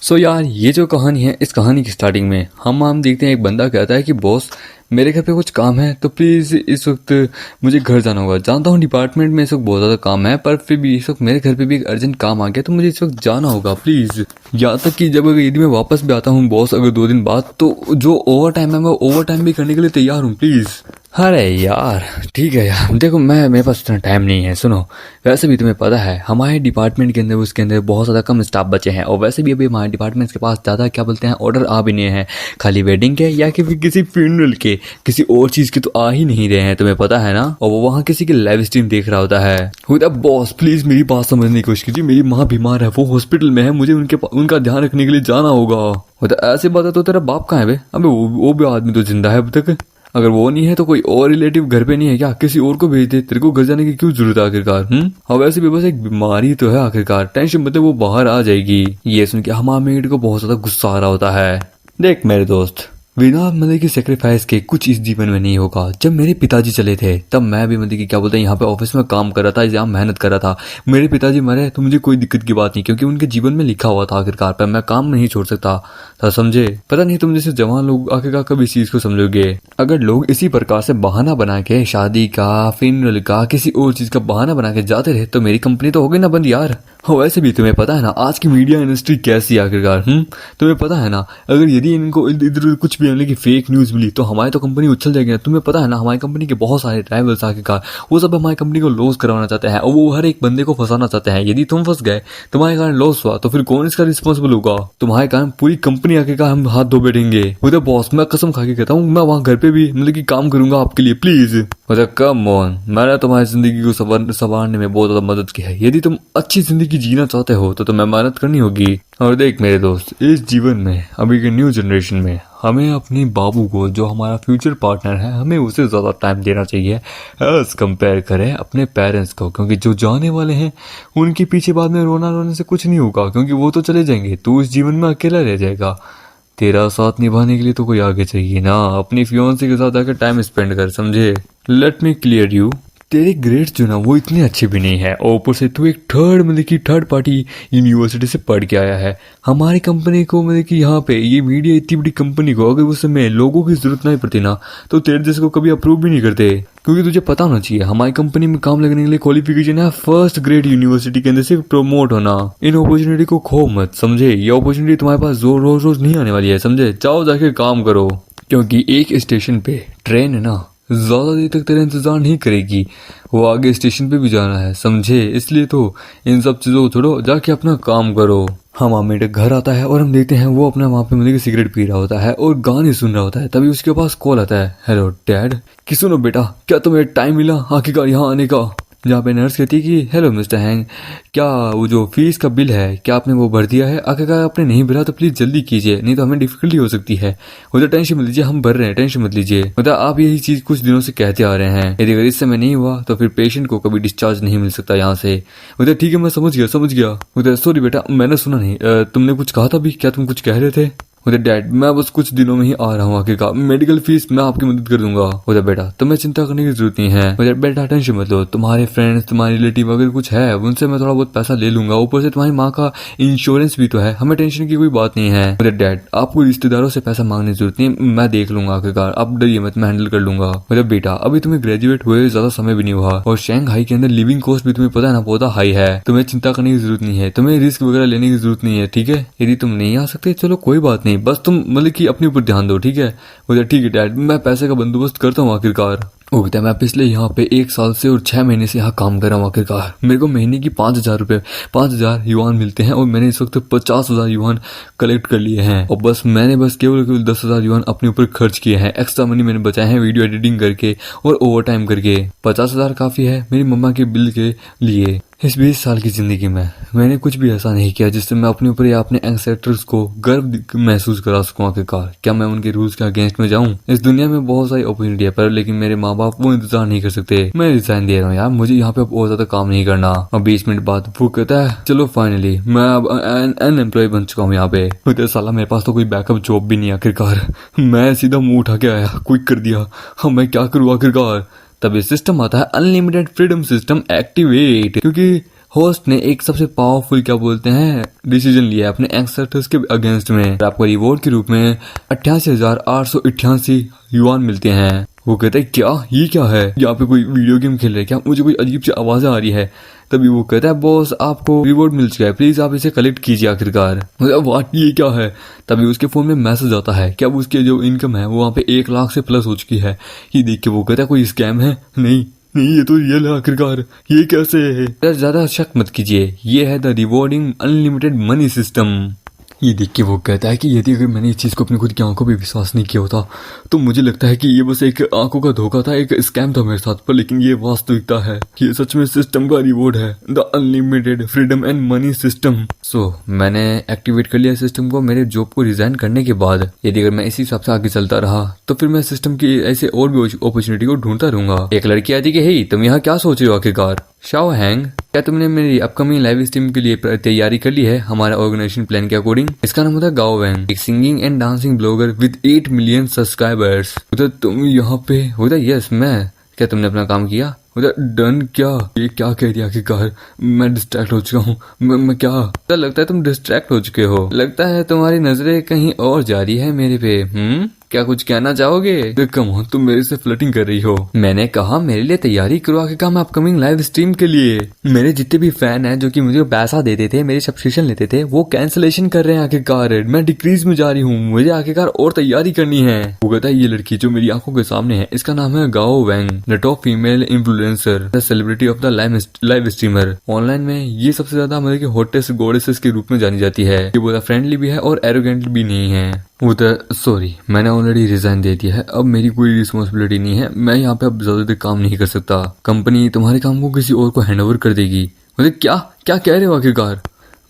सो यार ये जो कहानी है, इस कहानी की स्टार्टिंग में हम देखते हैं एक बंदा कहता है कि बॉस मेरे घर पे कुछ काम है तो प्लीज़ इस वक्त मुझे घर जाना होगा। जानता हूँ डिपार्टमेंट में इस वक्त बहुत ज़्यादा काम है, पर फिर भी इस वक्त मेरे घर पे भी एक अर्जेंट काम आ गया तो मुझे इस वक्त जाना होगा प्लीज़। यहाँ तक कि जब अगर यदि मैं वापस भी आता हूँ बॉस अगर 2 दिन बाद, तो जो ओवर टाइम है मैं ओवर टाइम भी करने के लिए तैयार हूँ प्लीज़। अरे यार ठीक है यार, देखो मेरे पास इतना टाइम नहीं है। सुनो, वैसे भी तुम्हें पता है हमारे डिपार्टमेंट के अंदर उसके अंदर बहुत ज़्यादा कम स्टाफ बचे हैं, और वैसे भी अभी हमारे डिपार्टमेंट के पास ज़्यादा क्या बोलते हैं ऑर्डर आ भी नहीं है, खाली वेडिंग के या कि फिर किसी फ्यूनरल के, किसी और चीज़ के तो आ ही नहीं रहे हैं, तुम्हें पता है ना। और वो वहाँ किसी की लाइव स्ट्रीम देख रहा होता है। बॉस प्लीज़ मेरी बात समझने की कोशिश कीजिए, मेरी माँ बीमार है, वो हॉस्पिटल में है, मुझे उनका ध्यान रखने के लिए जाना होगा। ऐसी बात है तो तेरा बाप कहाँ है बे? अबे वो भी आदमी तो जिंदा है अब तक। अगर वो नहीं है तो कोई और रिलेटिव घर पे नहीं है क्या? किसी और को भेज दे, तेरे को घर जाने की क्यों जरूरत है आखिरकार? और वैसे भी बस एक बीमारी तो है आखिरकार, टेंशन मत ले, वो बाहर आ जाएगी। ये सुन के हमारे मेड को बहुत ज्यादा गुस्सा आ रहा होता है। देख मेरे दोस्त, बिना मतलब की सेक्रीफाइस के कुछ इस जीवन में नहीं होगा। जब मेरे पिताजी चले थे तब मैं भी मतलब की क्या बोलते हैं यहाँ पे ऑफिस में काम कर रहा था, यहाँ मेहनत कर रहा था। मेरे पिताजी मरे तो मुझे कोई दिक्कत की बात नहीं, क्योंकि उनके जीवन में लिखा हुआ था आखिरकार, पर मैं काम नहीं छोड़ सकता था, समझे? पता नहीं तुम जैसे जवान लोग आखिरकार कब इस चीज को समझोगे। अगर लोग इसी प्रकार से बहाना बना के शादी का, फ्यूनरल का, किसी और चीज का बहाना बना के जाते रहे तो मेरी कंपनी तो हो गई ना बंद यार। हो वैसे भी तुम्हें पता है ना आज की मीडिया इंडस्ट्री कैसी आखिरकार। तुम्हें पता है ना अगर यदि इनको इधर कुछ भी मतलब की फेक न्यूज मिली तो हमारी तो कंपनी उछल जाएगी ना। तुम्हें पता है ना हमारी कंपनी के बहुत सारे राइवल्स आखिरकार वो सब हमारी कंपनी को लॉस करवाना चाहते हैं, और वो हर एक बंदे को फंसाना चाहते हैं। यदि तुम फंस गए, तुम्हारे कारण लॉस हुआ, तो फिर कौन इसका रिस्पॉन्सिबल होगा? तुम्हारे कारण पूरी कंपनी आखिरकार हम हाथ धो बैठेंगे। बॉस मैं कसम खा के कहता हूँ मैं वहाँ घर पे भी मतलब की काम करूंगा आपके लिए प्लीज। कम ऑन, मैंने तुम्हारी जिंदगी को संवारने में बहुत ज्यादा मदद की है। यदि तुम अच्छी जिंदगी जीना चाहते हो तो तुम्हें मेहनत करनी होगी। और देख मेरे दोस्त, इस जीवन में अभी के न्यू जनरेशन में हमें अपने बाबू को, जो हमारा फ्यूचर पार्टनर है, हमें उसे ज्यादा टाइम देना चाहिए एज कंपेयर करें अपने पेरेंट्स को, क्योंकि जो जाने वाले हैं उनके पीछे बाद में रोने से कुछ नहीं होगा, क्योंकि वो तो चले जाएंगे, तू इस जीवन में अकेला रह जाएगा। तेरा साथ निभाने के लिए तो कोई आगे चाहिए ना। अपनी फियोंसी के साथ आकर टाइम स्पेंड कर, समझे? लेट मी क्लियर यू, तेरे ग्रेड्स जो ना वो इतने अच्छे भी नहीं है, और ऊपर से तू एक थर्ड पार्टी यूनिवर्सिटी से पढ़ के आया है। हमारी कंपनी को मतलब कि यहाँ पे ये मीडिया इतनी बड़ी कंपनी को अगर उस समय लोगों की जरूरत नहीं पड़ती ना तो तेरे जैसे को कभी अप्रूव भी नहीं करते। क्योंकि तुझे पता होना चाहिए हमारी कंपनी में काम लगने के लिए क्वालिफिकेशन है फर्स्ट ग्रेड यूनिवर्सिटी के अंदर से प्रमोट होना। इन अपॉर्चुनिटी को खो मत, समझे? ये अपॉर्चुनिटी तुम्हारे पास रोज रोज नहीं आने वाली है, समझे? जाओ जाके काम करो, क्योंकि एक स्टेशन पे ट्रेन है ना ज्यादा देर तक तेरा इंतजार नहीं करेगी, वो आगे स्टेशन पे भी जाना है, समझे? इसलिए तो इन सब चीजों को छोड़ो, जाके अपना काम करो। हम मेरे घर आता है और हम देखते हैं वो अपना वहाँ पे मतलब सिगरेट पी रहा होता है और गाने सुन रहा होता है। तभी उसके पास कॉल आता है, हेलो डैड। कि सुनो बेटा, क्या तुम्हें टाइम मिला आखिरकार यहाँ आने का? जहाँ पे नर्स कहती है कि हेलो मिस्टर हैंग, क्या वो जो फीस का बिल है क्या आपने वो भर दिया है? आखिरकार आपने नहीं भरा तो प्लीज जल्दी कीजिए, नहीं तो हमें डिफिकल्टी हो सकती है। उधर टेंशन मत लीजिए, हम भर रहे हैं, टेंशन मत लीजिए। मतलब आप यही चीज कुछ दिनों से कहते आ रहे हैं, यदि अगर इस समय नहीं हुआ तो फिर पेशेंट को कभी डिस्चार्ज नहीं मिल सकता यहाँ से। उधर ठीक है मैं समझ गया। उधर सॉरी बेटा मैंने सुना नहीं, तुमने कुछ कहा था भी, क्या तुम कुछ कह रहे थे? उधर डैड मैं बस कुछ दिनों में ही आ रहा हूँ आखिरकार, मेडिकल फीस मैं आपकी मदद कर दूंगा। उधर बेटा तुम्हें चिंता करने की जरूरत नहीं है। उधर बेटा टेंशन मत लो, तुम्हारे फ्रेंड्स तुम्हारे रिलेटिव अगर कुछ है उनसे मैं थोड़ा बहुत पैसा ले लूंगा, ऊपर से तुम्हारी माँ का इंश्योरेंस भी तो है, हमें टेंशन की कोई बात नहीं है। उधर डैड आपको रिश्तेदारों से पैसा मांगने की जरूरत नहीं, मैं देख लूंगा आखिरकार, आप डरिए मत, मैं हैंडल कर लूंगा। उधर बेटा अभी तुम्हें ग्रेजुएट हुए ज्यादा समय भी नहीं हुआ, और शंघाई के अंदर लिविंग कॉस्ट भी तुम्हें पता है ना बहुत हाई है, तुम्हें चिंता करने की जरूरत नहीं है, तुम्हें रिस्क वगैरह लेने की जरूरत नहीं है, ठीक है? यदि तुम नहीं आ सकते चलो कोई बात नहीं, बस तुम मतलब कि अपने ऊपर ध्यान दो, ठीक है? बोले ठीक है डैड, मैं पैसे का बंदोबस्त करता हूँ आखिरकार। वो कहता है मैं पिछले यहाँ पे 1 साल से और 6 महीने से यहाँ काम कर रहा हूँ आखिरकार, मेरे को महीने की 5,000 युआन मिलते हैं, और मैंने इस वक्त 50,000 युआन कलेक्ट कर लिए हैं, और बस मैंने केवल 10,000 युआन अपने ऊपर खर्च किए हैं। एक्स्ट्रा मनी मैंने बचाए हैं वीडियो एडिटिंग करके और ओवर टाइम करके। 50,000 काफी है मेरी मम्मा के बिल के लिए। इस 20 साल की जिंदगी में मैंने कुछ भी ऐसा नहीं किया जिससे मैं अपने ऊपर या अपने एंसेस्टर्स को गर्व महसूस करा सकूं आखिरकार। क्या मैं उनके रूल्स के अगेंस्ट में जाऊं? इस दुनिया में बहुत सारी अपॉर्चुनिटी है, पर लेकिन मेरे माँ बाप वो इंतजार नहीं कर सकते। मैं रिजाइन दे रहा हूँ यार, मुझे यहाँ पे और ज्यादा काम नहीं करना। और 20 मिनट बाद वो कहता है चलो फाइनली मैं अब अनएम्प्लॉय बन चुका हूँ यहाँ पे। तो साला मेरे पास तो कोई बैकअप जॉब भी नहीं आखिरकार, मैं सीधा मुंह उठा के आया, क्विक कर दिया। हाँ मैं क्या करूँ आखिरकार? तभी सिस्टम आता है अनलिमिटेड फ्रीडम सिस्टम एक्टिवेट, क्योंकि होस्ट ने एक सबसे पावरफुल क्या बोलते हैं डिसीजन लिया है अपने एंसेस्टर्स के अगेंस्ट में। आपको रिवॉर्ड के रूप में 88,888 युआन मिलते हैं। वो कहता है क्या ये क्या है, यहाँ पे कोई वीडियो गेम खेल रहे हैं क्या, मुझे कोई अजीब सी आवाजें आ रही है। तभी वो कहता है बॉस आपको रिवॉर्ड मिल चुका है, प्लीज आप इसे कलेक्ट कीजिए आखिरकार। वाट ये क्या है। तभी उसके फोन में मैसेज आता है कि अब उसकी जो इनकम है वो वहाँ पे 1 लाख से प्लस हो चुकी है। ये देख के वो कहता है कोई स्कैम है, नहीं नहीं ये तो रियल है आखिरकार, ये कैसे है। ज्यादा शक मत कीजिए, ये है the rewarding unlimited money system. ये देख के वो कहता है कि यदि अगर मैंने इस चीज को अपनी खुद की आंखों पे विश्वास नहीं किया होता तो मुझे लगता है कि ये बस एक आंखों का धोखा था, एक स्कैम था मेरे साथ, पर लेकिन ये वास्तविकता है, ये सच में सिस्टम का रिवॉर्ड है, the unlimited freedom and money system. So मैंने एक्टिवेट कर लिया सिस्टम को मेरे जॉब को रिजाइन करने के बाद। यदि अगर मैं इसी हिसाब से आगे चलता रहा तो फिर मैं सिस्टम की ऐसे और भी अपॉर्चुनिटी को ढूंढता रहूंगा। एक लड़की आती कि हे तुम यहाँ क्या सोच रहे हो आखिरकार। शाओ हैंग, क्या तुमने मेरी अपकमिंग लाइव स्ट्रीम के लिए तैयारी कर ली है हमारा ऑर्गेनाइजेशन प्लान के अकॉर्डिंग। इसका नाम होता है गाओ वैंग, एक singing and dancing blogger with 8 million subscribers. उधर तुम यहाँ पे होता यस मैं, क्या तुमने अपना काम किया। उधर डन क्या, ये क्या कह दिया आखिरकार, मैं डिस्ट्रैक्ट हो चुका हूँ। मैं क्या लगता है तुम डिस्ट्रैक्ट हो चुके हो, लगता है तुम्हारी नजरें कहीं और जा रही है मेरे पे। क्या कुछ कहना चाहोगे। कम ऑन तुम मेरे से फ्लर्टिंग कर रही हो। मैंने कहा मेरे लिए तैयारी करो आखिरकार मैं अपकमिंग लाइव स्ट्रीम के लिए। मेरे जितने भी फैन हैं जो कि मुझे पैसा देते थे, मेरे सब्सक्रिप्शन लेते थे, वो कैंसिलेशन कर रहे हैं आखिरकार। मैं डिक्रीज में जा रही हूँ, मुझे आखिरकार और तैयारी करनी है। वो कहता है ये लड़की जो मेरी आंखों के सामने है इसका नाम है Gao Wang, the top female influencer, the celebrity of the live streamer. Online में ये सबसे ज्यादा मतलब कि हॉटेस्ट गॉडेसेस के रूप में जानी जाती है। ये बहुत फ्रेंडली भी है और एरोगेंट भी नहीं है। सॉरी मैंने ऑलरेडी रिजाइन दे दिया है, अब मेरी कोई रिस्पॉन्सिबिलिटी नहीं है, मैं यहाँ पे अब ज्यादा देर काम नहीं कर सकता। कंपनी तुम्हारे काम को किसी और को हैंडओवर कर देगी। मतलब क्या क्या कह रहे हो आखिरकार।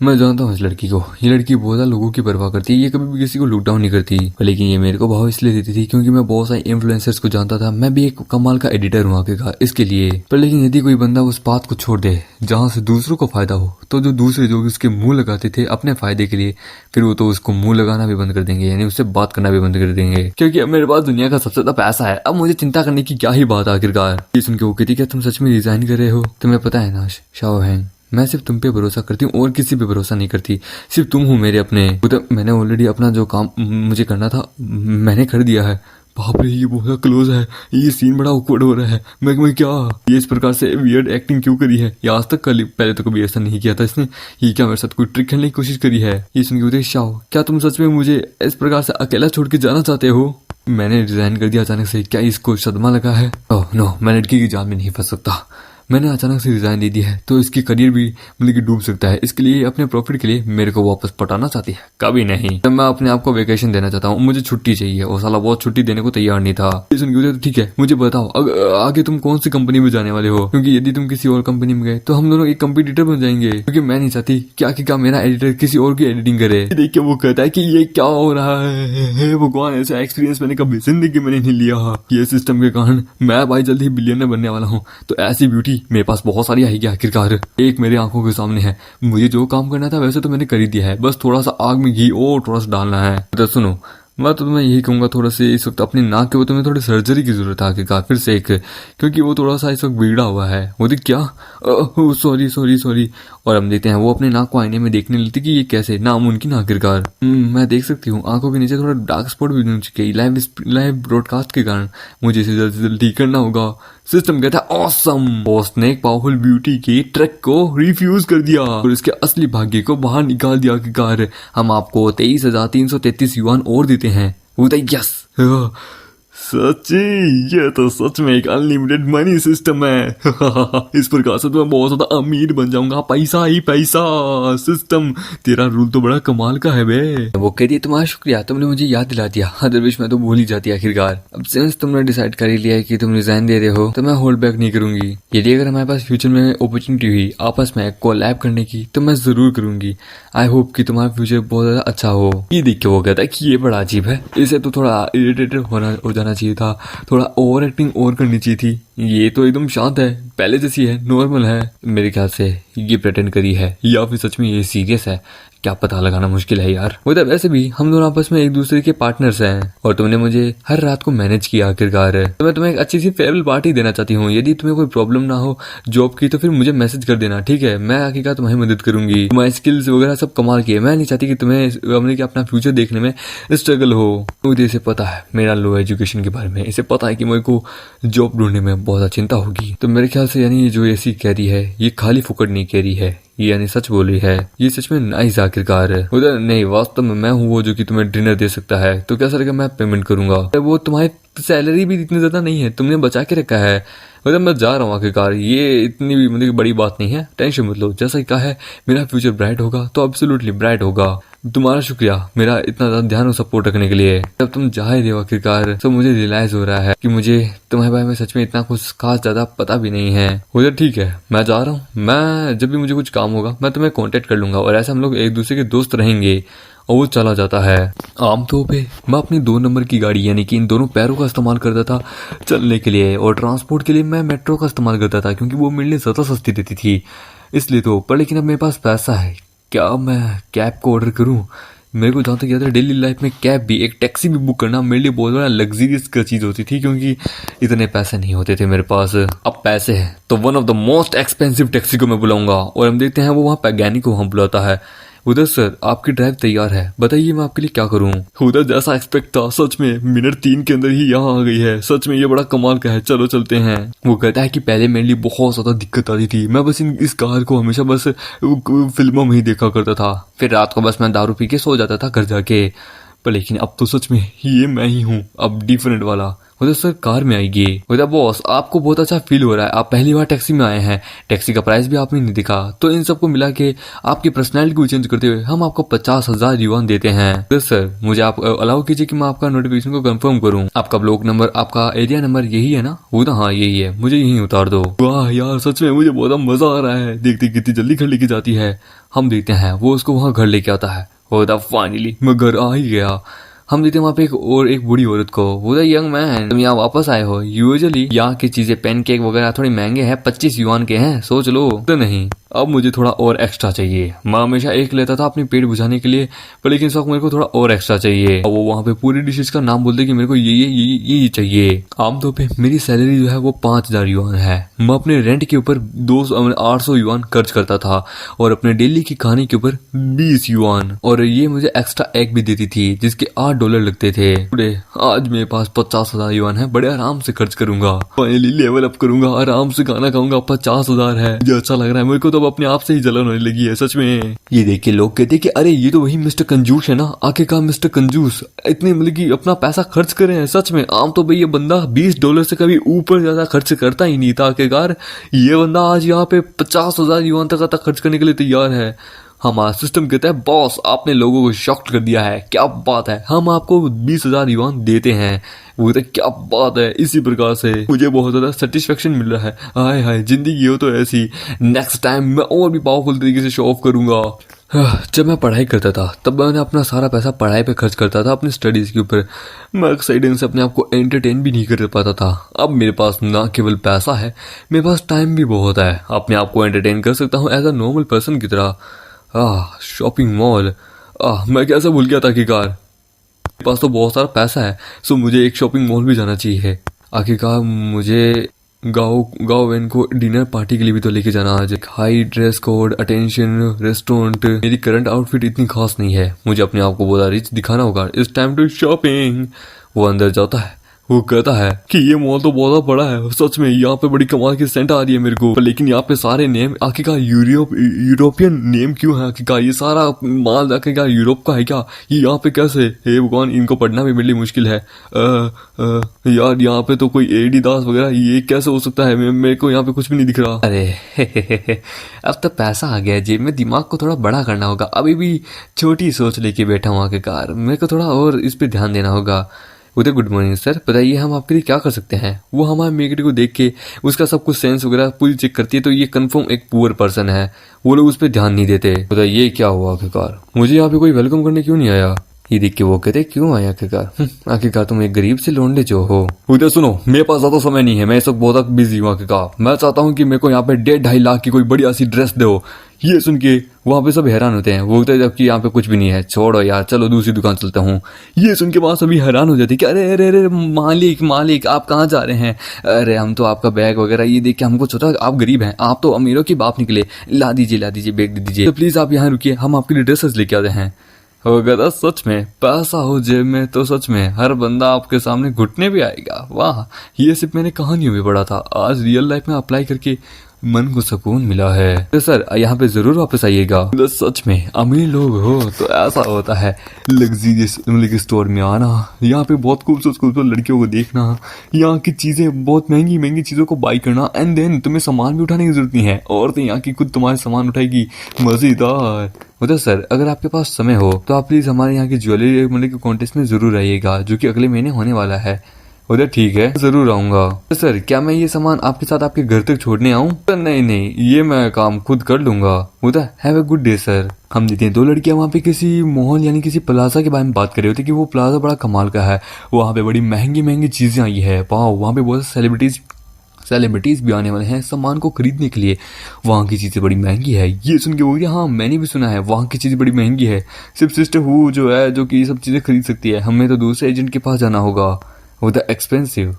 मैं जानता हूँ इस लड़की को, ये लड़की बहुत ज्यादा लोगों की परवाह करती है, ये कभी भी किसी को लुक डाउन नहीं करती, लेकिन ये मेरे को भाव इसलिए देती थी क्योंकि मैं बहुत सारे इन्फ्लुएंसर्स को जानता था, मैं भी एक कमाल का एडिटर हूँ आखिरकार इसके लिए। पर लेकिन यदि कोई बंदा उस बात को छोड़ दे जहाँ से दूसरों को फायदा हो, तो जो दूसरे जो उसके मुंह लगाते थे अपने फायदे के लिए, फिर वो तो उसको मुंह लगाना भी बंद कर देंगे, यानी उससे बात करना भी बंद कर देंगे, क्योंकि अब मेरे पास दुनिया का सबसे ज्यादा पैसा है, अब मुझे चिंता करने की क्या ही बात आखिरकार। ये सुन के वो कहती क्या तुम सच में रिजाइन कर रहे हो। तुम्हें पता है ना शाओ हैंग, मैं सिर्फ तुम पे भरोसा करती हूँ और किसी पे भरोसा नहीं करती, सिर्फ तुम हो मेरे अपने। तो मैंने ऑलरेडी अपना जो काम मुझे करना था मैंने कर दिया है। बाप रे ये बहुत क्लोज है, ये सीन बड़ा awkward हो रहा है। मैं क्या ये इस प्रकार से वियर्ड एक्टिंग क्यों करी है, ये आज तक पहले तो कभी ऐसा नहीं किया था इसने। ये क्या मेरे साथ कोई ट्रिक खेलने की कोशिश करी है। ये सुन के शाओ क्या तुम सच में मुझे इस प्रकार से अकेला छोड़ के जाना चाहते हो। मैंने रिजाइन कर दिया अचानक से, क्या इसको सदमा लगा है। ओह नो, मैं लड़की की जान में नहीं फंस सकता। मैंने अचानक से रिजाइन दे दिया है तो इसकी करियर भी मतलब कि डूब सकता है, इसके लिए अपने प्रॉफिट के लिए मेरे को वापस पटाना चाहती है। कभी नहीं, तो मैं अपने आप को वेकेशन देना चाहता हूँ, मुझे छुट्टी चाहिए। वो साला बहुत छुट्टी देने को तैयार नहीं था। तो ठीक है मुझे बताओ आगे तुम कौन सी कंपनी में जाने वाले हो, क्योंकि यदि तुम किसी और कंपनी में गए तो हम दोनों एक कंपटीटर बन जाएंगे, क्योंकि मैं नहीं चाहती क्या मेरा एडिटर किसी और की एडिटिंग करे। देख के वो कहता है कि ये क्या हो रहा है, भगवान ऐसा एक्सपीरियंस मैंने कभी जिंदगी में नहीं लिया। ये सिस्टम के कारण मैं भाई जल्द ही बिलियनर बनने वाला हूँ, तो ऐसी ब्यूटी मेरे पास बहुत सारी आएगी आखिरकार। एक मेरे आंखों के सामने है, मुझे जो काम करना था वैसे तो मैंने कर ही दिया है, बस थोड़ा सा आग में घी और थोड़ा सा डालना है। तो सुनो मैं तो तुम्हें यही कहूंगा, थोड़ा से इस वक्त अपनी नाक के वो तुम्हें थोड़ी सर्जरी की जरूरत है आखिरकार फिर से एक, क्योंकि वो थोड़ा सा इस वक्त बिगड़ा हुआ है। वो देख क्या सॉरी। और हम देखते हैं वो अपने नाक को आईने में देखने लेती कि ये कैसे नामुमकिन आखिरकार। मैं देख सकती हूँ आंखों के नीचे थोड़ा डार्क स्पॉट भी बन चुके लाइव ब्रॉडकास्ट के कारण, मुझे इसे जल्द से जल्द ठीक करना होगा। सिस्टम कहता है ऑसम। बॉस ने एक पावरफुल ब्यूटी के ट्रक को रिफ्यूज कर दिया और इसके असली भाग्य को बाहर निकाल दिया आखिरकार। हम आपको 23,333 युआन और देते हैं। वो यस सच्ची, ये तो सच में एक अनलिमिटेड मनी सिस्टम है। इस प्रकार से तो मैं बहुत ज्यादा अमीर बन जाऊंगा, पैसा ही पैसा। सिस्टम तेरा रूल तो बड़ा कमाल का है बे। वो कह दिया तुम्हारा शुक्रिया, तुमने मुझे याद दिला दिया, अदरवाइज मैं तो भूल ही जाती आखिरकार। अब सिंस तुमने डिसाइड कर ही लिया है कि तुम रिजाइन दे रहे हो तो मैं होल्ड बैक नहीं करूंगी। यदि अगर हमारे पास फ्यूचर में अपॉर्चुनिटी हुई आपस में कोलैब करने की तो मैं जरूर करूंगी। आई होप कि तुम्हारा फ्यूचर बहुत ज्यादा अच्छा हो। ये देख के वो कहता है कि ये बड़ा अजीब है, इसे तो थोड़ा इरिटेटेड हो जाना चाहिए था, थोड़ा ओवर एक्टिंग और करनी चाहिए थी। ये तो एकदम शांत है, पहले जैसी है, नॉर्मल है। मेरे ख्याल से ये प्रेटेंड करी है या फिर सच में ये सीरियस है। क्या पता लगाना मुश्किल है यार। वो तो वैसे भी हम दोनों आपस में एक दूसरे के पार्टनर्स हैं और तुमने मुझे हर रात को मैनेज किया आखिरकार। तो मैं तुम्हें एक अच्छी सी फेयरवेल पार्टी देना चाहती हूँ। यदि तुम्हें कोई प्रॉब्लम ना हो जॉब की तो फिर मुझे मैसेज कर देना, ठीक है? मैं आखिरकार तुम्हारी मदद करूंगी। तुम्हारी स्किल्स वगैरह सब कमाल की है। मैं नहीं चाहती कि तुम्हें अपना फ्यूचर देखने में स्ट्रगल हो। मुझे इसे पता है मेरा लो एजुकेशन के बारे में, इसे पता है कि मेरे को जॉब ढूंढने में बहुत चिंता होगी। तो मेरे ख्याल से यानी जो ऐसी कह रही है ये खाली फुकट नहीं कह रही है, ये यानी सच बोली है। ये सच में नाइस आखिरकार। उधर नहीं, वास्तव में मैं हूँ वो जो कि तुम्हें डिनर दे सकता है। तो कैसा रहेगा, मैं पेमेंट करूंगा। वो तुम्हारी सैलरी भी इतनी ज्यादा नहीं है, तुमने बचा के रखा है। मतलब मैं जा रहा हूँ आखिरकार, ये इतनी भी मतलब बड़ी बात नहीं है, टेंशन मत लो। जैसा कि कहा है मेरा फ्यूचर ब्राइट होगा तो एब्सोल्युटली ब्राइट होगा। तुम्हारा शुक्रिया मेरा इतना ज्यादा ध्यान और सपोर्ट रखने के लिए। जब तुम जा ही रहे हो आखिरकार तो मुझे रियलाइज हो रहा है कि मुझे तुम्हारे बारे में सच में इतना कुछ खास ज्यादा पता भी नहीं है। उधर ठीक है, मैं जा रहा हूँ। मैं जब भी मुझे कुछ काम होगा मैं तुम्हें कांटेक्ट कर लूंगा और ऐसे हम लोग एक दूसरे के दोस्त रहेंगे। और वो चला जाता है। आमतौर पे मैं अपनी 2 नंबर की गाड़ी यानी कि इन दोनों पैरों का इस्तेमाल करता था चलने के लिए, और ट्रांसपोर्ट के लिए मैं मेट्रो का इस्तेमाल करता था क्योंकि वो मिलने ज्यादा सस्ती देती थी, इसलिए तो। पर लेकिन अब मेरे पास पैसा है, क्या मैं कैब को ऑर्डर करूं? मेरे को जहाँ तक याद है डेली लाइफ में कैब भी, एक टैक्सी भी बुक करना मेरे लिए बहुत बड़ा लग्जरियस चीज होती थी क्योंकि इतने पैसे नहीं होते थे मेरे पास। अब पैसे हैं तो one of the most expensive taxi को मैं बुलाऊंगा और हम देखते हैं वो वहाँ पैगानी को वहाँ बुलाता है। उधर सर आपकी ड्राइव तैयार है, बताइए मैं आपके लिए क्या करूं? उधर जैसा एक्सपेक्ट था सच में मिनट 3 के अंदर ही यहाँ आ गई है। सच में ये बड़ा कमाल का है, चलो चलते हैं। वो कहता है कि पहले मेरे लिए बहुत ज्यादा दिक्कत आती थी, मैं बस इस कार को हमेशा बस फिल्मों में ही देखा करता था, फिर रात को बस मैं दारू पी के सो जाता था घर जाके। पर लेकिन अब तो सच में ये मैं ही हूँ, अब डिफरेंट वाला। उधर सर कार में आएगी। उधर बॉस आपको बहुत अच्छा फील हो रहा है, आप पहली बार टैक्सी में आए हैं, टैक्सी का प्राइस भी आपने नहीं दिखा, तो इन सबको मिला के आपकी पर्सनैलिटी को चेंज करते हुए हम आपको 50,000 युआन देते हैं। उधर सर मुझे आप अलाउ कीजिए कि मैं आपका नोटिफिकेशन को कंफर्म करूं। आपका ब्लॉक नंबर, आपका एरिया नंबर यही है ना? वो हाँ यही है, मुझे यही उतार दो। वाह यार सच में मुझे बहुत मजा आ रहा है, देखते कितनी जल्दी घर लेके जाती है। हम देखते हैं वो उसको वहाँ घर लेके आता है। होता फाइनली मैं घर आ ही गया। हम देखते हैं वहाँ पे एक बूढ़ी औरत को। वो यंग मैन तुम यहाँ वापस आए हो? यूजुअली यहाँ की चीजें पैनकेक वगैरह थोड़ी महंगे हैं, 25 युआन के हैं, सोच लो। तो नहीं, अब मुझे थोड़ा और एक्स्ट्रा चाहिए। मैं हमेशा एक लेता था अपनी पेट बुझाने के लिए, पर लेकिन इस वक्त मेरे को थोड़ा और एक्स्ट्रा चाहिए। और वो वहाँ पे पूरी डिशेज का नाम बोलते कि मेरे को ये चाहिए। आमतौर पे मेरी सैलरी जो है वो 5,000 युआन है। मैं अपने रेंट के ऊपर 800 युआन खर्च करता था और अपने डेली की खाने के ऊपर 20 युआन, और ये मुझे एक्स्ट्रा एग भी देती थी जिसके $8 लगते थे। आज मेरे पास 50,000 युआन है, बड़े आराम से खर्च करूंगा। फाइनली लेवल अप करूंगा, आराम से खाना खाऊंगा। 50,000 है, मुझे अच्छा लग रहा है। मेरे को तो अपने आप से ही जलन होने लगी है सच में। ये देख के लोग कहते कि अरे ये तो वही मिस्टर कंजूस है ना, आखिरकार मिस्टर कंजूस इतने मतलब कि अपना पैसा खर्च करे हैं। सच में आम तो भाई ये बंदा $20 से कभी ऊपर ज्यादा खर्च करता ही नहीं था, आखिरकार ये बंदा आज यहाँ पे 50,000 युआन तक खर्च करने के लिए तैयार है। हमारा सिस्टम कहता है बॉस आपने लोगों को शॉक्ड कर दिया है, क्या बात है, हम आपको 20,000 युआन देते हैं। वो कहते क्या बात है। इसी प्रकार से मुझे बहुत ज्यादा सेटिस्फेक्शन मिल रहा है। हाय हाय जिंदगी हो तो ऐसी, नेक्स्ट टाइम मैं और भी पावरफुल तरीके से शो ऑफ करूंगा। जब मैं पढ़ाई करता था तब मैंने अपना सारा पैसा पढ़ाई पे खर्च करता था, अपनी स्टडीज के ऊपर। मैं साइड से अपने आप को एंटरटेन भी नहीं कर पाता था। अब मेरे पास ना केवल पैसा है, मेरे पास टाइम भी बहुत है, अपने आप को एंटरटेन कर सकता हूँ एज अ नॉर्मल पर्सन की तरह। शॉपिंग मॉल, मैं कैसे भूल गया था आखिरकार। मेरे पास तो बहुत सारा पैसा है, सो मुझे एक शॉपिंग मॉल भी जाना चाहिए। आखिरकार मुझे गाँव को डिनर पार्टी के लिए भी तो लेके जाना आज। High dress code, attention, restaurant. मेरी करंट आउटफिट इतनी खास नहीं है, मुझे अपने आप को बहुत रिच दिखाना होगा। It's time to shopping. वो अंदर जाता है, वो कहता है कि ये मॉल तो बहुत बड़ा है, सच में यहाँ पे बड़ी कमाल की सेंट आ रही है मेरे को, लेकिन यहाँ पे सारे नेम आखिरकार यूरोपियन नेम क्यों है? आखिरकार ये सारा माल आखिरकार यूरोप का है क्या? ये यहाँ पे कैसे? हे भगवान, इनको पढ़ना भी मेरे लिए मुश्किल है। यार यहाँ पे तो कोई एडिडास वगैरह, ये कैसे हो सकता है? मेरे को यहाँ पे कुछ भी नहीं दिख रहा। अरे अब तो पैसा आ गया जेब में, दिमाग को थोड़ा बड़ा करना होगा। अभी भी छोटी सोच लेके बैठा हूँ आखिरकार, मेरे को थोड़ा और इस पे ध्यान देना होगा। उधर गुड मॉर्निंग सर, बताइए हम आपके लिए क्या कर सकते हैं? वो हमारे मेकड़ी को देख के उसका सब कुछ सेंस वगैरह पूरी चेक करती है, तो ये कंफर्म एक पुअर पर्सन है। वो लोग उस पर ध्यान नहीं देते। बताइए क्या हुआ आखिरकार? मुझे यहाँ पे कोई वेलकम करने क्यों नहीं आया? ये देख के वो कहते क्यों आया आखिरकार, आखिरकार तुम एक गरीब से लौंडे जो हो। उधर सुनो, मेरे पास ज्यादा समय नहीं है, मैं इस वक्त बहुत बिजी हूँ आखिरकार। मैं चाहता हूँ कि मेरे को यहाँ पे 1.5-2.5 लाख की कोई बढ़िया सी ड्रेस दो। ये सुन के वहां पे सब हैरान होते हैं, वो कहते जबकि यहाँ पे कुछ भी नहीं है, छोड़ो यार चलो दूसरी दुकान चलता हूँ। ये सुन के वहां सभी हैरान हो जाते कि अरे अरे अरे मालिक मालिक आप कहाँ जा रहे हैं? अरे हम तो आपका बैग वगैरह ये देख के हमको सोचा आप गरीब हैं, आप तो अमीरों के बाप निकले, ला दीजिए बैग दे दीजिए, तो प्लीज आप यहाँ रुकिए, हम आपके लिए ड्रेसेस लेके आते हैं। अगर सच में पैसा हो जेब में तो सच में हर बंदा आपके सामने घुटने भी आएगा। वाह, ये सिर्फ मैंने कहानियों में पढ़ा था, आज रियल लाइफ में अप्लाई करके मन को सुकून मिला है। तो सर यहाँ पे जरूर वापस आइएगा। तो सच में अमीर लोग हो तो ऐसा होता है, लग्जरियस स्टोर में आना, यहाँ पे बहुत खूबसूरत लड़कियों को देखना, यहाँ की चीजें बहुत महंगी चीजों को बाई करना, एंड देन तुम्हें सामान भी उठाने की जरूरत नहीं है, औरतें यहाँ की खुद तुम्हारे सामान उठाएगी। मजेदार। मतलब सर अगर आपके पास समय हो तो आप प्लीज हमारे यहाँ की ज्वेलरी मतलब के कॉन्टेस्ट में जरूर आइएगा, जो कि अगले महीने होने वाला है। उधर ठीक है, जरूर आऊंगा। तो सर क्या मैं ये सामान आपके साथ आपके घर तक छोड़ने आऊं? तो नहीं, ये मैं काम खुद कर लूंगा। उधर have a good day sir. हम देते हैं 2 लड़कियां वहाँ पे किसी मॉल यानी किसी प्लाजा के बारे में बात कर रहे होते कि वो प्लाजा बड़ा कमाल का है, वहाँ पे बड़ी महंगी चीजें आई है, वाह वहाँ पे बहुत सेलिब्रिटीज भी आने वाले हैं सामान को खरीदने के लिए, वहाँ की चीजें बड़ी महंगी है। ये सुन के वो हाँ मैंने भी सुना है वहाँ की चीजें बड़ी महंगी है, सिर्फ सिस्टर हु जो है जो कि ये सब चीजें खरीद सकती है, हमें तो दूसरे एजेंट के पास जाना होगा, वो द एक्सपेंसिव।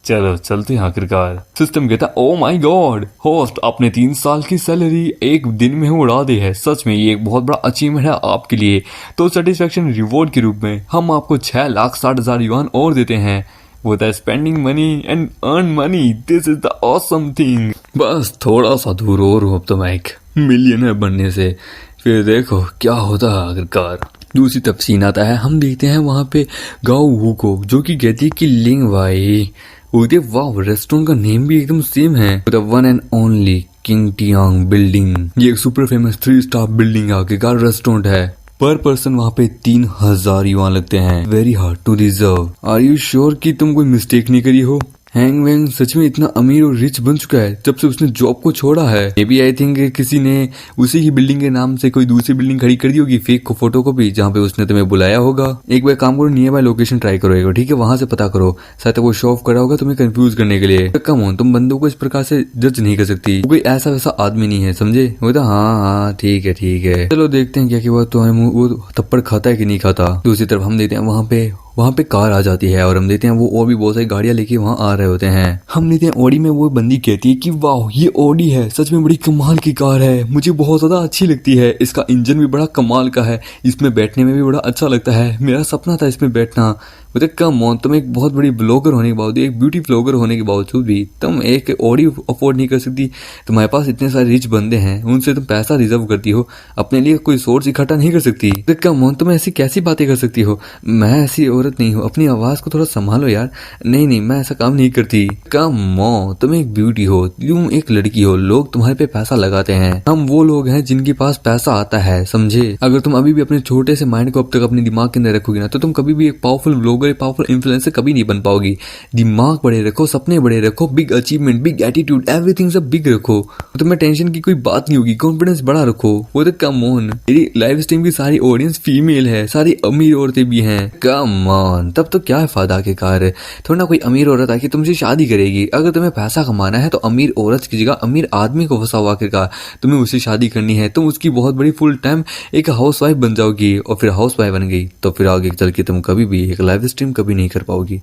चलो चलते हैं आखिरकार। सिस्टम कहता ओ माय गॉड होस्ट, आपने 3 साल की सैलरी एक दिन में उड़ा दी है, सच में ये एक बहुत बड़ा अचीवमेंट है आपके लिए। तो सेटिस्फेक्शन रिवॉर्ड के रूप में हम आपको 6,60,000 युआन और देते हैं। वो the spending money and earn money, this is the awesome thing. बस थोड़ा सा दूर और हूँ अब तो मैं एक मिलियनर बनने से, फिर देखो क्या होता है आखिरकार। दूसरी तरफ सीन आता है, हम देखते हैं वहां पे गाओ हु को, जो कि कहती है कि लिंग वाई। वाह, रेस्टोरेंट का नेम भी एकदम सेम है, the one and only king Tiang building. ये एक सुपर फेमस 3 स्टार बिल्डिंग आखिरकार रेस्टोरेंट है। पर पर्सन वहाँ पे 3,000 युआन लगते हैं, very hard to reserve. Are you sure कि तुम कोई मिस्टेक नहीं करी हो? हैंग वैंग सच में इतना अमीर और रिच बन चुका है जब से उसने जॉब को छोड़ा है। मे बी आई थिंक किसी ने उसी की बिल्डिंग के नाम से कोई दूसरी बिल्डिंग खड़ी कर दी होगी, फेक को फोटो कॉपी, जहाँ पे उसने तुम्हें बुलाया होगा। एक बार काम करो, नियर बाय लोकेशन ट्राई करो, ठीक है, वहां से पता करो, शायद वो शो ऑफ करा होगा तुम्हें कंफ्यूज करने के लिए। कम ऑन, तुम बंदों को इस प्रकार से जज नहीं कर सकती, कोई ऐसा वैसा आदमी नहीं है, समझे? वो तो हाँ ठीक है, चलो देखते हैं क्या वो थप्पड़ खाता है कि नहीं खाता। दूसरी तरफ हम देखते हैं वहाँ पे कार आ जाती है और हम देखते हैं वो और भी बहुत सारी गाड़ियां लेके वहाँ आ रहे होते हैं। हम देखते हैं ऑडी में वो बंदी कहती है कि वाह ये ऑडी है, सच में बड़ी कमाल की कार है, मुझे बहुत ज्यादा अच्छी लगती है, इसका इंजन भी बड़ा कमाल का है, इसमें बैठने में भी बड़ा अच्छा लगता है, मेरा सपना था इसमें बैठना। मतलब कम ऑन, तुम एक बहुत बड़ी ब्लॉगर होने के बावजूद, एक ब्यूटी ब्लॉगर होने के बावजूद भी तुम एक ऑडी अफोर्ड नहीं कर सकती। तुम्हारे पास इतने सारे रिच बंदे हैं, उनसे तुम पैसा रिजर्व करती हो, अपने लिए कोई सोर्स इकट्ठा नहीं कर सकती। तो कम ऑन, तुम ऐसी कैसी बातें कर सकती हो? मैं ऐसी औरत नहीं हूँ, अपनी आवाज को थोड़ा संभालो यार। नहीं, मैं ऐसा काम नहीं करती। कम ऑन, तुम एक ब्यूटी हो, तुम एक लड़की हो, लोग तुम्हारे पे पैसा लगाते हैं। हम वो लोग हैं जिनके पास पैसा आता है, समझे? अगर तुम अभी भी अपने छोटे से माइंड को अब तक अपने दिमाग के अंदर रखोगी ना, तो तुम कभी भी एक पावरफुल ब्लॉगर, पावरफुल इन्फ्लुएंसर कभी नहीं बन पाओगी। दिमाग बड़े रखो, सपने बड़े रखो, big achievement, big attitude, everything सब बिग रखो, तो तुम्हें टेंशन की कोई बात नहीं होगी। कॉन्फिडेंस बड़ा रखो। वो तो कम ऑन, मेरी लाइव स्ट्रीम की सारी ऑडियंस फीमेल है, सारी अमीर औरतें भी हैं। कम ऑन, तब तो क्या फायदा के कार थोड़ा ना कोई अमीर औरत आके तुमसे शादी करेगी। अगर तुम्हें पैसा कमाना है तो अमीर औरत की जगह अमीर आदमी को फंसाओ, आखिरकार तुम्हें उससे शादी करनी है, तुम उसकी बहुत बड़ी फुल टाइम एक हाउस वाइफ बन जाओगी, और फिर हाउस वाइफ बन गई तो फिर आगे चल के तुम कभी भी एक लाइव स्ट्रीम कभी नहीं कर पाओगी।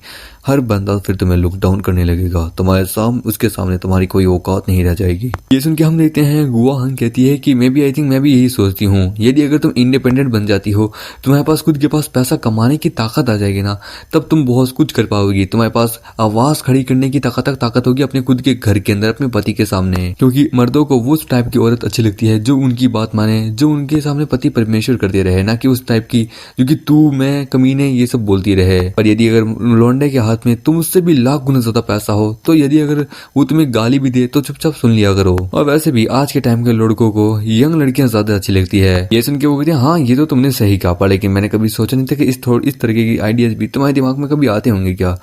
हर बंदा फिर तुम्हें लुक डाउन करने लगेगा, तुम्हारे उसके सामने तुम्हारी कोई औकात नहीं रह जाएगी। ये सुन के हम देखते हैं गुआहन कहती है कि मैं भी यही सोचती हूँ, यदि अगर तुम इंडिपेंडेंट बन जाती हो, तुम्हारे पास खुद के पास पैसा कमाने की ताकत आ जाएगी ना, तब तुम बहुत कुछ कर पाओगी। तुम्हारे पास आवाज खड़ी करने की ताकत होगी अपने खुद के घर के अंदर, अपने पति के सामने। क्योंकि मर्दों को वो टाइप की औरत अच्छी लगती है जो उनकी बात माने, जो उनके सामने पति परमेश्वर करते रहे, ना कि उस टाइप की जो कि तू मैं कमीने ये सब बोलती रहे। पर यदि अगर लौंडे के हाथ में तुम उससे भी लाख गुना ज्यादा पैसा हो, तो यदि अगर वो तुम्हें गाली भी दे तो चुपचाप सुन लिया करो। और वैसे भी आज के टाइम के लड़कों को यंग लड़कियां ज्यादा अच्छी लगती है। ये सुन के वो कहते हैं हाँ ये तो तुमने सही कहा, लेकिन मैंने कभी सोचा नहीं था कि इस तरीके की आइडियाज भी तुम्हारे दिमाग में कभी आते होंगे क्या।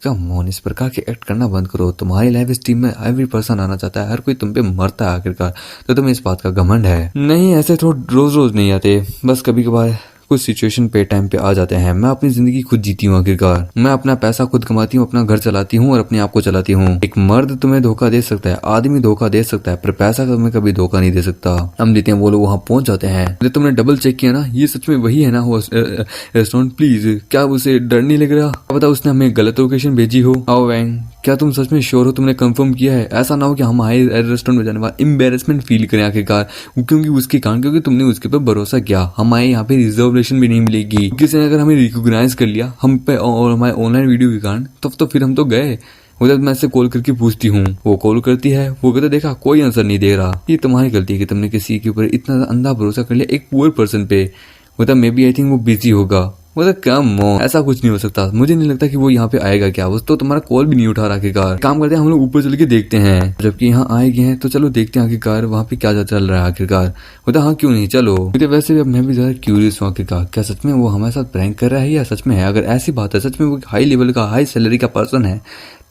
कम ऑन, इस प्रकार के एक्ट करना बंद करो। तुम्हारी लाइव स्ट्रीम में एवरी पर्सन आना चाहता है, हर कोई तुम पे मरता है आखिरकार, तो तुम्हें इस बात का घमंड है। नहीं, ऐसे थोड़ा रोज नहीं आते, बस कभी कभार कुछ सिचुएशन पे टाइम पे आ जाते हैं। मैं अपनी जिंदगी खुद जीती हूँ आखिरकार, मैं अपना पैसा खुद कमाती हूँ, अपना घर चलाती हूँ और अपने आप को चलाती हूँ। एक मर्द तुम्हें धोखा दे सकता है, आदमी धोखा दे सकता है, पर पैसा तुम्हें कभी धोखा नहीं दे सकता। हम देते हैं वो लोग वहाँ पहुंच जाते हैं। जब तुमने डबल चेक किया ना, ये सच में वही है ना वो रेस्टोरेंट, प्लीज क्या उसे डर नहीं लग रहा? क्या पता उसने हमें गलत लोकेशन भेजी हो। आओ वैंग, क्या तुम सच में श्योर हो? तुमने कंफर्म किया है? ऐसा ना हो कि हम हाई रेस्टोरेंट में जाने वाले एम्बेरसमेंट फील करें आखिरकार, क्योंकि उसके कारण, क्योंकि तुमने उसके पर भरोसा किया। हमारे यहाँ पे रिजर्वेशन भी नहीं मिलेगी। किसी ने अगर हमें रिकॉग्नाइज कर लिया हम पे और हमारे ऑनलाइन वीडियो के कारण, तब तो फिर हम तो गए। उधर मैं से कॉल करके पूछती हूँ, वो कॉल करती है, वो कहता देखा कोई आंसर नहीं दे रहा। ये तुम्हारी गलती है कि तुमने किसी के ऊपर इतना अंधा भरोसा कर लिया, एक पुअर पर्सन पे। मतलब मे बी आई थिंक वो बिजी होगा। मतलब क्या मो, ऐसा कुछ नहीं हो सकता। मुझे नहीं लगता कि वो यहाँ पे आएगा। क्या वो तो तुम्हारा कॉल भी नहीं उठा रहा आखिरकार। काम करते हैं हम लोग ऊपर चल के देखते हैं। जबकि यहाँ आए गए हैं तो चलो देखते हैं आखिरकार वहाँ पे क्या चल रहा है आखिरकार। मतलब हाँ क्यों नहीं, चलो। मुझे वैसे भी अब मैं भी ज्यादा क्यूरियस हूँ आखिरकार, क्या सच में वो हमारे साथ प्रैंक कर रहा है या सच में है? अगर ऐसी बात है, सच में वो हाई लेवल का हाई सैलरी का पर्सन है,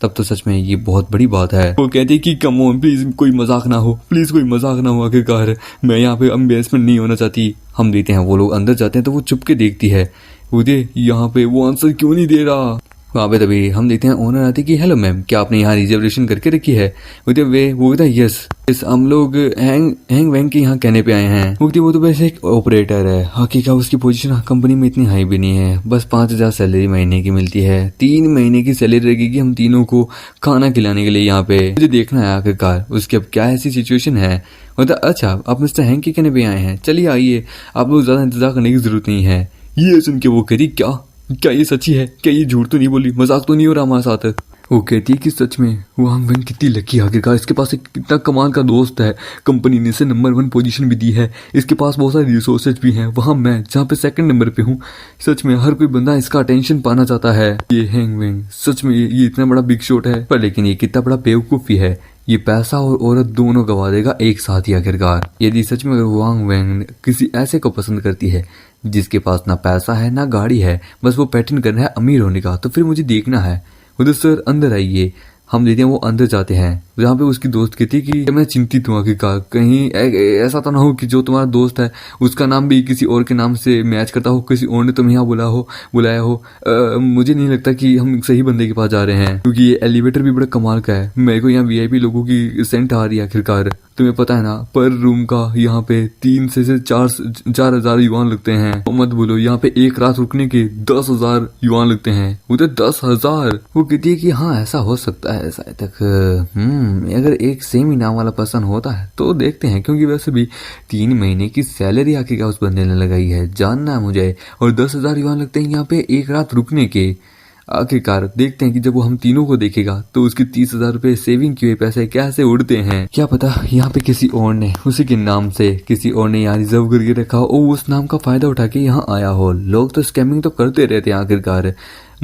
तब तो सच में ये बहुत बड़ी बात है। वो कहती है कि कम ऑन प्लीज, कोई मजाक ना हो, प्लीज कोई मजाक ना हो आखिरकार, मैं यहाँ पे एम्बेरसमेंट नहीं होना चाहती। हम देते हैं वो लोग अंदर जाते हैं तो वो चुप के देखती है, मुझे यहाँ पे वो आंसर क्यों नहीं दे रहा। वहाँ पे तभी हम देखते हैं ओनर आती कि हेलो मैम, क्या आपने यहाँ रिजर्वेशन करके रखी है? वो कहता है यस हम लोग हैंग वैंग के यहाँ कहने पे आए हैं। वो तो वैसे एक ऑपरेटर है, हकीकत उसकी पोजीशन कंपनी में इतनी हाई भी नहीं है, बस 5,000 सैलरी महीने की मिलती है। 3 महीने की सैलरी लगेगी हम तीनों को खाना खिलाने के लिए यहाँ पे। मुझे देखना है आखिरकार उसकी अब क्या ऐसी सिचुएशन है। मतलब अच्छा आप मिस्टर हैंग के कहने पे आए हैं, चलिए आइए, आप लोग ज्यादा इंतजार करने की जरूरत नहीं है। ये सुन के वो कहती क्या ये सच्ची है? क्या ये झूठ तो नहीं बोली, मजाक तो नहीं हो रहा हमारे साथ? वो कहती है कि सच में वो हम कितनी लकी आखिरकार, इसके पास एक कितना कमाल का दोस्त है, कंपनी ने इसे नंबर 1 पोजीशन भी दी है, इसके पास बहुत सारे रिसोर्सेज भी हैं, वहां मैं जहाँ पे 2nd नंबर पे हूँ। सच में हर कोई बंदा इसका अटेंशन पाना चाहता है। ये हैंग वैंग सच में ये इतना बड़ा बिग शॉट है, पर लेकिन ये कितना बड़ा बेवकूफी है। ये पैसा और औरत दोनों गवा देगा एक साथ ही आखिरकार। यदि सच में अगर वांग वैंग किसी ऐसे को पसंद करती है जिसके पास ना पैसा है ना गाड़ी है, बस वो पैटर्न करना है अमीर होने का, तो फिर मुझे देखना है। उधर सर अंदर आइए। हम देते हैं वो अंदर जाते हैं, जहाँ पे उसकी दोस्त कहती कि मैं चिंतित हूँ आखिरकार, कहीं ऐसा तो ना हो कि जो तुम्हारा दोस्त है उसका नाम भी किसी और के नाम से मैच करता हो, किसी और ने तुम्हें यहाँ बुलाया हो। मुझे नहीं लगता कि हम सही बंदे के पास जा रहे हैं, क्योंकि ये एलिवेटर भी बड़ा कमाल का है। मेरे को यहाँ वीआईपी लोगों की सेंट आ रही है आखिरकार। तुम्हें पता है ना, पर रूम का यहाँ पे 3 से 4,000 युआन लगते हैं। मत बोलो, यहाँ पे एक रात रुकने के 10,000 युआन लगते हैं। उधर 10,000। वो कहती है कि हाँ ऐसा हो सकता है शायद तक। अगर एक सेम ही नाम वाला पर्सन होता है तो देखते हैं, क्योंकि वैसे भी 3 महीने की सैलरी आखिरकार उस बंदे ने लगाई है, जानना है मुझे। और 10,000 युआन लगते हैं यहाँ पे एक रात रुकने के। आखिरकार देखते हैं कि जब वो हम तीनों को देखेगा तो उसके 30,000 रुपए सेविंग किए पैसे कैसे उड़ते हैं। क्या पता यहाँ पे किसी और ने उसी के नाम से किसी और ने यहाँ रिजर्व करके रखा हो, उस नाम का फायदा उठा के यहाँ आया हो। लोग तो स्कैमिंग तो करते रहते हैं आखिरकार।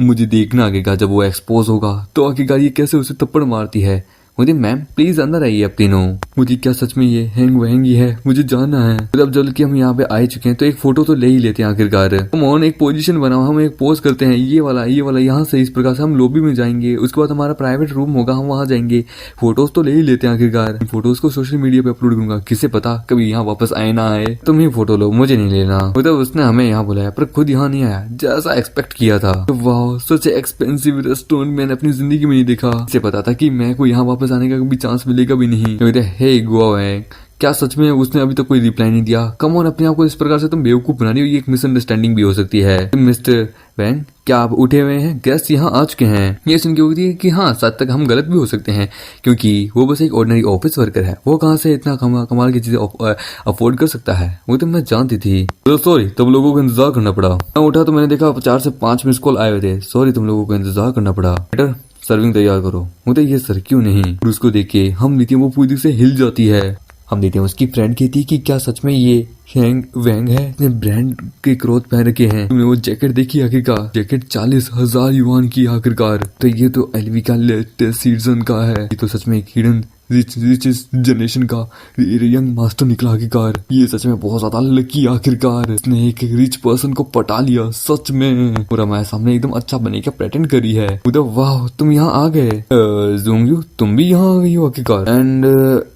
मुझे देखना आगेगा जब वो एक्सपोज होगा तो आखिरकार ये कैसे उसे थप्पड़ मारती है। मुझे मैम प्लीज अंदर आइए अब तीनों। मुझे क्या सच में ये हैंग वहंगी है, मुझे जानना है। अब जब कि हम यहाँ पे आ चुके हैं तो एक फोटो तो ले ही लेते हैं आखिरकार। हम ऑन एक पोजीशन बनाओ, हम एक पोज करते हैं, ये वाला यहाँ से इस प्रकार से हम लॉबी में जाएंगे, उसके बाद हमारा प्राइवेट रूम होगा, हम वहां जाएंगे। फोटोज तो ले ही लेते हैं आखिरकार। फोटोज को सोशल मीडिया पे अपलोड करूंगा, किसे पता कभी यहाँ वापस आए ना आए। तुम ही फोटो लो, मुझे नहीं लेना। मतलब उसने हमें यहाँ बुलाया पर खुद यहाँ नहीं आया जैसा एक्सपेक्ट किया था। वाह सच एक्सपेंसिव रेस्टोरेंट मैंने अपनी जिंदगी में नहीं देखा। इसे पता था कि मैं को यहाँ वापस आने का कभी चांस मिलेगा भी नहीं। तो हे गोवा है, क्या सच में उसने अभी तक कोई रिप्लाई नहीं दिया? कम ऑन, अपने आप को इस प्रकार से तुम बेवकूफ बना रही हो, ये एक मिसअंडरस्टैंडिंग भी हो सकती है। मिस्टर वैंग क्या आप उठे हुए हैं? गेस्ट यहाँ आ चुके हैं। ये सुन के होती है कि हाँ शायद तक हम गलत भी हो सकते हैं, क्योंकि वो बस एक ऑर्डिनरी ऑफिस वर्कर है, वो कहाँ से इतना कमाल की चीजें अफोर्ड कर सकता है। वो तो मैं जानती थी। तो सॉरी तुम लोगों को इंतजार करना पड़ा। मैं उठा तो मैंने देखा 4 से 5 मिस कॉल आए हुए थे। सॉरी तुम लोगों को इंतजार करना पड़ा। बेटर सर्विंग तैयार करो। मुझे ये सर क्यों नहीं। उसको देख के हम नीति वो पूरी से हिल जाती है। हम देखते हैं उसकी फ्रेंड कहती है कि क्या सच में ये हैंग वैंग है? इसने ब्रांड के क्लोथ पहन रखे हैं। तुमने वो जैकेट देखी आखिरकार? जैकेट 40,000 युआन की आखिरकार। तो ये तो एलवी का लेटेस्ट सीजन का है। ये तो सच में एक हिडन रिचेस्ट जनरेशन का यंग मास्टर निकला आखिरकार। ये सच में बहुत ज्यादा लकी, आखिरकार इसने एक रिच पर्सन को पटा लिया सच में। पूरा मैं सामने एकदम अच्छा बने का प्रेटेंड करी है उधर। वाह तुम यहाँ आ गए ज़ोंगयू, तुम भी यहाँ आ गई हो आखिरकार। एंड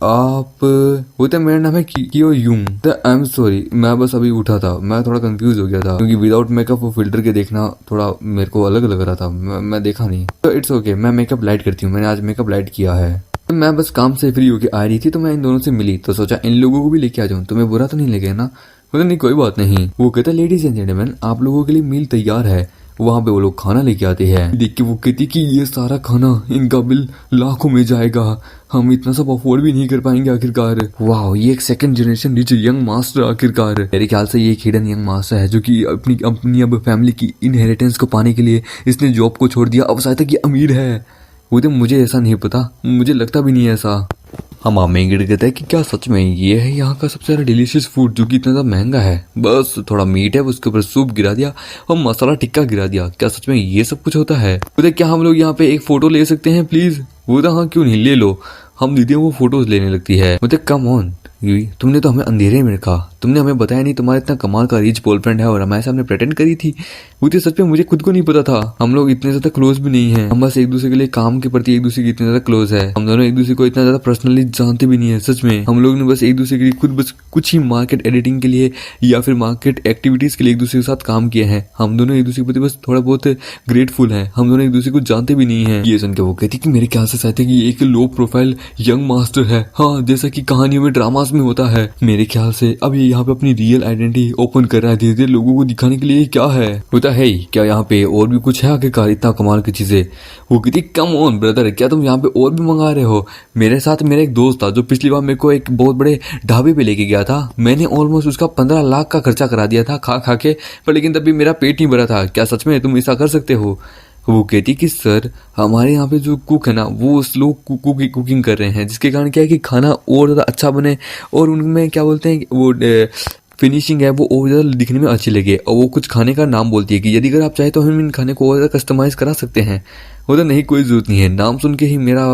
आप वो तो मेरा नाम है कियो यूंग। आई एम सॉरी, मैं बस अभी उठा था, मैं थोड़ा कंफ्यूज हो गया था क्योंकि विदाउट मेकअप वो फिल्टर के देखना थोड़ा मेरे को अलग लग रहा था, मैं देखा नहीं। तो इट्स ओके, मैं मेकअप लाइट करती हूँ, मैंने आज मेकअप लाइट किया है। मैं बस काम से फ्री होके आ रही थी तो मैं इन दोनों से मिली तो सोचा इन लोगों को भी लेके आ जाऊं, तुम्हें बुरा तो नहीं लगेगा ना? बोले नहीं कोई बात नहीं। वो कहता लेडीज एंड जेंटलमैन आप लोगों के लिए मील तैयार है। वहाँ पे वो लोग खाना लेके आते हैं। देख के वो कहती कि ये सारा खाना इनका बिल लाखों में जाएगा, हम इतना सब अफोर्ड भी नहीं कर पाएंगे आखिरकार। वाह ये एक second generation rich young master आखिरकार। मेरे ख्याल से ये एक हिडन यंग मास्टर है जो कि अपनी अब फैमिली की इनहेरिटेंस को पाने के लिए इसने जॉब को छोड़ दिया। अब शायद तक ये अमीर है। वो तो मुझे ऐसा नहीं पता, मुझे लगता भी नहीं है ऐसा। हम आमें गिर कहते हैं कि क्या सच में ये है यहाँ का सबसे ज्यादा डिलीशियस फूड जो कि इतना ज्यादा महंगा है? बस थोड़ा मीट है, उसके ऊपर सूप गिरा दिया और मसाला टिक्का गिरा दिया। क्या सच में ये सब कुछ होता है? बोले क्या हम लोग यहाँ पे एक फोटो ले सकते हैं प्लीज? वो तो हाँ क्यों नहीं, ले लो। हम दीदियों वो फोटोज लेने लगती है। बोलते कम ऑन, तुमने तो हमें अंधेरे में रखा, तुमने हमें बताया नहीं तुम्हारा इतना कमाल का रिच बॉयफ्रेंड है और हमारे सामने प्रेटेंड करी थी। वो तो सच में मुझे खुद को नहीं पता था। हम लोग इतने ज्यादा क्लोज भी नहीं है, हम बस एक दूसरे के लिए काम के प्रति एक दूसरे की इतने ज्यादा क्लोज है। हम दोनों एक दूसरे को इतना ज्यादा पर्सनली जानते भी नहीं है सच में। हम लोग ने बस एक दूसरे के लिए खुद बस कुछ ही मार्केट एडिटिंग के लिए या फिर मार्केट एक्टिविटीज के लिए एक दूसरे के साथ काम किए हैं। हम दोनों एक दूसरे के प्रति बस थोड़ा बहुत ग्रेटफुल है, हम दोनों एक दूसरे को जानते भी नहीं है। ये सुन के वो कहती कि मेरे ख्याल से शायद कि एक लो प्रोफाइल यंग मास्टर है। हाँ जैसा कि कहानियों में ड्रामास में होता है। मेरे ख्याल से अब ये यहाँ पे अपनी रियल आइडेंटिटी ओपन कर रहा है धीरे धीरे लोगों को दिखाने के लिए। क्या है होता है क्या यहाँ पे और भी कुछ है आखिरकार इतना कमाल की चीजें? वो कहती कम ऑन ब्रदर, क्या तुम यहाँ पे और भी मंगा रहे हो? मेरे साथ मेरा एक दोस्त था जो पिछली बार मेरे को एक बहुत बड़े ढाबे पे लेके गया था। मैंने ऑलमोस्ट उसका 15 लाख का खर्चा करा दिया था खा के, पर लेकिन तब भी मेरा पेट नहीं भरा था। क्या सच में तुम ऐसा कर सकते हो? वो कहती कि सर हमारे यहाँ पे जो कुक है ना वो स्लो कुकिंग कर रहे हैं, जिसके कारण क्या है कि खाना और ज़्यादा अच्छा बने और उनमें क्या बोलते हैं वो फिनिशिंग है वो और ज़्यादा दिखने में अच्छी लगे। और वो कुछ खाने का नाम बोलती है कि यदि अगर आप चाहे तो हम इन खाने को और ज़्यादा कस्टमाइज करा सकते हैं। वो तो नहीं कोई जरूरत नहीं है, नाम सुन के ही मेरा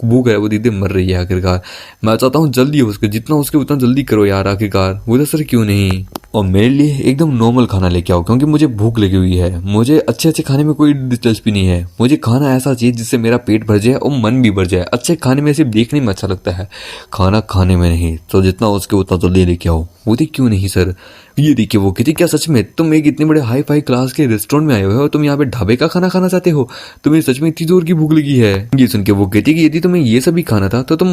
भूख है वो दीदी मर रही है आखिरकार। मैं चाहता हूँ जल्दी हो उसके जितना उसके उतना जल्दी करो यार आखिरकार। वो तो सर क्यों नहीं, और मेरे लिए एकदम नॉर्मल खाना लेके आओ क्योंकि मुझे भूख लगी हुई है। मुझे अच्छे खाने में कोई दिलचस्पी नहीं है, मुझे खाना ऐसा चाहिए जिससे मेरा पेट भर जाए और मन भी भर जाए। अच्छे खाने में सिर्फ देखने में अच्छा लगता है, खाना खाने में नहीं। तो जितना उसके उतना जल्दी लेके आओ। वो थी क्यों नहीं सर। ये देखिए वो कहती क्या सच में तुम एक इतने बड़े हाई फाई क्लास के रेस्टोरेंट में आए हो, तुम यहाँ पे ढाबे का खाना खाना चाहते हो? तुम्हें सच में इतनी जोर की भूख लगी है? ये सुन के वो कहती कि यदि तुम्हें ये सभी खाना था तो तुम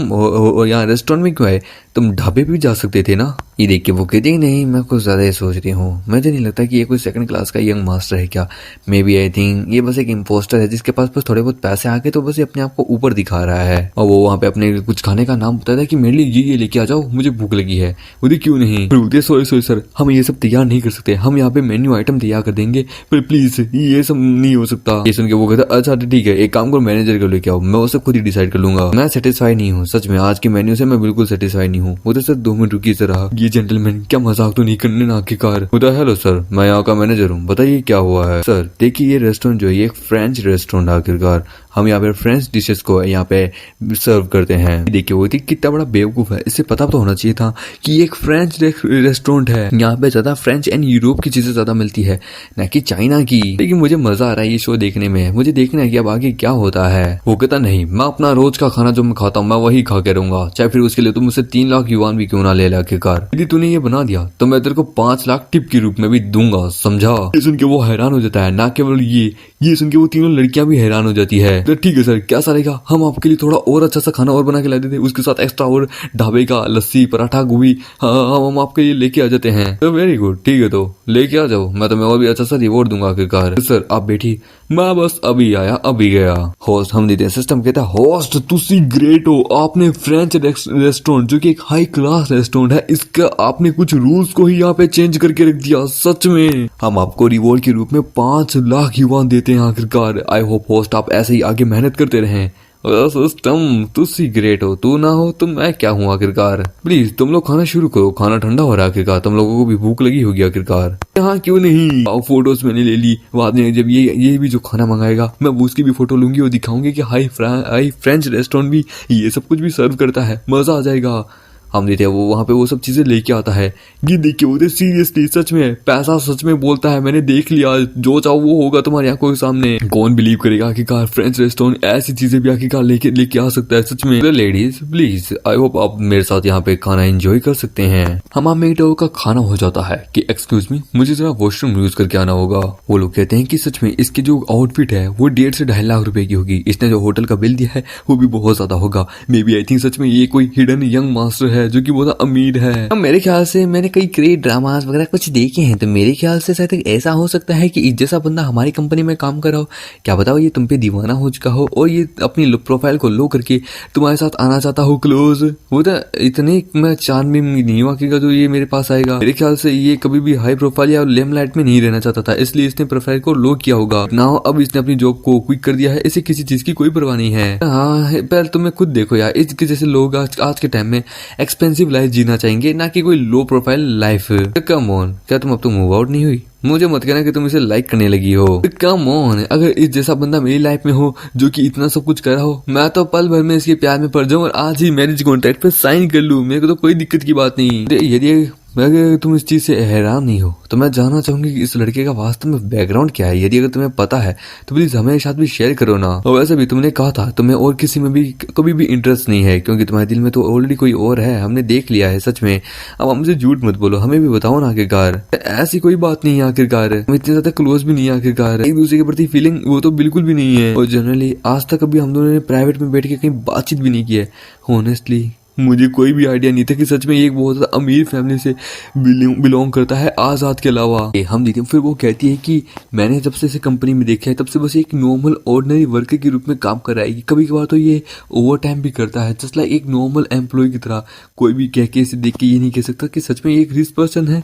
यहाँ रेस्टोरेंट में क्यों आए? तुम ढाबे पे भी जा सकते थे ना। ये देख के वो कहती नहीं मैं कुछ ज्यादा ही सोच रही हूँ, मुझे नहीं लगता कि ये कोई सेकंड क्लास का यंग मास्टर है। क्या मे बी आई थिंक ये बस एक इम्पोस्टर है जिसके पास बस थोड़े बहुत पैसे आ गए तो बस ये अपने आप को ऊपर दिखा रहा है। और वो वहाँ पे अपने कुछ खाने का नाम बताता है कि मेरे लिए ये लेके आ जाओ, मुझे भूख लगी है। बोलती क्यों नहीं? सॉरी सर हम ये सब तैयार नहीं कर सकते, हम यहाँ पे मेन्यू आइटम तैयार कर देंगे पर प्लीज ये सब नहीं हो सकता। ये सुन के वो कहता अच्छा ठीक है एक काम करो मैनेजर को लेके आओ, मैं उसे खुद ही डिसाइड कर लूंगा। मैं सेटिस्फाई नहीं हूँ सच में, आज के मेन्यू से मैं बिल्कुल सेटिस्फाई नहीं हूँ। वो तो सर 2 मिनट रुकिए जरा। ये जेंटलमैन क्या मजाक तो नहीं करने ना आखिरकार। बोला हेलो सर मैं यहाँ का मैनेजर हूँ, बताइए क्या हुआ है? सर देखिए ये रेस्टोरेंट जो है ये एक फ्रेंच रेस्टोरेंट आखिरकार, हम यहाँ पे फ्रेंच डिशेस को यहाँ पे सर्व करते हैं। देखिए वो कितना बड़ा बेवकूफ है, इससे पता तो होना चाहिए था कि ये एक फ्रेंच रेस्टोरेंट है, यहाँ पे ज्यादा फ्रेंच एंड यूरोप की चीजें ज्यादा मिलती है न कि चाइना की। लेकिन मुझे मजा आ रहा है ये शो देखने में, मुझे देखना है कि अब आगे क्या होता है। वो कहता नहीं मैं अपना रोज का खाना जो मैं खाता हूँ मैं वही खा के रहूंगा, चाहे फिर उसके लिए तुम मुझसे 3 लाख युआन भी क्यों ना ले आखिरकार। यदि तूने ये बना दिया तो मैं तेरे को 5 लाख टिप के रूप में भी दूंगा, समझा? ये सुन के वो हैरान हो जाता है, ना केवल ये सुन के वो तीनों लड़कियां भी हैरान हो जाती है। तो ठीक है सर क्या सारेगा, हम आपके लिए थोड़ा और अच्छा सा खाना और बना के ला देते, उसके साथ एक्स्ट्रा और ढाबे का लस्सी पराठा गोभी हम आपके लिए लेके आ जाते हैं। तो वेरी गुड ठीक है तो लेके आ जाओ, मैं तुम्हें और भी अच्छा सा रिवॉर्ड दूंगा आखिरकार। सर आप बैठी, मैं बस अभी आया अभी गया। होस्ट हम देते हैं सिस्टम कहता है होस्ट तुसी ग्रेट हो, आपने फ्रेंच रेस्टोरेंट जो कि एक हाई क्लास रेस्टोरेंट है इसका आपने कुछ रूल्स को ही यहाँ पे चेंज करके रख दिया। सच में हम आपको रिवॉर्ड के रूप में 5 लाख युआन देते हैं आखिरकार। आई होप होस्ट आप ऐसे ही आगे मेहनत करते रहें। सिस्टम तुसी ग्रेट हो, तू ना हो तो मैं क्या हूँ आखिरकार। प्लीज तुम लोग खाना शुरू करो, खाना ठंडा हो रहा है आखिरकार, तुम लोगों को भी भूख लगी होगी आखिरकार। हाँ क्यों नहीं, आओ फोटोज मैंने ले ली, बाद में जब ये भी जो खाना मंगाएगा मैं उसकी भी फोटो लूंगी और दिखाऊंगी कि हाई फ्रेंच रेस्टोरेंट भी ये सब कुछ भी सर्व करता है, मजा आ जाएगा। हम देते हैं वो वहां पे वो सब चीजें लेके आता है। ये देखिए उधर सीरियसली सच में पैसा सच में बोलता है, मैंने देख लिया, जो चाहो वो होगा तुम्हारी आंखों के सामने। कौन बिलीव करेगा आखिरकार फ्रेंच रेस्टोरेंट ऐसी चीजें भी आखिरकार लेके आ सकता है सच में। लेडीज प्लीज आई होप आप मेरे साथ यहाँ पे खाना एंजॉय कर सकते हैं। हमारा मेटो का खाना हो जाता है कि एक्सक्यूज मी मुझे जरा वॉशरूम यूज करके आना होगा। वो लोग कहते हैं कि सच में इसकी जो आउटफिट है वो 1.5 से 2.5 लाख रुपए की होगी, इसने जो होटल का बिल दिया है वो भी बहुत ज्यादा होगा। May B I think such में ये कोई हिडन यंग मास्टर है जो कि बहुत अमीर है। मेरे ख्याल से मैंने कई क्रिएट ड्रामास वगैरह कुछ देखे हैं, तो मेरे ख्याल से शायद ऐसा हो सकता है कि इस जैसा बंदा हमारी कंपनी में काम कर रहा हो, क्या बताओ ये तुम पे दीवाना हो चुका हो और ये अपनी प्रोफाइल को लो करके तुम्हारे साथ आना चाहता हो क्लोज। वो तो इतने मैं चांद में नहीं हुआ कि जो ये मेरे पास आएगा। मेरे ख्याल से ये कभी भी हाई प्रोफाइल या लेमलाइट में नहीं रहना चाहता था, इसलिए इसने प्रोफाइल को लो किया होगा ना। अब इसने अपनी जॉब को क्विक कर दिया है, इसे किसी चीज की कोई परवाह नहीं है। हाँ पहले तुम्हें खुद देखो यार, इसके जैसे लोग आज के टाइम में एक्सपेंसिव लाइफ जीना चाहेंगे ना कि कोई low profile life. Come on, क्या तुम अब तो मूव आउट नहीं हुई? मुझे मत कहना कि तुम इसे लाइक करने लगी हो। कम ऑन, अगर इस जैसा बंदा मेरी लाइफ में हो जो कि इतना सब कुछ कर रहा हो, मैं तो पल भर में इसके प्यार में पड़ जाऊं और आज ही मैरिज कॉन्ट्रैक्ट पे साइन कर लूं। मेरे को तो कोई दिक्कत की बात नहीं। यदि अगर तुम इस चीज से हैरान नहीं हो तो मैं जानना चाहूंगी कि इस लड़के का वास्तव में बैकग्राउंड क्या है। यदि अगर तुम्हें पता है तो प्लीज हमारे साथ भी शेयर करो ना। और वैसे भी तुमने कहा था तुम्हें और किसी में भी कभी भी इंटरेस्ट नहीं है, क्योंकि तुम्हारे दिल में तो ऑलरेडी कोई और है, हमने देख लिया है सच में। अब हमसे झूठ मत बोलो, हमें भी बताओ ना आखिरकार। ऐसी कोई बात नहीं है आखिरकार, हम इतने ज्यादा क्लोज भी नहीं है आखिरकार, एक दूसरे के प्रति फीलिंग वो तो बिल्कुल भी नहीं है। और जनरली आज तक कभी हम दोनों ने प्राइवेट में बैठ के कहीं बातचीत भी नहीं की है। ऑनेस्टली मुझे कोई भी आइडिया नहीं था कि सच में ये एक बहुत ज्यादा अमीर फैमिली से बिलोंग करता है आजाद के अलावा। हम देखते हैं फिर वो कहती है कि मैंने जब से इसे कंपनी में देखा है तब से बस एक नॉर्मल ऑर्डिनरी वर्कर के रूप में काम कर रहा है। कभी कभार तो ये ओवर टाइम भी करता है, जस्ट लाइक एक नॉर्मल एम्प्लॉय की तरह। कोई भी कह के इसे देख के ये नहीं कह सकता कि सच में ये एक रिच पर्सन है।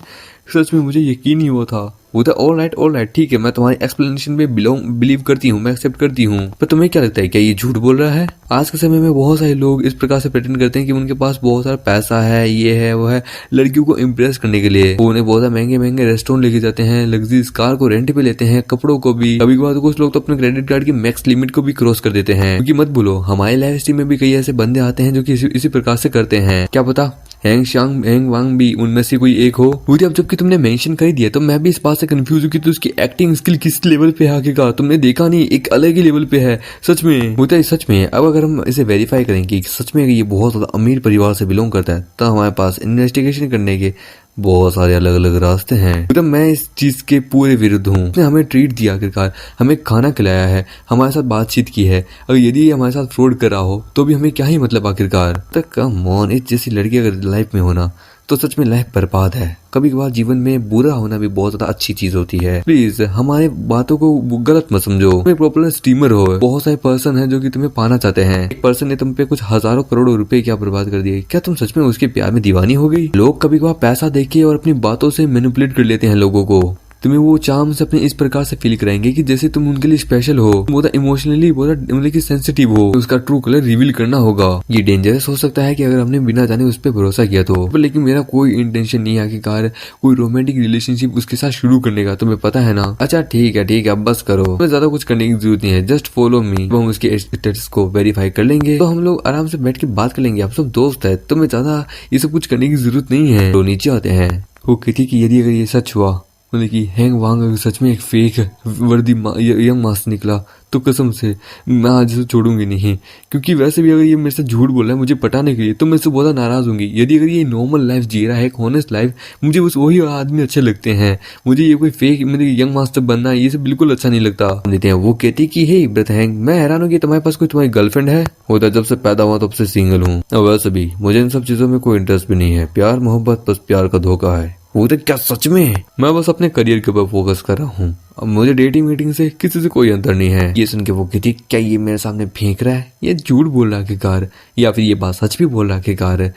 सच में मुझे यकीन नहीं हुआ था। वो था ऑल राइट ठीक है, मैं तुम्हारी एक्सप्लेनेशन में बिलीव करती हूँ, मैं एक्सेप्ट करती हूँ, पर तुम्हें क्या लगता है क्या ये झूठ बोल रहा है? आज के समय में बहुत सारे लोग इस प्रकार से प्रेटेंड करते हैं कि उनके पास बहुत सारा पैसा है, ये है वो है, लड़कियों को इम्प्रेस करने के लिए वो उन्हें बहुत ज्यादा महंगे महंगे रेस्टोरेंट लेके जाते हैं, लग्जरीज कार को रेंट पे लेते हैं, कपड़ों को भी। कभी कभार तो कुछ लोग तो अपने क्रेडिट कार्ड की मैक्स लिमिट को भी क्रॉस कर देते हैं। क्योंकि मत भूलो हमारी लाइफ स्टाइल में भी कई ऐसे बंदे आते हैं जो कि इसी प्रकार से करते हैं। क्या पता हैंग वांग भी उनमें से कोई एक हो। मुझे अब जबकि तुमने मेंशन कर दिया तो मैं भी इस बात से कंफ्यूज हूँ कि तो उसकी एक्टिंग स्किल किस लेवल पे है आखिरकार। तुमने देखा नहीं, एक अलग ही लेवल पे है सच में। होता है सच में। अब अगर हम इसे वेरीफाई करेंगे कि सच में ये बहुत ज्यादा अमीर परिवार से बिलोंग करता है तो हमारे पास इन्वेस्टिगेशन करने के बहुत सारे अलग अलग रास्ते हैं। तो मैं इस चीज के पूरे विरुद्ध हूँ। उसने हमें ट्रीट दिया आखिरकार, हमें खाना खिलाया है, हमारे साथ बातचीत की है। अगर यदि ये हमारे साथ फ्रॉड कर रहा हो तो भी हमें क्या ही मतलब आखिरकार। तो कम ऑन, इस जैसी लड़की अगर लाइफ में होना तो सच में लाइफ बर्बाद है। कभी कभार जीवन में बुरा होना भी बहुत ज्यादा अच्छी चीज होती है। प्लीज हमारे बातों को गलत मत समझो। तुम एक प्रॉपर स्ट्रीमर हो, बहुत सारे पर्सन हैं जो कि तुम्हें पाना चाहते हैं। एक पर्सन ने तुम पे कुछ हजारों करोड़ों रुपए क्या बर्बाद कर दिए। क्या तुम सच में उसके प्यार में दीवानी हो गई? लोग कभी कभार पैसा देके और अपनी बातों से मैनिपुलेट कर लेते हैं लोगों को। तुम्हें वो चार्म से अपने इस प्रकार से फील कराएंगे कि जैसे तुम उनके लिए स्पेशल हो, बहुत इमोशनली बहुत मतलब कि सेंसिटिव हो। उसका ट्रू कलर रिवील करना होगा। ये डेंजरस हो सकता है कि अगर हमने बिना जाने उस पर भरोसा किया तो। लेकिन मेरा कोई इंटेंशन नहीं है आखिरकार कोई रोमांटिक रिलेशनशिप उसके साथ शुरू करने का, तुम्हें पता है ना। अच्छा ठीक है अब बस करो, तुम्हें ज्यादा कुछ करने की जरूरत नहीं है, जस्ट फॉलो मी। हम उसके स्टेटस को वेरीफाई कर लेंगे तो हम लोग आराम से बैठ के बात कर लेंगे। आप सब दोस्त है, तुम्हें ज्यादा ये सब कुछ करने की जरूरत नहीं है। तो नीचे आते हैं। वो कहती कि यदि अगर ये सच हुआ मतलब कि हैंग वांग अगर सच में एक फेक वर्दी यंग मास्टर निकला तो कसम से मैं आज इसे छोड़ूंगी नहीं। क्योंकि वैसे भी अगर ये मेरे से झूठ बोल रहा है मुझे पटाने के लिए तो मैं इससे बहुत नाराज होंगी। यदि अगर ये नॉर्मल लाइफ जी रहा है, एक हॉनेस्ट लाइफ, मुझे बस वही आदमी अच्छे लगते हैं। मुझे ये कोई फेक मतलब यंग मास्टर बनना ये सब बिल्कुल अच्छा नहीं लगता। देते हैं वो कहती कि हे ब्रत हैंग, मैं हैरान हूँ कि तुम्हारे पास कोई तुम्हारी गर्लफ्रेंड है। होता जब से पैदा हुआ तब से सिंगल हूँ। वैसे भी मुझे इन सब चीजों में कोई इंटरेस्ट भी नहीं है। प्यार मोहब्बत बस प्यार का धोखा है। वो तो क्या सच में? मैं बस अपने करियर के ऊपर फोकस कर रहा हूँ। मुझे डेटिंग मीटिंग से किसी से कोई अंतर नहीं है। ये सुन के वो कहती क्या ये मेरे सामने फेंक रहा है, ये झूठ बोल रहा है आखिरकार, या फिर ये बात सच भी बोल रहा है आखिरकार।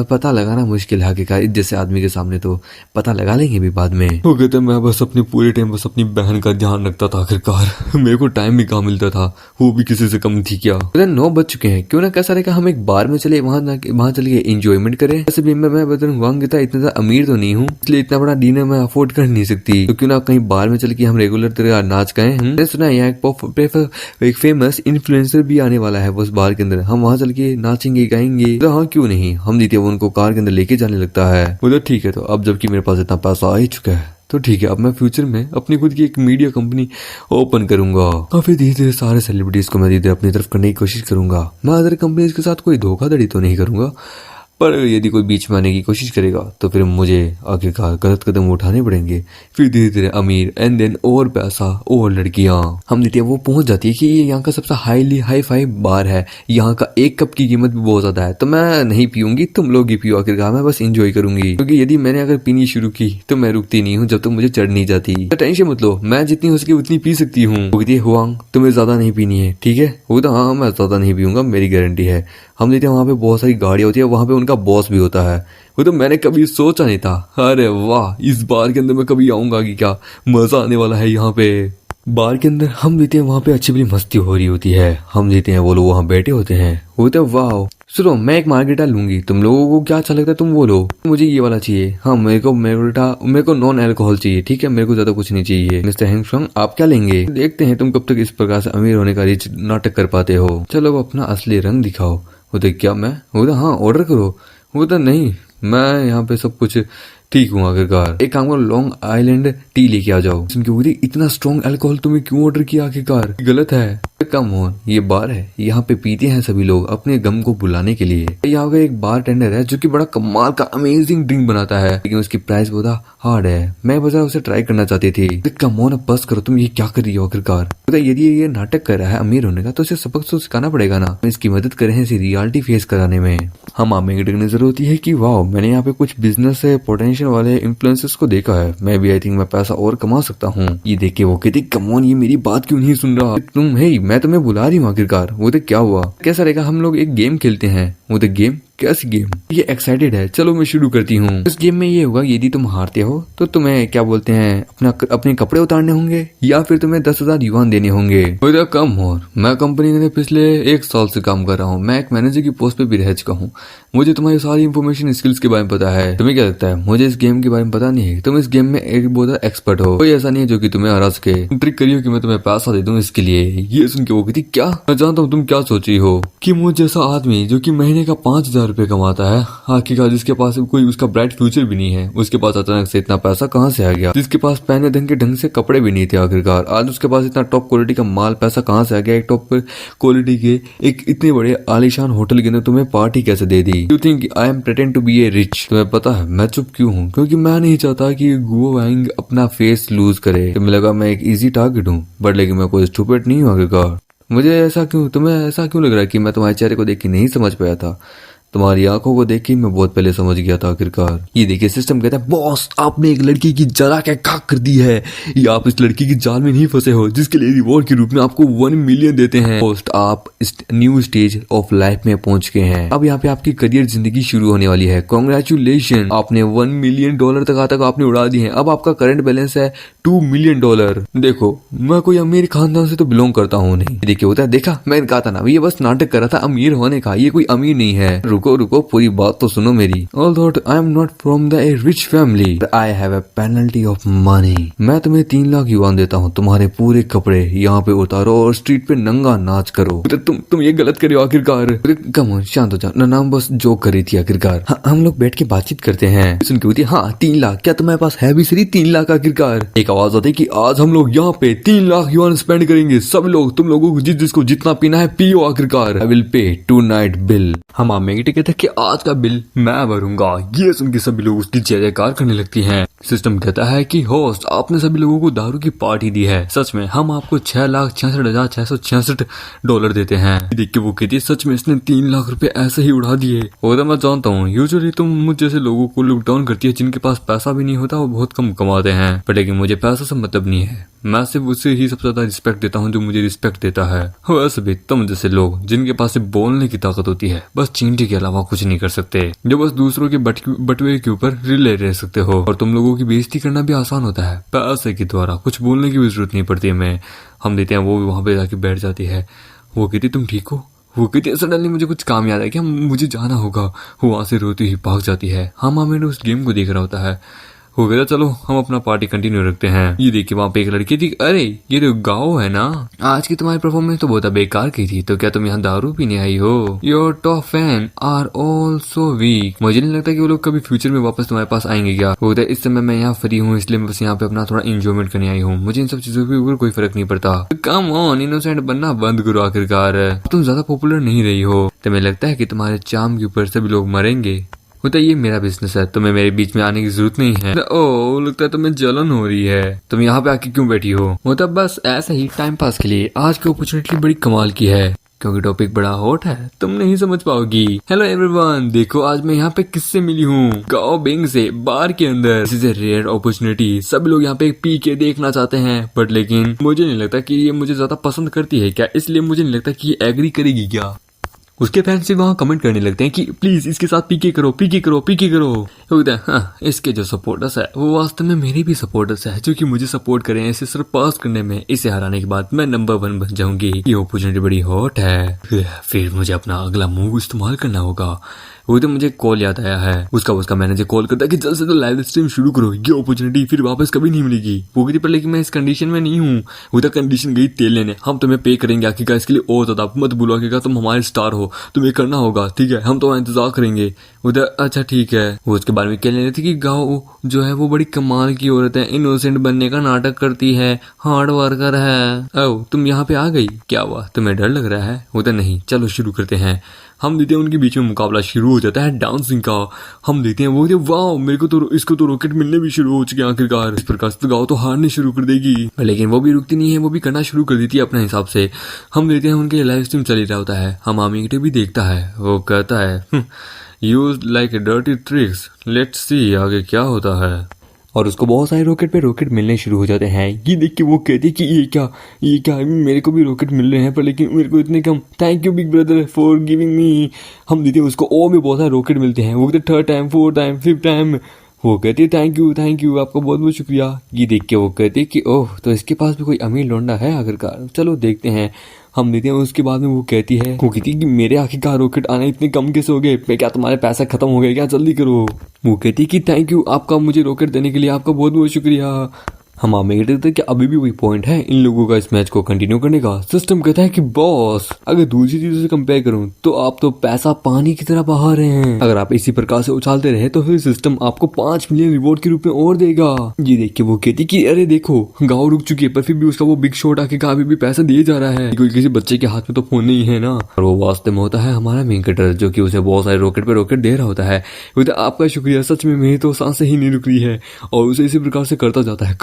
पता लगाना मुश्किल है आखिरकार, जैसे आदमी के सामने तो पता लगा लेंगे भी बाद में। वो कहते मैं बस अपने पूरे टाइम बस अपनी बहन का ध्यान रखता था आखिरकार, मेरे को टाइम भी कहाँ मिलता था, वो भी किसी से कम थी क्या। 9 बज चुके हैं, क्यों ना कैसा रहेगा हम एक बार में चले, वहां चलिए एंजॉयमेंट करें। वैसे भी मैं बदन वांग था, इतना अमीर तो नहीं हूँ, इसलिए इतना बड़ा डिनर मैं अफोर्ड कर नहीं सकती, तो क्यों ना कहीं बार में चल के हम रेगुलर तरह नाच गए। हमने सुना है यहाँ एक फेमस इन्फ्लुएंसर भी आने वाला है उस बार के अंदर, हम वहां चल के नाचेंगे गाएंगे। तो हाँ क्यों नहीं, हम दीते उनको कार के अंदर लेके जाने लगता है। बोला ठीक है, तो अब जबकि मेरे पास इतना पैसा आ ही चुका है तो ठीक है, अब मैं फ्यूचर में अपनी खुद की एक मीडिया कंपनी ओपन करूंगा, और फिर धीरे धीरे सारे सेलिब्रिटीज को मैं धीरे अपनी तरफ करने की कोशिश करूंगा। मैं अदर कंपनीज के साथ कोई धोखाधड़ी तो नहीं करूंगा, पर यदि कोई बीच में आने की कोशिश करेगा तो फिर मुझे आखिरकार गलत कदम उठाने पड़ेंगे। फिर धीरे धीरे अमीर एंड देन और पैसा और लड़कियां, हम देखते हैं वो पहुंच जाती है कि ये यहाँ का सबसे हाई फाई बार है, यहाँ का एक कप की कीमत भी बहुत ज्यादा है, तो मैं नहीं पीऊंगी, तुम लोग ही पियो आखिरकार, मैं बस इंजॉय करूंगी, क्योंकि यदि मैंने अगर पीनी शुरू की तो मैं रुकती नहीं हूँ जब तक मुझे चढ़ नहीं जाती। तो टेंशन मत लो, मैं जितनी हो सके उतनी पी सकती हूँ। हुआंग तुम्हें ज्यादा नहीं पीनी है, ठीक है? वो तो हाँ मैं ज्यादा नहीं पीऊंगा, मेरी गारंटी है। हम देखते हैं वहां पे बहुत सारी गाड़ियां होती है, वहां पे उनका बॉस भी होता है, वो तो मैंने कभी सोचा नहीं था। अरे वाह, इस बार के अंदर मैं कभी आऊंगा कि क्या मजा आने वाला है यहाँ पे। बार के अंदर हम देते हैं वहां पे अच्छी बड़ी मस्ती हो रही होती है, हम देते हैं वो लोग वहां बैठे होते हैं, वो तो वाह। सुनो मैं एक मार्गेटा लूंगी, तुम लोगों को क्या अच्छा लगता है तुम बोलो, मुझे ये वाला चाहिए। हाँ मेरे को नॉन अल्कोहल चाहिए, ठीक है, मेरे को ज्यादा कुछ नहीं चाहिए। मिस्टर हैंगसंग आप क्या लेंगे? देखते हैं तुम कब तक इस प्रकार से अमीर होने का रिच नाटक कर पाते हो, चलो अपना असली रंग दिखाओ। वो तो क्या मैं, वो तो हाँ ऑर्डर करो, वो तो नहीं मैं यहाँ पे सब कुछ ठीक हूँ आखिरकार। एक काम करो, लॉन्ग आइलैंड टी लेके आ जाओ। इतना स्ट्रॉन्ग अल्कोहल तुमने क्यों ऑर्डर किया आखिरकार, गलत है। कम ऑन, ये बार है, यहाँ पे पीते हैं सभी लोग अपने गम को भुलाने के लिए। यहाँ का एक बार टेंडर है जो कि बड़ा कमाल का अमेजिंग ड्रिंक बनाता है, लेकिन उसकी प्राइस बहुत हार्ड है। मैं बस उसे ट्राई करना चाहती थी। कम ऑन बस करो, तुम ये क्या कर रही हो आखिरकार? यदि ये नाटक कर रहा है अमीर होने का तो उसे सबक तो सिखाना पड़ेगा ना, इसकी मदद करें इसे रियलिटी फेस कराने में। हम हमें नजर होती है कि वाह मैंने यहाँ पे कुछ बिजनेस है पोटेंशियल वाले इन्फ्लुएंसर्स को देखा है, मैं भी आई थिंक मैं पैसा और कमा सकता हूँ। ये देख के वो कहती कम ऑन, ये मेरी बात क्यों नहीं सुन रहा तुम? है मैं तुम्हें बुला रही हूँ आखिरकार। वो तो क्या हुआ, कैसा रहेगा हम लोग एक गेम खेलते हैं? वो तो गेम, कैसी गेम? ये एक्साइटेड है, चलो मैं शुरू करती हूँ। इस गेम में ये होगा यदि तुम हारते हो तो तुम्हें क्या बोलते हैं अपने कपड़े उतारने होंगे या फिर तुम्हें 10,000 युआन देने होंगे। कम हो, मैं कंपनी में पिछले 1 साल से काम कर रहा हूँ, मैं एक मैनेजर की पोस्ट पे भी रह चुका हूँ, मुझे तुम्हारी सारी इन्फॉर्मेशन स्किल्स के बारे में पता है। तुम्हें क्या लगता है मुझे इस गेम के बारे में पता नहीं है? तुम इस गेम में एक बहुत एक्सपर्ट हो, कोई ऐसा नहीं है जो कि तुम्हें हरा सके। ट्रिक करियो कि मैं तुम्हें पैसा दे दूं इसके लिए। ये सुन के वो कहती क्या? मैं जानता हूँ तुम क्या सोच रही हो कि मुझ जैसा आदमी जो कि महीने का 5,000 रुपए कमाता है आखिरकार, जिसके पास कोई उसका ब्राइट फ्यूचर भी नहीं है, उसके पास अचानक से इतना पैसा कहाँ से आ गया? जिसके पास पहने ढंग से कपड़े भी नहीं थे आखिरकार, आज उसके पास इतना टॉप क्वालिटी का माल पैसा कहाँ से आ गया? एक टॉप क्वालिटी के एक इतने बड़े आलीशान होटल के अंदर तुम्हें पार्टी कैसे दे दी? You think I am pretend to be a rich? तुम्हें पता है मैं चुप क्यों हूँ? क्योंकि मैं नहीं चाहता कि गुओ वांग अपना फेस लूज करे। तुम्हें लगा मैं एक इजी टारगेट हूँ, बट लेकिन मैं कोई स्टूपिड नहीं हूँ आखिरकार। तुम्हें ऐसा क्यों लग रहा है कि मैं तुम्हारे चेहरे को देख के नहीं समझ पाया था? तुम्हारी आंखों को देख के मैं बहुत पहले समझ गया था आखिरकार। ये देखिए सिस्टम कहता है बॉस आपने एक लड़की की जला के खाक कर दी है, या आप इस लड़की की जाल में नहीं फंसे हो जिसके लिए रिवॉर्ड के रूप में आपको 1 मिलियन देते हैं। पोस्ट आप इस न्यू स्टेज ऑफ लाइफ में पहुंच गए हैं, अब यहाँ पे आपकी करियर जिंदगी शुरू होने वाली है। कांग्रेचुलेशन, आपने $1 मिलियन तक आज तक आपने उड़ा दी है। अब आपका करंट बैलेंस है $2 मिलियन। देखो मैं कोई अमीर खानदान से तो बिलोंग करता हूँ नहीं। देखिए होता है, देखा मैंने कहा था ना, ये बस नाटक कर रहा था अमीर होने का, ये कोई अमीर नहीं है। रुको पूरी बात तो सुनो मेरी। Although I am not from the rich family, I have a penalty of money. मैं तुम्हें 3 लाख युआन देता हूँ, तुम्हारे पूरे कपड़े यहाँ पे उतारो और स्ट्रीट पे नंगा नाच करो। तुम ये गलत कर रहे हो आखिरकार। कम ऑन शांत हो जाओ ना, नाम बस जोक कर रही थी आखिरकार। हाँ, हम लोग बैठ के बातचीत करते हैं। सुन के होती हाँ 3 लाख, क्या तुम्हारे पास है भी सही 3 लाख आखिरकार? एक आवाज आती कि आज हम लोग यहाँ पे 3 लाख युआन स्पेंड करेंगे, सब लोग तुम लोगों को जिसको जितना पीना है पियो आखिरकार। I will pay 2 night bill। हम मैगी कहते कि आज का बिल मैं भरूंगा। ये सुन के सभी लोग उसकी जय जयकार करने लगती हैं। सिस्टम कहता है कि होस्ट आपने सभी लोगों को दारू की पार्टी दी है, सच में हम आपको $6,66,666 देते हैं। देख के वो कहती है सच में इसने 3 लाख रुपए ऐसे ही उड़ा दिए। वो तो मैं जानता हूँ, यूजुअली तुम मुझ जैसे लोगों को लुक डाउन करती है जिनके पास पैसा भी नहीं होता, वो बहुत कम कमाते हैं, पर लेकिन मुझे पैसा से मतलब नहीं है, मैं सिर्फ उसे ही सबसे ज्यादा रिस्पेक्ट देता हूँ जो मुझे रिस्पेक्ट देता है। वैसे भी तुम जैसे लोग जिनके पास सिर्फ बोलने की ताकत होती है, बस चींटी के अलावा कुछ नहीं कर सकते, जो बस दूसरों के बटवे के ऊपर रिले रह सकते हो, और तुम लोगों की बेइज्जती करना भी आसान होता है, पैसे के द्वारा कुछ बोलने की भी जरूरत नहीं पड़ती है। हम देते हैं, वो भी वहां पे जाके बैठ जाती है। वो कहती तुम ठीक हो? वो कहती है सडनली मुझे कुछ काम याद है कि मुझे जाना होगा। वो वहां से रोती हुई भाग जाती है। हाँ मैंने उस गेम को देख रहा होता है। हो गया चलो हम अपना पार्टी कंटिन्यू रखते हैं। ये देखिए वहां पे एक लड़की थी, अरे ये तो गाओ है ना, आज की तुम्हारी परफॉर्मेंस तो बहुत बेकार की थी, तो क्या तुम यहाँ दारू पीने आई हो? Your top fan are all so weak. मुझे नहीं लगता कि वो लोग कभी फ्यूचर में वापस तुम्हारे पास आएंगे क्या? होता है इस समय मैं यहाँ फ्री हूँ, इसलिए मैं बस यहाँ पे अपना थोड़ा एंजॉयमेंट करने आई हूँ, मुझे इन सब चीजों के ऊपर कोई फर्क नहीं पड़ता। कम ऑन, इनोसेंट बनना बंद करो, आखिरकार तुम ज्यादा पॉपुलर नहीं रही हो। तुम्हें लगता है कि तुम्हारे चार्म के ऊपर सभी लोग मरेंगे? होता ये मेरा बिजनेस है, तुम्हें मेरे बीच में आने की जरूरत नहीं है। ओ लगता है तुम्हें जलन हो रही है, तुम यहाँ पे आके क्यों बैठी हो? होता बस ऐसा ही टाइम पास के लिए। आज की अपॉर्चुनिटी बड़ी कमाल की है क्योंकि टॉपिक बड़ा हॉट है, तुम नहीं समझ पाओगी। हेलो एवरीवन, देखो आज मैं यहाँ पे किससे मिली हूँ? गाओ बेंग से, बार के अंदर। This is a rare opportunity. सब लोग यहाँ पे पी के देखना चाहते हैं, बट लेकिन मुझे नहीं लगता कि ये मुझे ज्यादा पसंद करती है क्या, इसलिए मुझे नहीं लगता कि ये एग्री करेगी क्या। उसके फैंस भी वहां कमेंट करने लगते हैं कि प्लीज इसके साथ पीके करो, पीके करो, पीके करो। हाँ, इसके जो सपोर्टर्स है वो वास्तव में मेरे भी सपोर्टर्स है, जो कि मुझे सपोर्ट करें इसे सरपास करने में। इसे हराने के बाद मैं नंबर 1 बन जाऊंगी। ये अपॉर्चुनिटी बड़ी हॉट है। फिर मुझे अपना अगला मूव इस्तेमाल करना होगा। वो तो मुझे कॉल याद आया है, उसका मैनेजर कॉल करता है कि जल्द से जल्द लाइव स्ट्रीम शुरू करो, ये अपॉर्चुनिटी फिर वापस कभी नहीं मिलेगी। वो कहती पर लेकिन मैं इस कंडीशन में नहीं हूँ। वो तो कंडीशन गई तेल लेने, हम तुम्हें पे करेंगे आखिरकार, इसके लिए और ज्यादा मत बोलो, आखिरकार तुम हमारे स्टार हो, तुम्हें करना होगा, ठीक है, हम तो इंतजार करेंगे। उधर अच्छा ठीक है। वो उसके बारे में कहने रही थी कि गाओ जो है वो बड़ी कमाल की औरत है, इनोसेंट बनने का नाटक करती है, हार्ड वर्कर है। ओ तुम यहाँ पे आ गई, क्या हुआ, तुम्हें डर लग रहा है? उधर नहीं, चलो शुरू करते हैं। हम देते हैं उनके बीच में मुकाबला शुरू हो जाता है डांसिंग का। हम देते हैं वो वाह मेरे को तो इसको तो रॉकेट मिलने भी शुरू हो चुके हैं आखिरकार। इस प्रकार से गाओ तो हारने शुरू कर देगी, लेकिन वो भी रुकती नहीं है, वो भी करना शुरू कर देती है अपने हिसाब से। हम देते हैं उनके लाइव स्ट्रीम चल रहा होता है। हम आमिटे भी देखता है, वो कहता है use like dirty tricks, let's see आगे क्या होता है। और उसको बहुत सारे रॉकेट पे रॉकेट मिलने शुरू हो जाते हैं। ये देख के वो कहती है कि ये क्या मेरे को भी रॉकेट मिल रहे हैं, पर लेकिन मेरे को इतने कम। Thank you big brother for giving me. हम देते हैं उसको और भी बहुत सारे रॉकेट मिलते हैं। वो कहते 3rd time 4th time 5th time. वो कहती है थैंक यू आपका बहुत बहुत शुक्रिया। ये देख के वो कहती है कि ओह तो इसके पास भी कोई अमीर लौंडा है आखिरकार, चलो देखते हैं। हम देते हैं उसके बाद में वो कहती है कि मेरे आखिरकार रॉकेट आने इतने कम कैसे हो गए, क्या तुम्हारे पैसा खत्म हो गए क्या, जल्दी करो। वो कहती है कि थैंक यू आपका मुझे रॉकेट देने के लिए, आपका बहुत बहुत शुक्रिया। हम आप में कहते कि अभी भी वही पॉइंट है इन लोगों का इस मैच को कंटिन्यू करने का। सिस्टम कहता है कि बॉस अगर दूसरी चीजों से कंपेयर करूं तो आप तो पैसा पानी की तरह बहा रहे हैं। अगर आप इसी प्रकार से उछालते रहे तो फिर सिस्टम आपको 5 मिलियन रिवॉर्ड के रूप में और देगा। ये देख के वो कहती कि अरे देखो गाँव रुक चुकी है, पर फिर भी उसका वो बिग शॉट आके अभी भी पैसा दिए जा रहा है, कोई किसी बच्चे के हाथ में तो फोन नहीं है ना। और वो वास्तव में होता है हमारा मेन कैरेक्टर, जो कि उसे बहुत सारे रॉकेट पे रॉकेट दे रहा होता है। आपका शुक्रिया, सच में मेरी तो सांसें ही नहीं रुक रही है। और उसे इसी प्रकार से करता जाता है।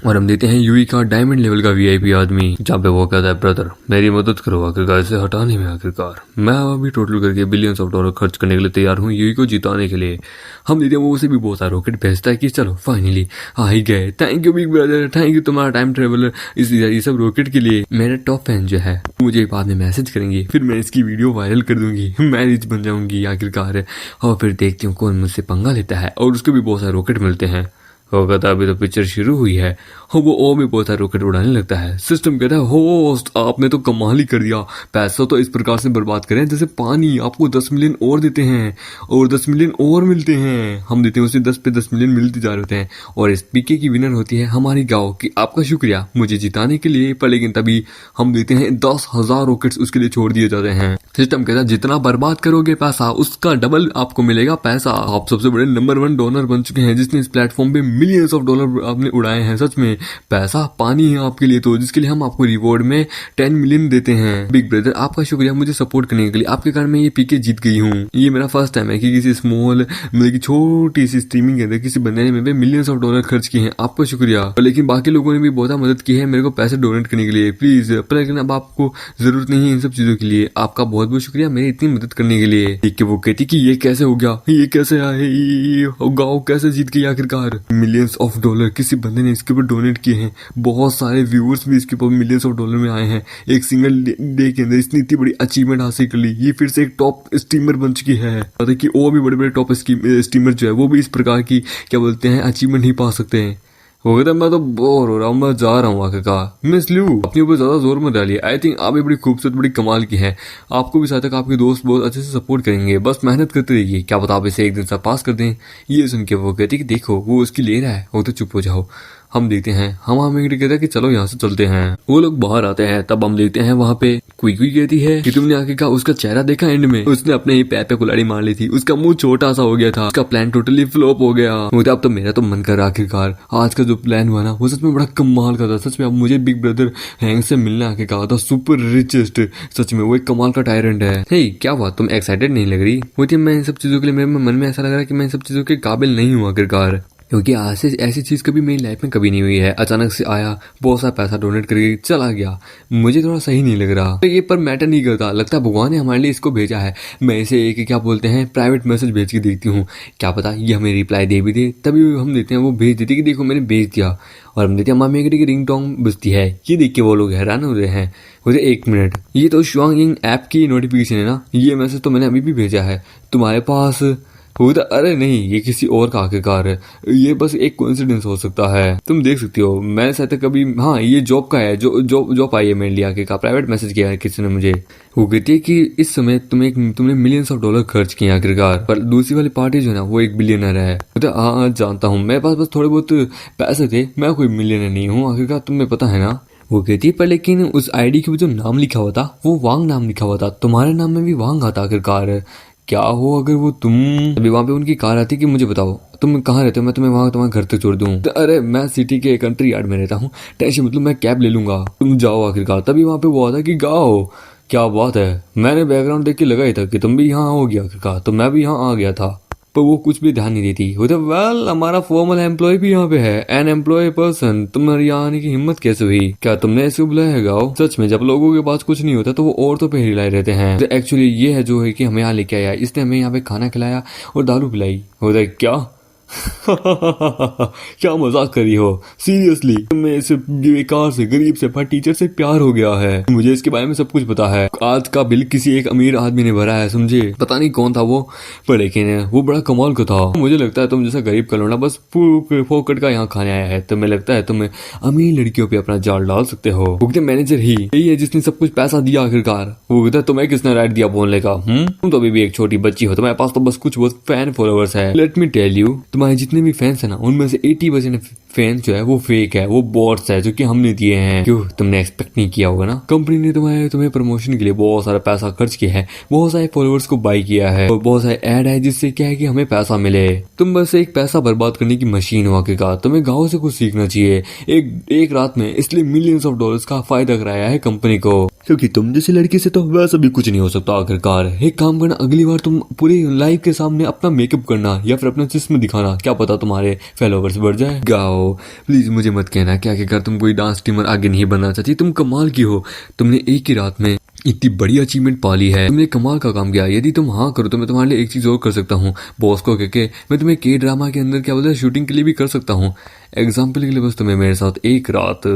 और हम देते हैं यूई का डायमंड लेवल का वीआईपी आदमी, जहाँ पे वो कहता है ब्रदर मेरी मदद करो आखिरकार इसे हटाने में। आखिरकार मैं अभी टोटल करके बिलियंस ऑफ डॉलर खर्च करने के लिए तैयार हूँ यूई को जिताने के लिए। हम देते हैं वो उसे भी बहुत सारा रॉकेट भेजता है कि चलो फाइनली आ ही गए, thank you big brother, thank you तुम्हारा टाइम ट्रेवलर ये सब रॉकेट के लिए। मेरे टॉप फैन जो है मुझे बाद में मैसेज करेंगे, फिर मैं इसकी वीडियो वायरल कर दूंगी, मैं रिच बन जाऊंगी आखिरकार। और फिर देखती हूँ कौन मुझसे पंगा लेता है। और उसको भी बहुत सारे रॉकेट मिलते हैं। वो कहता है अभी तो पिक्चर शुरू हुई है। वो और भी बहुत सारे रॉकेट उड़ाने लगता है। सिस्टम कहता है होस्ट आपने तो कमाल ही कर दिया, पैसा तो इस प्रकार से बर्बाद करें जैसे पानी, आपको 10 मिलियन और देते हैं और 10 मिलियन और मिलते हैं। हम देते हैं उसे 10 पे 10 मिलियन मिलते जा रहे होते हैं। और इस पीके की विनर होती है हमारी गाँव की। आपका शुक्रिया मुझे जिताने के लिए, पर लेकिन तभी हम देते हैं 10,000 रॉकेट्स उसके लिए छोड़ दिए जाते हैं। सिस्टम कहता है जितना बर्बाद करोगे पैसा उसका डबल आपको मिलेगा पैसा। आप सबसे बड़े नंबर 1 डोनर बन चुके हैं जिसने इस प्लेटफॉर्म पे मिलियंस ऑफ डॉलर आपने उड़ाए हैं, सच में पैसा पानी है आपके लिए तो, जिसके लिए हम आपको रिवॉर्ड में 10 मिलियन देते हैं। बिग ब्रदर आपका शुक्रिया मुझे सपोर्ट करने के लिए, आपके कारण मैं ये पीके जीत गई हूँ। ये मेरा फर्स्ट टाइम है कि किसी स्मॉल मतलब की छोटी सी स्ट्रीमिंग के अंदर किसी बंदे ने मेरे पे मिलियंस ऑफ डॉलर खर्च किए हैं, आपका शुक्रिया। लेकिन बाकी लोगों ने भी बहुत मदद की है मेरे को पैसे डोनेट करने के लिए, प्लीज। पर लेकिन अब आपको जरूरत नहीं है इन सब चीजों के लिए, आपका बहुत बहुत शुक्रिया मेरी इतनी मदद करने के लिए। देख के वो कहती कि ये कैसे हो गया, ये कैसे आए, गाँव कैसे जीत गई आखिरकार। मिलियंस ऑफ डॉलर किसी बंदे ने इसके ऊपर डोनेट किए हैं, बहुत सारे व्यूअर्स भी इसके ऊपर मिलियंस ऑफ डॉलर में आए हैं। एक सिंगल डे के अंदर इसने इतनी बड़ी अचीवमेंट हासिल कर ली, ये फिर से एक टॉप स्ट्रीमर बन चुकी है। पता कि और भी बड़े बड़े टॉप स्ट्रीमर जो है वो भी इस प्रकार की क्या बोलते हैं अचीवमेंट ही पा सकते हैं। हो गया, मैं तो बोर हो रहा हूँ, मैं जा रहा हूँ आखिरकार। मिस लू अपने ऊपर ज्यादा जोर मत डालिए, आई थिंक आप भी बड़ी खूबसूरत बड़ी कमाल की है, आपको भी शायद तक आपके दोस्त बहुत अच्छे से सपोर्ट करेंगे, बस मेहनत करते रहिए, क्या पता आप इसे एक दिन सब पास कर दें। ये सुन के वो कहती कि देखो वो उसकी ले रहा है, वो तो चुप हो जाओ, हम देखते हैं। हम हमें कहते हैं कि चलो यहाँ से चलते हैं। वो लोग बाहर आते हैं, तब हम देखते हैं वहाँ पे क्वी कहती है कि तुमने आगे का उसका चेहरा देखा एंड में, उसने अपने ही पैर पे कुल्हाड़ी मार ली थी, उसका मुंह छोटा सा हो गया था, उसका प्लान टोटली फ्लॉप हो गया। अब तो मेरा तो मन कर रहा आखिरकार आज का जो प्लान हुआ ना वो सच में बड़ा कमाल का था, सच में अब मुझे बिग ब्रदर हैंग से मिलने आके कहा था, सुपर रिचेस्ट, सच में वो एक कमाल का टायरेंट है। हे क्या हुआ, तुम एक्साइटेड नहीं लग रही? वो थी मैं इन सब चीजों के लिए, मेरे मन में ऐसा लग रहा है कि मैं इन सब चीजों के काबिल नहीं हूँ आखिरकार, क्योंकि ऐसी चीज कभी मेरी लाइफ में कभी नहीं हुई है। अचानक से आया, बहुत सारा पैसा डोनेट करके चला गया, मुझे थोड़ा सही नहीं लग रहा। तो ये पर मैटर नहीं करता, लगता है भगवान ने हमारे लिए इसको भेजा है। मैं इसे एक क्या बोलते हैं प्राइवेट मैसेज भेज के देखती हूँ, क्या पता ये हमें रिप्लाई दे भी दे, तभी हम देते हैं वो भेज देती कि देखो मैंने भेज दिया, और हम देते हैं मामी की रिंग टोंग बजती है। ये देख के वो लोग हैरान हो रहे हैं, बोलते 1 मिनट, ये तो श्वांग ऐप की नोटिफिकेशन है ना, ये मैसेज तो मैंने अभी भी भेजा है तुम्हारे पास। अरे नहीं, ये किसी और का आखिरकार है, ये बस एक कोइंसिडेंस हो सकता है, तुम देख सकती हो। मैंने शायद कभी, हाँ ये जॉब का है, जॉब आई है मेरे लिए आखिरकार, प्राइवेट मैसेज किया है किसी ने मुझे। वो कहती है कि इस समय तुमने मिलियंस ऑफ डॉलर खर्च किए आखिरकार, पर दूसरी वाली पार्टी जो है ना वो एक बिलियनर है। हाँ जानता हूँ, मेरे पास बस थोड़े बहुत पैसे थे, मैं कोई मिलियनर नहीं हूँ आखिरकार, तुम्हें पता है ना। वो कहती है पर लेकिन उस आईडी के जो नाम लिखा हुआ था वो वांग नाम लिखा हुआ था, तुम्हारे नाम में भी वांग आता आखिरकार, क्या हो अगर वो तुम। अभी वहाँ पे उनकी कार आती कि मुझे बताओ तुम कहाँ रहते हो, मैं तुम्हें वहाँ तुम्हारे घर तक छोड़ दूँ। अरे मैं सिटी के कंट्री यार्ड में रहता हूँ, टेंशन मतलब मैं कैब ले लूंगा, तुम जाओ आखिरकार। तभी वहाँ पे वो आता कि गाओ, क्या बात है, मैंने बैकग्राउंड देख के लगा ही था कि तुम भी यहाँ आओगे आखिरकार, तो मैं भी यहाँ आ गया था, पर वो कुछ भी ध्यान नहीं देती। वेल हमारा फॉर्मल एम्प्लॉय भी यहाँ पे है, एन एम्प्लॉय पर्सन, तुम्हारी यहाँ आने की हिम्मत कैसे हुई, क्या तुमने ऐसे बुलाया है गाओ। सच में जब लोगों के पास कुछ नहीं होता तो वो औरतों पे हिलाए रहते हैं। तो एक्चुअली ये है जो है कि हमें यहाँ लेके आया, इसने हमें यहाँ पे खाना खिलाया और दारू पिलाई। क्या क्या मजाक करी हो, सीरियसली तुम्हें इस बेकार से गरीब से टीचर से प्यार हो गया है। मुझे इसके बारे में सब कुछ पता है, आज का बिल किसी एक अमीर आदमी ने भरा है, समझे, पता नहीं कौन था वो, पर लेकिन वो बड़ा कमाल का था। मुझे लगता है तुम जैसा गरीब कलोना बस फोकट का यहाँ खाने आया है, तुम्हें लगता है तुम अमीर लड़कियों पे अपना जाल डाल सकते हो। वो मैनेजर ही यही है जिसने सब कुछ पैसा दिया आखिरकार। वो कहता है तुम्हें किसने राइट दिया बोलने का, तुम तो अभी भी एक छोटी बच्ची हो, तुम्हारे पास तो बस कुछ बहुत फैन फॉलोअर्स है। लेट मी टेल यू, तुम्हारे जितने भी फैंस है ना उनमें से 80% फैंस जो है वो फेक है, वो बॉट्स है जो कि हमने दिए हैं। क्यों, तुमने एक्सपेक्ट नहीं किया होगा ना, कंपनी ने तुम्हें प्रमोशन के लिए बहुत सारा पैसा खर्च किया है, बहुत सारे फॉलोअर्स को बाय किया है और बहुत सारे ऐड है जिससे क्या है कि हमें पैसा मिले। तुम बस एक पैसा बर्बाद करने की मशीन हो आखिरकार, तुम्हें गाँव से कुछ सीखना चाहिए। एक रात में इसलिए मिलियंस ऑफ डॉलर्स का फायदा कराया है कंपनी को, क्योंकि तुम जैसी लड़की से तो वैसा भी कुछ नहीं हो सकता आखिरकार। एक काम करना, अगली बार तुम पूरी लाइव के सामने अपना मेकअप करना या फिर अपना जिस्म दिखाना, क्या पता तुम्हारे फॉलोअर्स बढ़ जाए। गाओ प्लीज मुझे मत कहना कि आखिरकार तुम कोई डांस स्ट्रीमर आगे नहीं बनना चाहती, तुम कमाल की हो, तुमने एक ही रात में इतनी बड़ी अचीवमेंट पाली है, तुमने कमाल का काम किया। यदि तुम हाँ करो तो मैं तुम्हारे लिए एक चीज और कर सकता हूँ, बॉस को कहके मैं तुम्हें के ड्रामा के अंदर क्या बोलते हैं शूटिंग के लिए भी कर सकता हूँ। एग्जाम्पल के लिए बस तुम्हें मेरे साथ एक रात।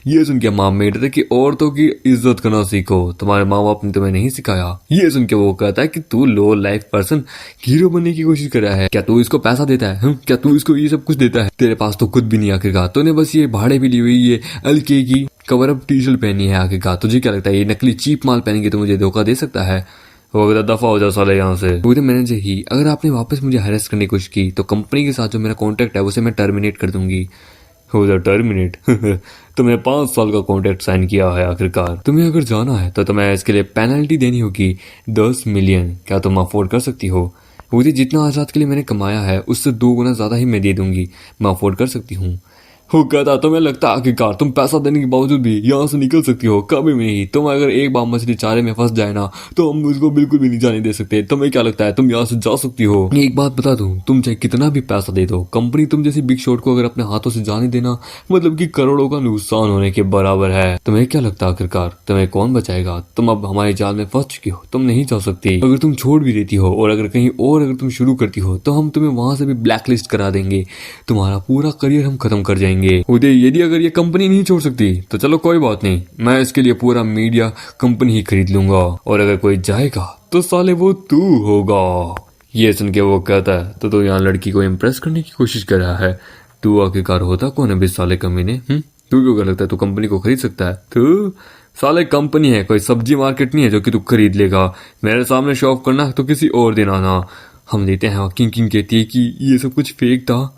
ये सुन के माम मेड थे कि औरतों की इज्जत करना सीखो, तुम्हारे माँ बाप ने तुम्हें नहीं सिखाया। ये सुन के वो कहता है कि तू लो लाइफ पर्सन हीरो बनने की कोशिश कर रहा है, क्या तू इसको पैसा देता है, क्या तू इसको ये सब कुछ देता है, तेरे पास तो खुद भी नहीं आखिरकार, तूने बस ये भाड़े भी ली हुई ये LK की कवर अप टी शर्ट पहनी है आखिरकार, तुझे क्या लगता है ये नकली चीप माल पहन के तो मुझे धोखा दे सकता है। वो दफा हो जाओ साले यहाँ से। पूरे मैनेजर ही, अगर आपने वापस मुझे हरेस करने की कोशिश की तो कंपनी के साथ जो मेरा कॉन्ट्रैक्ट है उसे मैं टर्मिनेट कर दूंगी। हो जाए टर्मिनेट तुमने 5 साल का कॉन्ट्रैक्ट साइन किया है आखिरकार, तुम्हें अगर जाना है तो तुम्हें इसके लिए पेनल्टी देनी होगी 10 मिलियन, क्या तुम अफोर्ड कर सकती हो। वो जितना आज रात के लिए मैंने कमाया है उससे 2 गुना ज्यादा ही मैं दे दूंगी, मैं अफोर्ड कर सकती हूँ। वो कहता तुम्हें लगता है आखिरकार तुम पैसा देने के बावजूद भी यहाँ से निकल सकती हो? कभी भी नहीं। तुम अगर एक बार मछली चारे में फंस जाए ना तो हम उसको बिल्कुल भी नहीं जाने दे सकते। तुम्हें क्या लगता है तुम यहाँ से जा सकती हो? एक बात बता दूं, तुम चाहे कितना भी पैसा दे दो, कंपनी तुम जैसी बिग शॉट को अगर अपने हाथों से जाने देना मतलब कि करोड़ों का नुकसान होने के बराबर है। तुम्हें क्या लगता है आखिरकार तुम्हें कौन बचाएगा? तुम अब हमारे जाल में फंस चुकी हो, तुम नहीं जा सकती। अगर तुम छोड़ भी देती हो और अगर कहीं और अगर तुम शुरू करती हो तो हम तुम्हें वहां से भी ब्लैकलिस्ट करा देंगे, तुम्हारा पूरा करियर हम खत्म कर जाएंगे। यदि अगर ये कंपनी नहीं छोड़ सकती तो चलो कोई बात नहीं, मैं इसके लिए पूरा मीडिया कंपनी ही खरीद लूंगा और अगर कोई जाएगा तो साले वो तू होगा। ये सुन के वो कहता है तो यहाँ लड़की को इम्प्रेस करने की कोशिश कर रहा है। तू आखिरकार होता कौन है 20 साले कमीने? तू क्यों क्या लगता है तू कंपनी को खरीद सकता है? तू साले कंपनी है, कोई सब्जी मार्केट नहीं है जो कि तू खरीद लेगा। मेरे सामने शो ऑफ करना तो किसी और दिन आना। हम देते हैं किंग कहती है कि ये सब कुछ फेक था,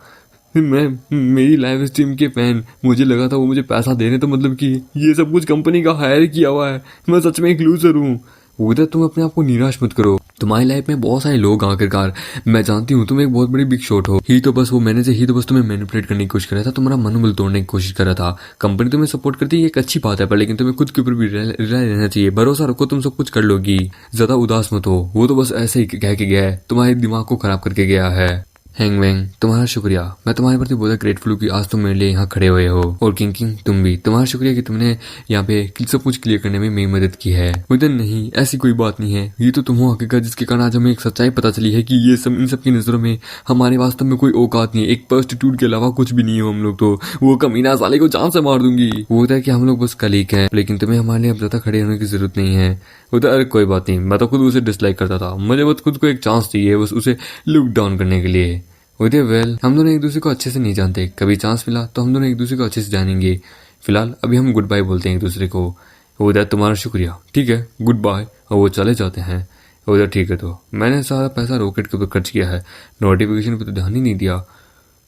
मैं मेरी लाइव स्ट्रीम के फैन, मुझे लगा था वो मुझे पैसा दे रहे तो मतलब कि ये सब कुछ कंपनी का हायर किया हुआ है, मैं सच में एक लूजर हूँ। उधर तुम अपने आप को निराश मत करो, तुम्हारी लाइफ में बहुत सारे लोग आखिरकार, मैं जानती हूँ तुम एक बहुत बड़ी बिग शॉट हो। ही तो बस वो मैनेजर ही तो बस तुम्हें मैनिपुलेट करने की कोशिश कर रहा था, तुम्हारा मनोबल तोड़ने की कोशिश कर रहा था। कंपनी तुम्हें सपोर्ट करती है एक अच्छी बात है, पर लेकिन तुम्हें खुद के ऊपर भी रहना चाहिए। भरोसा रखो तुम सब कुछ कर लोगी, ज्यादा उदास मत हो। वो तो बस ऐसे ही कह के गया है, तुम्हारे दिमाग को खराब करके गया है। हैंगमैन तुम्हारा शुक्रिया, मैं तुम्हारे प्रति बहुत ग्रेटफुल हूँ कि आज तुम मेरे लिए यहाँ खड़े हुए हो। और किंग तुम भी, तुम्हारा शुक्रिया कि तुमने यहाँ पे सब कुछ क्लियर करने में मेरी मदद की है। उधर नहीं, ऐसी कोई बात नहीं है, ये तो तुम हो हकीकत जिसके कारण आज हमें एक सच्चाई पता चली है कि ये सब इन सब की नजरों में हमारे वास्तव में कोई औकात नहीं है, एक प्रोस्टिट्यूट के अलावा कुछ भी नहीं हो हम लोग। तो वो कमीना साले को जान से मार दूंगी। वो होता है कि हम लोग बस कलीग हैं, लेकिन तुम्हें हमारे लिए अब ज्यादा खड़े होने की जरूरत नहीं है। होता अरे कोई बात नहीं, मैं तो खुद उसे डिसलाइक करता था, मुझे बस खुद को एक चांस चाहिए बस उसे लुक डाउन करने के लिए। उदय वेल हम दोनों एक दूसरे को अच्छे से नहीं जानते, कभी चांस मिला तो हम दोनों एक दूसरे को अच्छे से जानेंगे। फिलहाल अभी हम गुड बाय बोलते हैं एक दूसरे को। उदय तुम्हारा शुक्रिया, ठीक है गुड बाय। और वो चले जाते हैं। उदय ठीक है, तो मैंने सारा पैसा रॉकेट के ऊपर खर्च किया है, नोटिफिकेशन पे तो ध्यान ही नहीं दिया।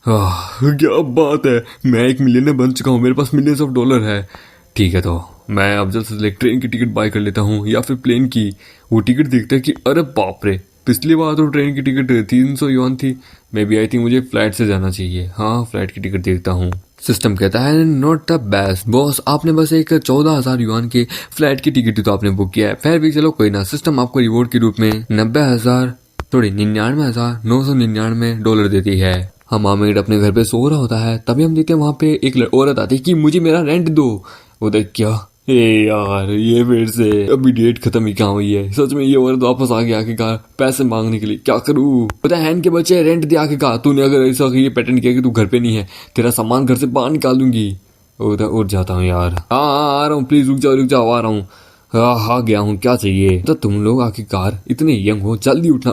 क्या बात है, मैं एक मिलियनर बन चुका हूँ, मेरे पास मिलियंस ऑफ डॉलर है। ठीक है, तो मैं अब जल्द से ट्रेन की टिकट बाय कर लेता हूँ या फिर प्लेन की। वो टिकट देखता है कि अरे बाप रे, पिछली बार तो ट्रेन की टिकट 300 युआन थी, मे बी आई थिंक मुझे फ्लाइट से जाना चाहिए। हाँ फ्लाइट की टिकट देखता हूँ। सिस्टम कहता है नॉट द बेस्ट बॉस, आपने बस एक 14,000 युआन की फ्लाइट की टिकट तो आपने बुक किया है, फिर भी चलो कोई ना, सिस्टम आपको रिवॉर्ड के रूप में 99,999 डॉलर देती है। हम हामिद अपने घर पे सो रहा होता है, तभी हम देखते हैं वहां पे एक औरत आती है कि मुझे मेरा रेंट दो। उधर क्या यार ये फिर से अभी डेट खत्म ही कहाँ हुई है, सच में ये औरत वापस आ गया आखिरकार पैसे मांगने के लिए। क्या करूँ, पता है के बच्चे रेंट दिया आखिरकार, तूने अगर ऐसा ये पैटर्न किया कि तू घर पे नहीं है, तेरा सामान घर से बाहर निकाल दूंगी। उधर उठ जाता हूँ यार, हाँ आ रहा हूँ, प्लीज रुक जाओ आ रहा हूँ। हाँ गया हूँ, क्या चाहिए? तो तुम लोग आखिरकार इतने यंग हो, जल्दी उठा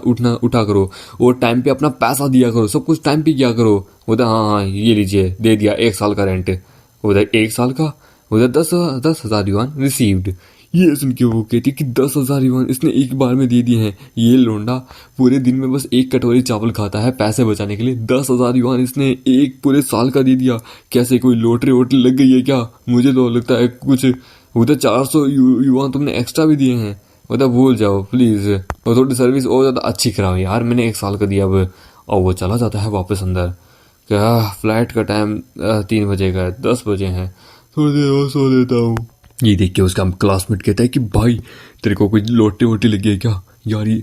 करो और टाइम पे अपना पैसा दिया करो, सब कुछ टाइम पे किया करो। उधर हाँ ये लीजिए, दे दिया 1 साल का रेंट। उधर 1 साल का, उधर 10,000 युआन रिसीव्ड। ये सुन के वो कहती कि 10,000 युआन इसने एक बार में दे दिए हैं। ये लोंडा पूरे दिन में बस 1 कटोरी चावल खाता है पैसे बचाने के लिए, 10,000 युआन इसने एक पूरे साल का दे दिया। कैसे कोई लॉटरी वोटरी लग गई है क्या? मुझे तो लगता है कुछ। उधर 400 युआन तुमने एक्स्ट्रा भी दिए हैं। उधर भूल जाओ प्लीज, और थोड़ी सर्विस और ज्यादा अच्छी कराओ यार, मैंने 1 साल का दिया अब। और वो चला जाता है वापस अंदर। क्या फ्लाइट का टाइम 3 बजे का है, 10 बजे है, थोड़ी देर और सो लेता हूँ। ये देख के उसका क्लासमेट कहता है कि भाई तेरे को कोई लोटे वोटी लगी है क्या? यार ये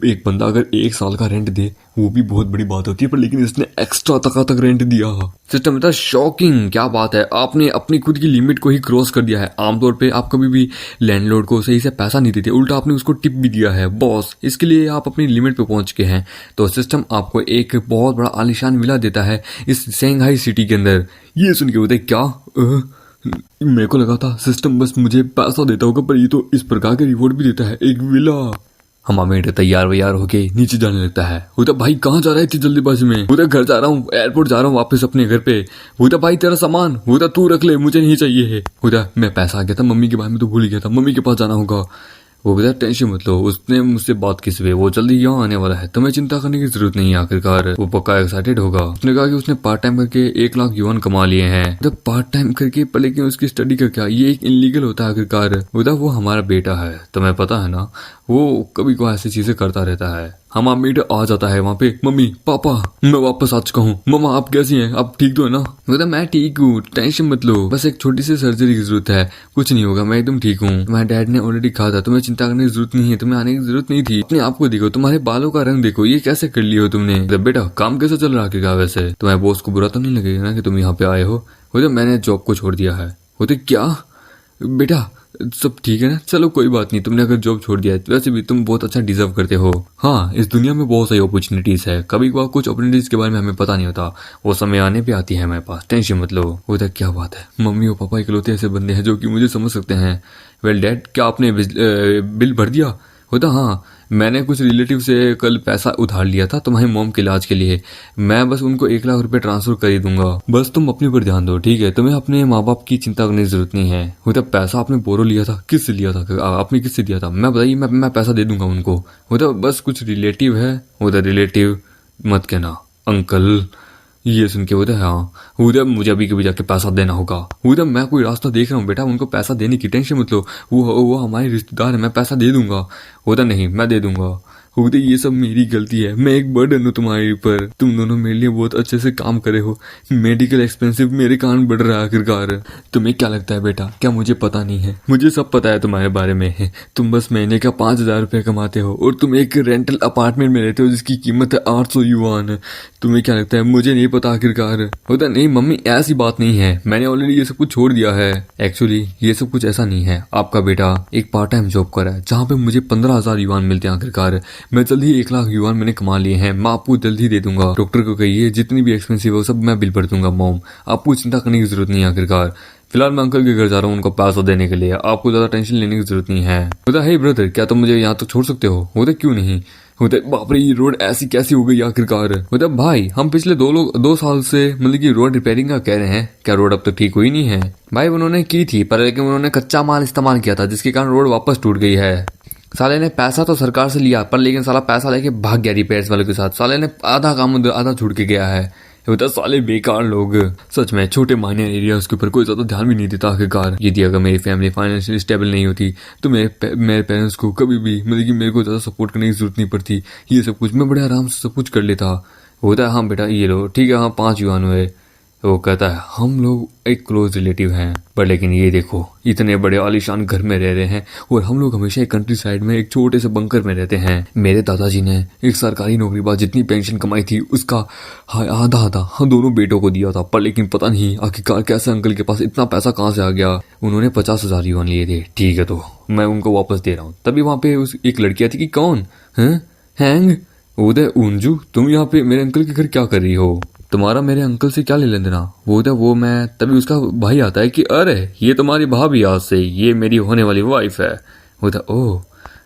एक बंदा अगर 1 साल का रेंट दे वो भी बहुत बड़ी बात होती है, पर लेकिन इसने एक्स्ट्रा तक रेंट दिया। सिस्टम इतना शॉकिंग, क्या बात है, आपने अपनी खुद की लिमिट को ही क्रॉस कर दिया है। आमतौर पे आप कभी भी लैंडलॉर्ड को सही से पैसा नहीं देते, उल्टा आपने उसको टिप भी दिया है बॉस, इसके लिए आप अपनी लिमिट पे पहुंच के हैं। तो सिस्टम आपको एक बहुत बड़ा आलीशान विला देता है इस शंघाई सिटी के अंदर। ये सुन के बताए क्या, मेरे को लगा था सिस्टम बस मुझे पैसा देता होगा, पर ये तो इस प्रकार के रिवॉर्ड भी देता है, एक विला। हमारा तैयार वैयार होके नीचे जाने लगता है। वो तो भाई कहाँ जा रहा है इतनी जल्दीबाजी में? वो तो घर जा रहा हूँ, एयरपोर्ट जा रहा हूँ वापस अपने घर पे। वो तो भाई तेरा सामान वो तो तू रख ले, मुझे नहीं चाहिए है। वो तो मैं पैसा आ गया था, मम्मी के बारे में तो भूल गया था, मम्मी के पास जाना होगा। वो बता टेंशन मत लो, उसने मुझसे बात की सुबह, वो जल्दी यहाँ आने वाला है, तुम्हें चिंता करने की जरूरत नहीं है। आखिरकार वो पक्का एक्साइटेड होगा। उसने कहा कि उसने पार्ट टाइम करके 1 लाख युआन कमा लिए हैं। जब पार्ट टाइम करके, पर लेकिन उसकी स्टडी का क्या, ये एक इनलीगल होता है आखिरकार। वो हमारा बेटा है, तुम्हें पता है ना, वो कभी को ऐसी चीजें करता रहता है। हम आप मीटर आ जाता है वहाँ पे, मम्मी पापा मैं वापस आ चुका हूँ, मम्मा आप कैसी हैं, आप ठीक तो है ना? बोलता मैं ठीक हूँ, टेंशन मत लो, बस एक छोटी सी सर्जरी की जरूरत है, कुछ नहीं होगा, मैं एकदम ठीक हूँ। तुम्हारे डैड ने ऑलरेडी कहा था, तुम्हें चिंता करने की जरूरत नहीं है, तुम्हें आने की जरूरत नहीं थी। अपने आप को देखो, तुम्हारे बालों का रंग देखो, ये कैसे कर लिया हो तुमने? बेटा काम कैसे चल रहा है वैसे? तुम्हारे बॉस को बुरा तो नहीं लगेगा ना कि तुम यहाँ पे आए हो? बोलते मैंने जॉब को छोड़ दिया है। बोलते क्या बेटा, सब ठीक है ना? चलो कोई बात नहीं, तुमने अगर जॉब छोड़ दिया है, वैसे भी तुम बहुत अच्छा डिजर्व करते हो। हाँ, इस दुनिया में बहुत सारी अपॉर्चुनिटीज है, कभी कभार कुछ अपॉर्चुनिटीज के बारे में हमें पता नहीं होता, वो समय आने पे आती है हमारे पास, टेंशन मत लो। वो तक क्या बात है, मम्मी और पापा इकलौते ऐसे बंदे हैं जो कि मुझे समझ सकते हैं। वेल डैड, क्या आपने बिल भर दिया? होता हाँ, मैंने कुछ रिलेटिव से कल पैसा उधार लिया था तुम्हारी मॉम के इलाज के लिए, मैं बस उनको 1 लाख रुपए ट्रांसफर कर ही दूंगा, बस तुम अपने पर ध्यान दो, ठीक है? तुम्हें अपने माँ बाप की चिंता करने की जरूरत नहीं है। होता पैसा आपने बोरो लिया था, किससे लिया था, आपने किससे दिया था? मैं बताइए, मैं पैसा दे दूंगा उनको। होता बस कुछ रिलेटिव है, होता रिलेटिव मत कहना अंकल। ये सुन के होता है हाँ, उधर मुझे अभी कभी जाके पैसा देना होगा। उधर मैं कोई रास्ता देख रहा हूँ बेटा, उनको पैसा देने की टेंशन मत लो, वो हमारे रिश्तेदार है, मैं पैसा दे दूंगा। होता नहीं, मैं दे दूंगा। उधर ये सब मेरी गलती है, मैं एक बर्डन हूँ तुम्हारे ऊपर, तुम दोनों मेरे लिए बहुत अच्छे से काम करे हो, मेडिकल एक्सपेंसिव मेरे कारण बढ़ रहा है आखिरकार। तुम्हें क्या लगता है बेटा, क्या मुझे पता नहीं है? मुझे सब पता है तुम्हारे बारे में है। तुम बस महीने का 5,000 रुपए कमाते हो और तुम एक रेंटल अपार्टमेंट में रहते हो जिसकी कीमत है 800 युआन। तुम्हें क्या लगता है मुझे नहीं पता आखिरकार? होता नहीं मम्मी, ऐसी बात नहीं है, मैंने ऑलरेडी ये सब कुछ छोड़ दिया है। एक्चुअली ये सब कुछ ऐसा नहीं है, आपका बेटा एक पार्ट टाइम जॉब कर रहा है जहाँ पे मुझे 15,000 युआन मिलते हैं आखिरकार। मैं जल्द ही 1 लाख युआन मैंने कमा लिए हैं, मैं आपको जल्द ही दे दूंगा। डॉक्टर को कहिए जितनी भी एक्सपेंसिव हो सब मैं बिल भर दूंगा मॉम, आपको चिंता करने की जरूरत नहीं है आखिरकार। फिलहाल मैं अंकल के घर जा रहा हूँ उनको पैसा देने के लिए, आपको ज्यादा टेंशन लेने की जरूरत नहीं है। होता है ब्रदर, क्या तुम मुझे यहाँ तक छोड़ सकते हो? होता क्यों नहीं? होता बाप रे, ये रोड ऐसी कैसी हो गई आखिरकार? होता भाई, हम पिछले 2 साल से मतलब कि रोड रिपेयरिंग का कह रहे हैं, क्या रोड अब तक ठीक हुई नहीं है? भाई उन्होंने की थी, पर लेकिन उन्होंने कच्चा माल इस्तेमाल किया था जिसके कारण रोड वापस टूट गई है। साले ने पैसा तो सरकार से लिया, पर लेकिन साला पैसा लेके भाग गया रिपेयर्स वालों के साथ, साले ने आधा काम आधा छूट के गया है। होता साले बेकार लोग, सच में छोटे माइनर एरिया उसके ऊपर कोई ज्यादा ध्यान भी नहीं देता आखिरकार। यदि अगर मेरी फैमिली फाइनेंशियली स्टेबल नहीं होती तो मेरे पेरेंट्स को कभी भी मतलब कि मेरे को ज्यादा सपोर्ट करने की जरूरत नहीं पड़ती, ये सब कुछ मैं बड़े आराम से सब कुछ कर लेता। होता है हाँ बेटा ये लो, ठीक है हाँ 5 युआन हुए। वो कहता है हम लोग एक क्लोज रिलेटिव हैं, पर लेकिन ये देखो इतने बड़े आलीशान घर में रह रहे हैं और हम लोग हमेशा एक कंट्री साइड में एक छोटे से बंकर में रहते हैं। मेरे दादाजी ने एक सरकारी नौकरी बाद जितनी पेंशन कमाई थी उसका आधा आधा हम दोनों बेटों को दिया था, पर लेकिन पता नहीं आखिरकार कैसे अंकल के पास इतना पैसा कहाँ से आ गया। उन्होंने 50,000 युआन लिए थे, ठीक है तो मैं उनको वापस दे रहा हूँ। तभी वहां पे एक लड़की आती कि कौन हैंग उदय उंजू, तुम यहाँ पे मेरे अंकल के घर क्या कर रही हो? तुम्हारा मेरे अंकल से क्या ले लेना देना? वो मैं तभी उसका भाई आता है कि अरे ये तुम्हारी भाभी आज से, ये मेरी होने वाली वाइफ है। होता ओह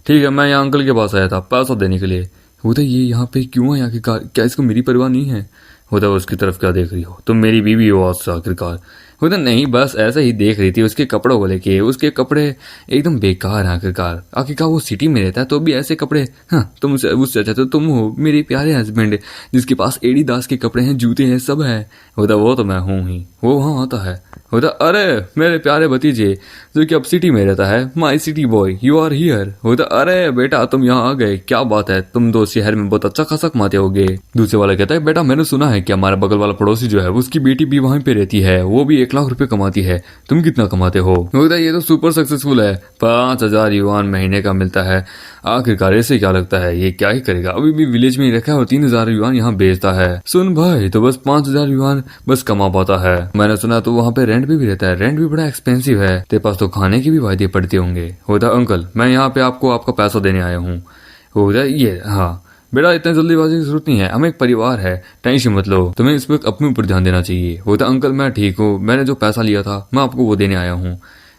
ठीक है, मैं यहाँ अंकल के पास आया था पैसा देने के लिए। होता ये यहाँ पे क्यों है आखिरकार, क्या इसको मेरी परवाह नहीं है? होता उसकी तरफ क्या देख रही हो, तुम मेरी बीवी हो आज से आखिरकार? होता नहीं बस ऐसे ही देख रही थी उसके कपड़ों को लेके, उसके कपड़े एकदम बेकार हैं आखिरकार वो सिटी में रहता है तो भी ऐसे कपड़े, हाँ तुम उससे अच्छा तो तुम हो मेरे प्यारे हस्बैंड जिसके पास एडिडास के कपड़े हैं, जूते हैं, सब है। होता वो तो मैं हूँ ही, वो वहाँ आता है। होता अरे मेरे प्यारे भतीजे जो कि अब सिटी में रहता है, my city boy you are here. होता अरे बेटा तुम यहाँ आ गए, क्या बात है, तुम दो शहर में बहुत अच्छा खासा कमाते होगे। दूसरे वाला कहता है बेटा मैंने सुना है कि हमारा बगल वाला पड़ोसी जो है उसकी बेटी भी वहीं पे रहती है, वो भी 1 लाख रुपए कमाती है, तुम कितना कमाते हो? होता ये तो सुपर सक्सेसफुल है, 5,000 युआन महीने का मिलता है। आखिरकार ऐसे क्या लगता है ये क्या ही करेगा, अभी भी विलेज में ही रखा है और 3,000 युआन यहाँ बेचता है। सुन भाई तो बस 5,000 युआन बस कमा पाता है। मैंने सुना तो वहाँ पे रेंट भी रहता है, रेंट भी बड़ा एक्सपेंसिव है, तेरे पास तो खाने की भी वायदे पड़ते होंगे। होता अंकल मैं यहाँ पे आपको आपका पैसा देने आया हूँ। होता ये हाँ बेटा इतने जल्दीबाजी की जरूरत नहीं है, हम एक परिवार है, टेंशन मत लो, तुम्हें इस वक्त अपने ऊपर ध्यान देना चाहिए। होता अंकल मैं ठीक हूँ, मैंने जो पैसा लिया था मैं आपको वो देने आया हूँ।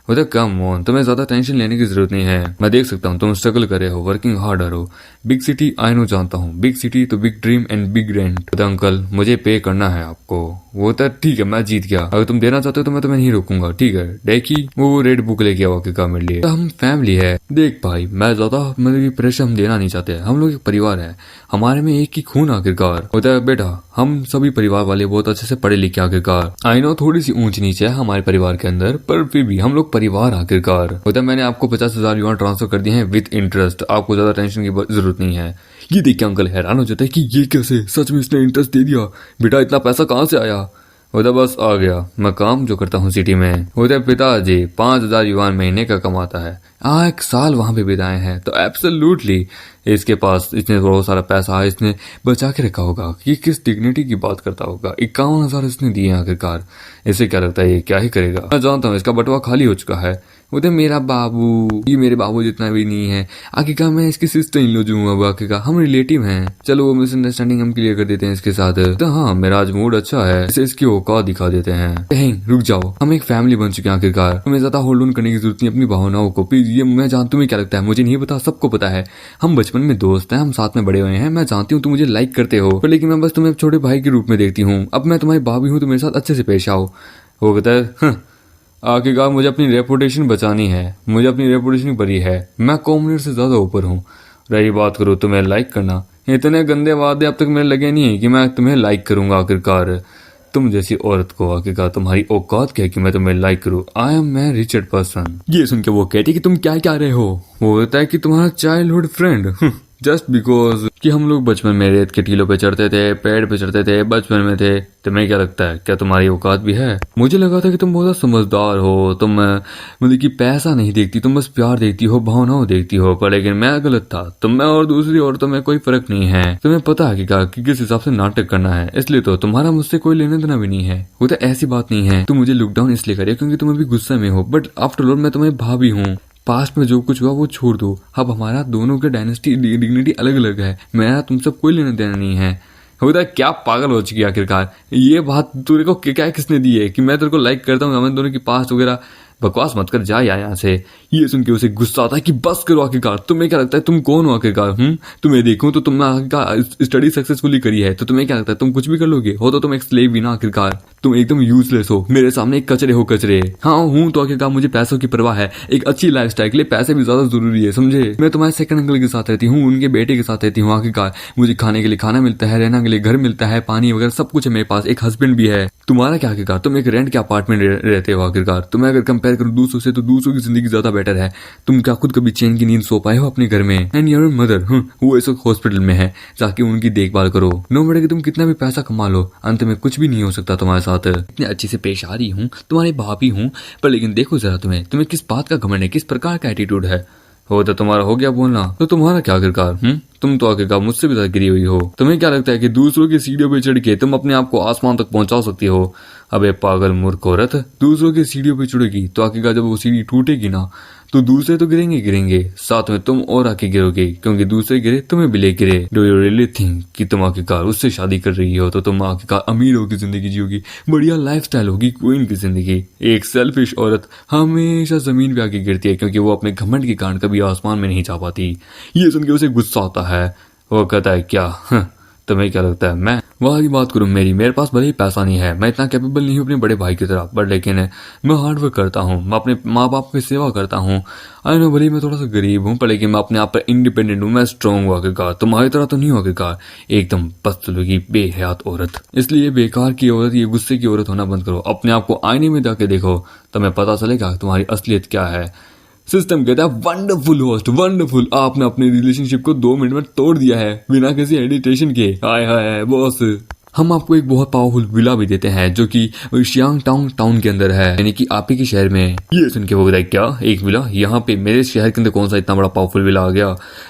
होता कम मोहन तुम्हें ज्यादा टेंशन लेने की जरूरत नहीं है, मैं देख सकता हूँ तुम स्ट्रगल करे हो, वर्किंग हार्डर हो। बिग सिटी आई नो जानता हूँ, बिग सिटी तो big dream and big rent. होता अंकल मुझे पे करना है आपको। वो तो ठीक है मैं जीत गया, अगर तुम देना चाहते हो तो मैं तुम्हें नहीं रोकूंगा, ठीक है। डेकी वो रेड बुक लेके आओ का मेरे लिए, हम फैमिली है। देख भाई मैं ज्यादा मतलब प्रेशर हम देना नहीं चाहते, हम लोग एक परिवार है, हमारे में एक ही खून आखिरकार। होता है बेटा हम सभी परिवार वाले बहुत अच्छे से पढ़े लिखे आखिरकार। आई नो थोड़ी सी ऊंच नीचे है हमारे परिवार के अंदर, पर फिर भी हम लोग परिवार आखिरकार। होता है मैंने आपको 50,000 युआन ट्रांसफर कर दिए हैं विद इंटरेस्ट, आपको ज्यादा टेंशन की जरूरत नहीं है। ये देख के अंकल हैरान हो जाता है कि ये कैसे, सच में इसने इंटरेस्ट दे दिया, बेटा इतना पैसा कहाँ से आया। होता बस आ गया, मैं काम जो करता हूँ सिटी में। होता पिताजी 5,000 युआन महीने का कमाता है, 1 साल वहां पे बिताए हैं, तो एब्सोल्युटली इसके पास इतने बहुत सारा पैसा है, इसने बचा के रखा होगा। कि किस डिग्निटी की बात करता होगा। 51,000 इसने दिए आखिरकार, इसे क्या लगता है ये क्या ही करेगा। मैं जानता हूँ इसका बटुआ खाली हो चुका है। उधर मेरा बाबू, ये मेरे बाबू जितना भी नहीं है। आखिरकार मैं इसकी सिस्टर इन लो जो अब आखिरकार हम रिलेटिव हैं। चलो वो मिसअंडरस्टैंडिंग हम क्लियर कर देते हैं इसके साथ। तो हाँ मेरा आज मूड अच्छा है, इसे इसकी औकात दिखा देते हैं। कहीं रुक जाओ, हम एक फैमिली बन चुके हैं आखिरकार, हमें ज्यादा होल्ड ऑन करने की जरूरत नहीं अपनी भावनाओं को प्लीज। ये मैं जानती हूँ तुम्हें क्या लगता है, मुझे नहीं पता, सबको पता है। हम बचपन में दोस्त हैं, हम साथ में बड़े हुए हैं। मैं जानती हूँ तुम मुझे लाइक करते हो, पर लेकिन मैं बस तुम्हें छोटे भाई के रूप में देखती हूँ। अब मैं तुम्हारी भाभी हूँ तो मेरे साथ अच्छे से पेश आओ। वो कहता है आखिरकार मुझे अपनी रेपुटेशन बचानी है, मुझे अपनी रेपुटेशन भरी है, मैं कॉमनर से ज्यादा ऊपर हूँ। रही बात करो तुम्हें लाइक करना, इतने गंदे वादे अब तक मेरे लगे नहीं कि मैं तुम्हें लाइक करूंगा। आखिरकार तुम जैसी औरत को आखिरकार तुम्हारी औकात क्या कि मैं तुम्हें लाइक करूँ। आई एम मैं रिचर्ड पर्सन। ये सुन के वो कहती कि तुम क्या क्या रहे हो। वो कहता है कि तुम्हारा चाइल्डहुड फ्रेंड जस्ट बिकॉज कि हम लोग बचपन में रेत के टीलों पे चढ़ते थे, पेड़ पे चढ़ते थे, बचपन में थे। तुम्हें क्या लगता है क्या तुम्हारी औकात भी है? मुझे लगा था कि तुम बहुत समझदार हो, तुम मतलब कि पैसा नहीं देखती, तुम बस प्यार देखती हो, भावनाओं देखती हो। पर लेकिन मैं गलत था। तुम में और दूसरी औरतों में कोई फर्क नहीं है। तुम्हें पता है कि किस हिसाब से नाटक करना है, इसलिए तो तुम्हारा मुझसे कोई लेना देना भी नहीं है। वो तो ऐसी बात नहीं है। तुम मुझे लुक डाउन इसलिए करे क्योंकि तुम अभी गुस्से में हो, बट आफ्टर ऑल मैं तुम्हें भाभी हूँ। पास्ट में जो कुछ हुआ वो छोड़ दो, अब हमारा दोनों का डायनेस्टी डिग्निटी अलग अलग है। मेरा तुमसे कोई लेना देना नहीं है। होता है क्या पागल हो चुकी आखिरकार। ये बात तेरे को क्या किसने दी है कि मैं तेरे को लाइक करता हूँ, हमें दोनों की पास्ट वगैरह बकवास मत कर, जा यहाँ से। ये सुन के उसे गुस्सा आता है कि बस करो आखिरकार, तुम्हें क्या लगता है तुम कौन हो आखिरकार? तुम्हें देखूं तो तुमने आखिरकार स्टडी सक्सेसफुली करी है, तो तुम्हें क्या लगता है तुम कुछ भी कर लोगे? हो तो तुम एक स्लेव भी ना आखिरकार, तुम एकदम यूजलेस हो, मेरे सामने एक कचरे हो कचरे। हाँ हूँ तो आखिरकार मुझे पैसों की परवाह है, एक अच्छी लाइफस्टाइल के लिए पैसे भी ज्यादा जरूरी है, समझे? मैं तुम्हारे सेकंड अंकल के साथ रहती हूँ, उनके बेटे के साथ रहती हूँ। आखिरकार मुझे खाने के लिए खाना मिलता है, रहने के लिए घर मिलता है, पानी वगैरह सब कुछ है मेरे पास, एक हस्बैंड भी है। तुम्हारा क्या आखिरकार? तुम एक रेंट के अपार्टमेंट रहते हो आखिरकार। तुम्हें अगर कंपेयर करूँ दूसरों से तो दूसरों की जिंदगी ज्यादा बेटर है। तुम क्या खुद कभी चैन की नींद सो पाए हो अपने घर में? एंड योर मदर वो इस वक्त हॉस्पिटल में है, जाके उनकी देखभाल करो। नो मैटर कि तुम कितना भी पैसा कमा लो, अंत में कुछ भी नहीं हो सकता तुम्हारे साथ। इतने अच्छे से पेश आ रही हूँ, तुम्हारी भाभी हूँ, पर लेकिन देखो जरा तुम्हें किस बात का घमंड है, किस प्रकार का एटीट्यूड है। हो तो तुम्हारा हो गया बोलना, तो तुम्हारा क्या आखिरकार? तुम तो आखिरकार मुझसे भी ज्यादा गिरी हुई हो। तुम्हें क्या लगता है कि दूसरों की सीढ़ियों पे चढ़ के तुम अपने आप को आसमान तक पहुंचा सकती हो? अबे पागल मूर्ख औरत, दूसरों की सीढ़ियों पे चढ़ेगी तो आखिरकार जब वो सीढ़ी टूटेगी ना तो दूसरे तो गिरेंगे, साथ में तुम और आके गिरोगे, क्योंकि दूसरे गिरे तुम्हें भी ले गिरे। डू यू रियली थिंक कि तुम आखिरकार उससे शादी कर रही हो तो तुम आखिरकार अमीर होगी जिंदगी जियोगी, बढ़िया लाइफस्टाइल होगी, क्वीन की जिंदगी। एक सेल्फिश औरत हमेशा जमीन पे आके गिरती है क्योंकि वो अपने घमंड के कारण कभी आसमान में नहीं जा पाती। ये सुन के उसे गुस्सा आता है। वो कहता है क्या तुम्हें क्या लगता है मैं वाली बात करूं? मेरे पास भले ही पैसा नहीं है, मैं इतना कैपेबल नहीं हूं अपने बड़े भाई की तरह, बट लेकिन मैं हार्ड वर्क करता हूं, मैं अपने माँ बाप की सेवा करता हूं। आई नो भले ही मैं थोड़ा सा गरीब हूं, पर लेकिन मैं अपने आप पर इंडिपेंडेंट हूं, मैं स्ट्रांग हूं आखिरकार। तुम्हारी तरह तो नहीं हूं आखिरकार, एकदम बदसलूकी बेहयात औरत। इसलिए बेकार की औरत, ये गुस्से की औरत होना बंद करो, अपने आप को आईने में जाके देखो, तुम्हें पता चलेगा तुम्हारी असलियत क्या है। सिस्टम कहता है वंडरफुल होस्ट, वंडरफुल, आपने अपने रिलेशनशिप को 2 मिनट में तोड़ दिया है बिना किसी एडिटेशन के। हाय हाय बॉस, हम आपको एक बहुत पावरफुल विला भी देते हैं जो कि शियांग टाउन के अंदर है, यानी कि आप ही के शहर में। ये सुन के वो बताया क्या एक विला यहाँ पे? मेरे शहर के अंदर कौन सा इतना बड़ा पावरफुल विला आ गया?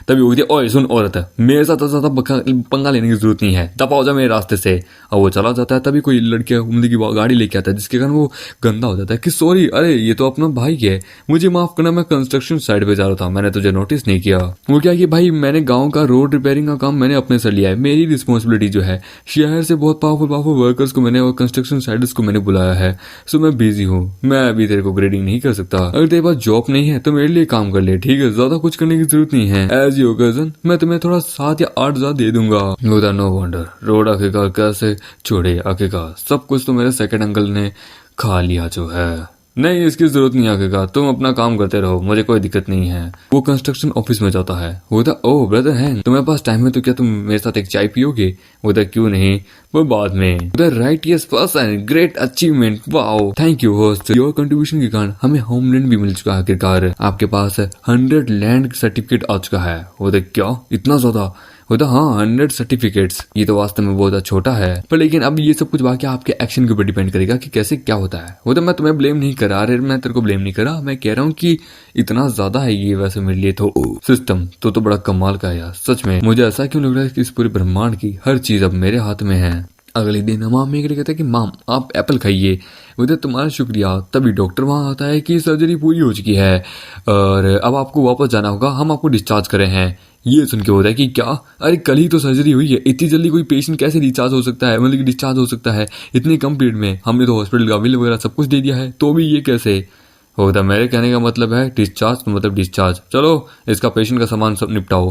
तभी वो कहती है ओए सुन औरत, मेरे साथ ज्यादा पंगा लेने की जरूरत नहीं है, दफा हो जा मेरे रास्ते से। और वो चला जाता है। तभी कोई लड़के उम्र की गाड़ी लेके आता है जिसके कारण वो गंदा हो जाता है कि सॉरी, अरे ये तो अपना भाई है, मुझे माफ करना, मैं कंस्ट्रक्शन साइड पे जा रहा था, मैंने तुझे नोटिस नहीं किया। वो क्या कि भाई मैंने गाँव का रोड रिपेयरिंग का काम मैंने अपने से लिया है, मेरी रिस्पॉन्सिबिलिटी जो है, शहर से बहुत पावरफुल वर्कर्स को मैंने और कंस्ट्रक्शन साइट्स को मैंने बुलाया है, सो मैं बिजी हूँ, मैं अभी तेरे को ग्रेडिंग नहीं कर सकता। अगर तेरे पास जॉब नहीं है तो मेरे लिए काम कर ले, ठीक है? ज्यादा कुछ करने की जरूरत नहीं है। एज यू कजन मैं तुम्हें थोड़ा 7 या 8,000 दे दूंगा। नो वंडर रोड आखिरकार कैसे छोड़े, आखिरकार सब कुछ तो मेरे सेकंड अंकल ने खा लिया जो है। नहीं, इसकी जरूरत नहीं आगेगा, तुम अपना काम करते रहो, मुझे कोई दिक्कत नहीं है। वो कंस्ट्रक्शन ऑफिस में जाता है। वो था, ओह ब्रदर है, तुम्हारे पास टाइम है तो क्या तुम मेरे साथ एक चाय पियोगे? वो था, क्यों नहीं, वो बाद में। उधर right, yes person, great achievement, wow, thank you host, your contribution के कारण हमें होमलैंड भी मिल चुका है आखिरकार। आपके पास 100 लैंड सर्टिफिकेट आ चुका है। वो था, क्या इतना ज्यादा? होता, हाँ 100 सर्टिफिकेट्स, ये तो वास्तव में बहुत छोटा है, पर लेकिन अब ये सब कुछ बाकी आपके एक्शन के ऊपर डिपेंड करेगा कि कैसे क्या होता है। वो तो मैं तुम्हें ब्लेम नहीं करा, अरे मैं तेरे को ब्लेम नहीं करा, मैं कह रहा हूँ कि इतना ज्यादा है ये वैसे मेरे लिए तो सिस्टम तो बड़ा कमाल का है यार, सच में मुझे ऐसा क्यों लग रहा है कि इस पूरे ब्रह्मांड की हर चीज अब मेरे हाथ में है। अगले दिन माम मेरे कहते हैं कि माम आप एप्पल खाइए। वो तुम्हारा शुक्रिया। तभी डॉक्टर वहां आता है कि सर्जरी पूरी हो चुकी है और अब आपको वापस जाना होगा, हम आपको डिस्चार्ज कर रहे हैं। ये सुन के होता है कि क्या, अरे कल ही तो सर्जरी हुई है, इतनी जल्दी कोई पेशेंट कैसे डिस्चार्ज हो सकता है, मतलब कि डिस्चार्ज हो सकता है इतनी कम पीरियड में? हमने तो हॉस्पिटल का बिल वगैरह सब कुछ दे दिया है, तो भी ये कैसे होता? मेरे कहने का मतलब है डिस्चार्ज मतलब डिस्चार्ज, चलो इसका पेशेंट का सामान सब निपटाओ।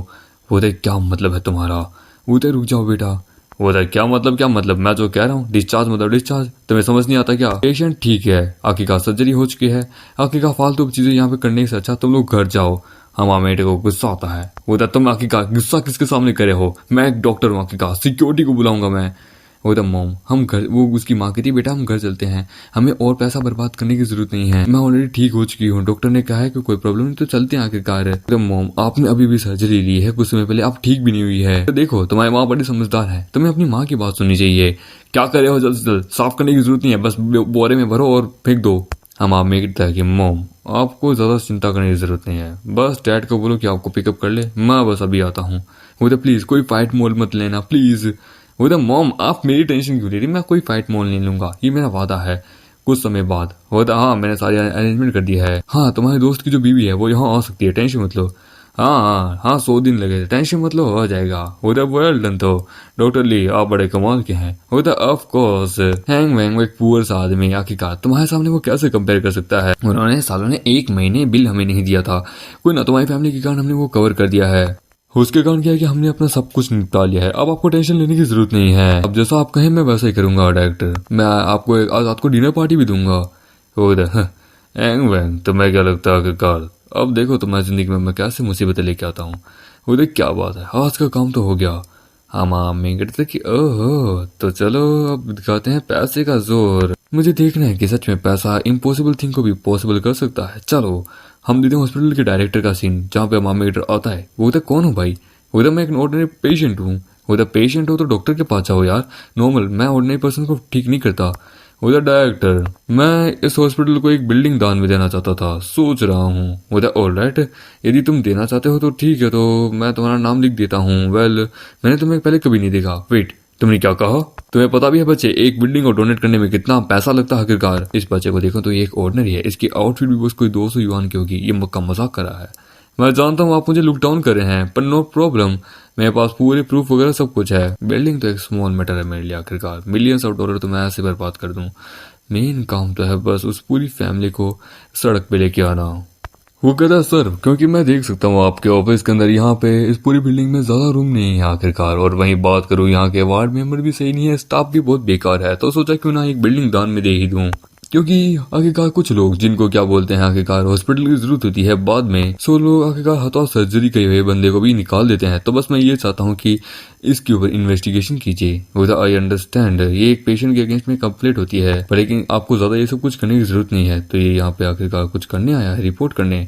होता है, क्या मतलब है तुम्हारा? होता है, रुक जाओ बेटा। होता है, क्या मतलब, मैं जो कह रहा हूँ डिस्चार्ज मतलब डिस्चार्ज, तुम्हें समझ नहीं आता क्या? पेशेंट ठीक है, आखिरकार सर्जरी हो चुकी है, आखिरकार फालतू चीजें यहाँ पे करने से अच्छा तुम लोग घर जाओ। हमारे बेटे को गुस्सा आता है। वो तुम आखिरकार गुस्सा किसके सामने करे हो? मैं एक डॉक्टर हूँ, आखिरकार सिक्योरिटी को बुलाऊंगा मैं। वो मॉम, हम घर, वो उसकी माँ कहती, बेटा हम घर चलते हैं, हमें और पैसा बर्बाद करने की जरूरत नहीं है, मैं ऑलरेडी ठीक हो चुकी हूँ, डॉक्टर ने कहा है कि कोई प्रॉब्लम नहीं, तो चलते हैं आखिरकार। तो मॉम, आपने अभी भी सर्जरी ली है, कुछ समय पहले आप ठीक भी नहीं हुई है, तो देखो तुम्हारी माँ बड़ी समझदार है, तुम्हें अपनी माँ की बात सुननी चाहिए। क्या करे हो, जल्द से जल्द साफ करने की जरूरत नहीं है, बस बोरे में भरो और फेंक दो। हम आप में कहता है कि मॉम आपको ज्यादा चिंता करने की जरूरत नहीं है, बस डैड को बोलो कि आपको पिकअप कर ले, मैं बस अभी आता हूँ। वो प्लीज कोई फाइट मोल मत लेना प्लीज। वो मॉम आप मेरी टेंशन क्यों ले रही, मैं कोई फाइट मोल नहीं लूंगा, ये मेरा वादा है। कुछ समय बाद होता, हाँ मैंने सारी अरेंजमेंट कर दिया है, हाँ तुम्हारे दोस्त की जो बीवी है वो यहाँ आ सकती है, टेंशन मत लो। हाँ 100 दिन लगे, टेंशन मत लो, हो जाएगा। होता वेल डन। तो डॉक्टर ली आप बड़े कमाल के हैं। होता ऑफ कोर्स, हैंग वैंग एक पुअर सा आदमी, आखिरकार तुम्हारे सामने वो कैसे कंपेयर कर सकता है? उन्होंने सालों ने 1 महीने बिल हमें नहीं दिया था, कोई ना, तुम्हारी फैमिली के कारण हमने वो कवर कर दिया है, उसके कारण क्या है कि हमने अपना सब कुछ निपटा लिया है, अब आपको टेंशन लेने की जरूरत नहीं है, अब जैसा आप कहें मैं वैसा ही करूंगा डायरेक्टर, मैं आपको आज रात को डिनर पार्टी भी दूंगा। एंग वैंग तुम्हें क्या लगता है आखिरकार? अब देखो तुम्हारी जिंदगी में मैं कैसे मुसीबतें लेके आता हूँ। वो देख क्या बात है, आज का काम तो हो गया। हम आमी कहते कि ओहो, तो चलो अब दिखाते हैं पैसे का जोर। मुझे देखना है कि सच में पैसा इम्पॉसिबल थिंग को भी पॉसिबल कर सकता है। चलो हम देते हैं हॉस्पिटल के डायरेक्टर का सीन, जहाँ पे मामा मीटर आता है। वो कौन हूँ भाई? वो मैं एक ऑर्डिनरी पेशेंट हूँ। वो पेशेंट हो तो डॉक्टर के पास जाओ यार, नॉर्मल, मैं ऑर्डिनरी पर्सन को ठीक नहीं करता। वो डायरेक्टर, मैं इस हॉस्पिटल को एक बिल्डिंग दान में देना चाहता था, सोच रहा हूँ। वो ऑलराइट, यदि तुम देना चाहते हो तो ठीक है, तो मैं तुम्हारा नाम लिख देता हूँ। वेल मैंने तुम्हें पहले कभी नहीं देखा। वेट, तुमने क्या कहा? तुम्हें पता भी है बच्चे, एक बिल्डिंग को डोनेट करने में कितना पैसा लगता है आखिरकार? इस बच्चे को देखो तो ये एक ऑर्डिनरी है, इसकी आउटफिट भी बस कोई 200 युआन की होगी, ये मक्का मजाक कर रहा है। मैं जानता हूँ आप मुझे लुक डाउन कर रहे हैं, पर नो प्रॉब्लम, मेरे पास पूरे प्रूफ वगैरह सब कुछ है। बिल्डिंग तो एक स्मॉल मैटर है मेरे लिए, आखिरकार मिलियंस ऑफ डॉलर तो मैं ऐसे बर्बाद कर दूं। मेन काम तो है बस उस पूरी फैमिली को सड़क पे लेके आना। वो कहता है सर, क्योंकि मैं देख सकता हूँ आपके ऑफिस के अंदर यहाँ पे इस पूरी बिल्डिंग में ज्यादा रूम नहीं है आखिरकार, और वहीं बात करूँ यहाँ के वार्ड मेंबर भी सही नहीं है, स्टाफ भी बहुत बेकार है, तो सोचा क्यों ना एक बिल्डिंग दान में दे ही दूं। क्योंकि आखिरकार कुछ लोग जिनको क्या बोलते हैं आखिरकार हॉस्पिटल की जरूरत होती है बाद में, सो लोग आखिरकार हथौड़ सर्जरी किए हुए बंदे को भी निकाल देते हैं। तो बस मैं ये चाहता हूँ कि इसके ऊपर इन्वेस्टिगेशन कीजिए। वो आई अंडरस्टैंड ये एक पेशेंट के अगेंस्ट में कंप्लेंट होती है, पर लेकिन आपको ज्यादा ये सब कुछ करने की जरूरत नहीं है, तो ये यहाँ पे आखिरकार कुछ करने आया है, रिपोर्ट करने।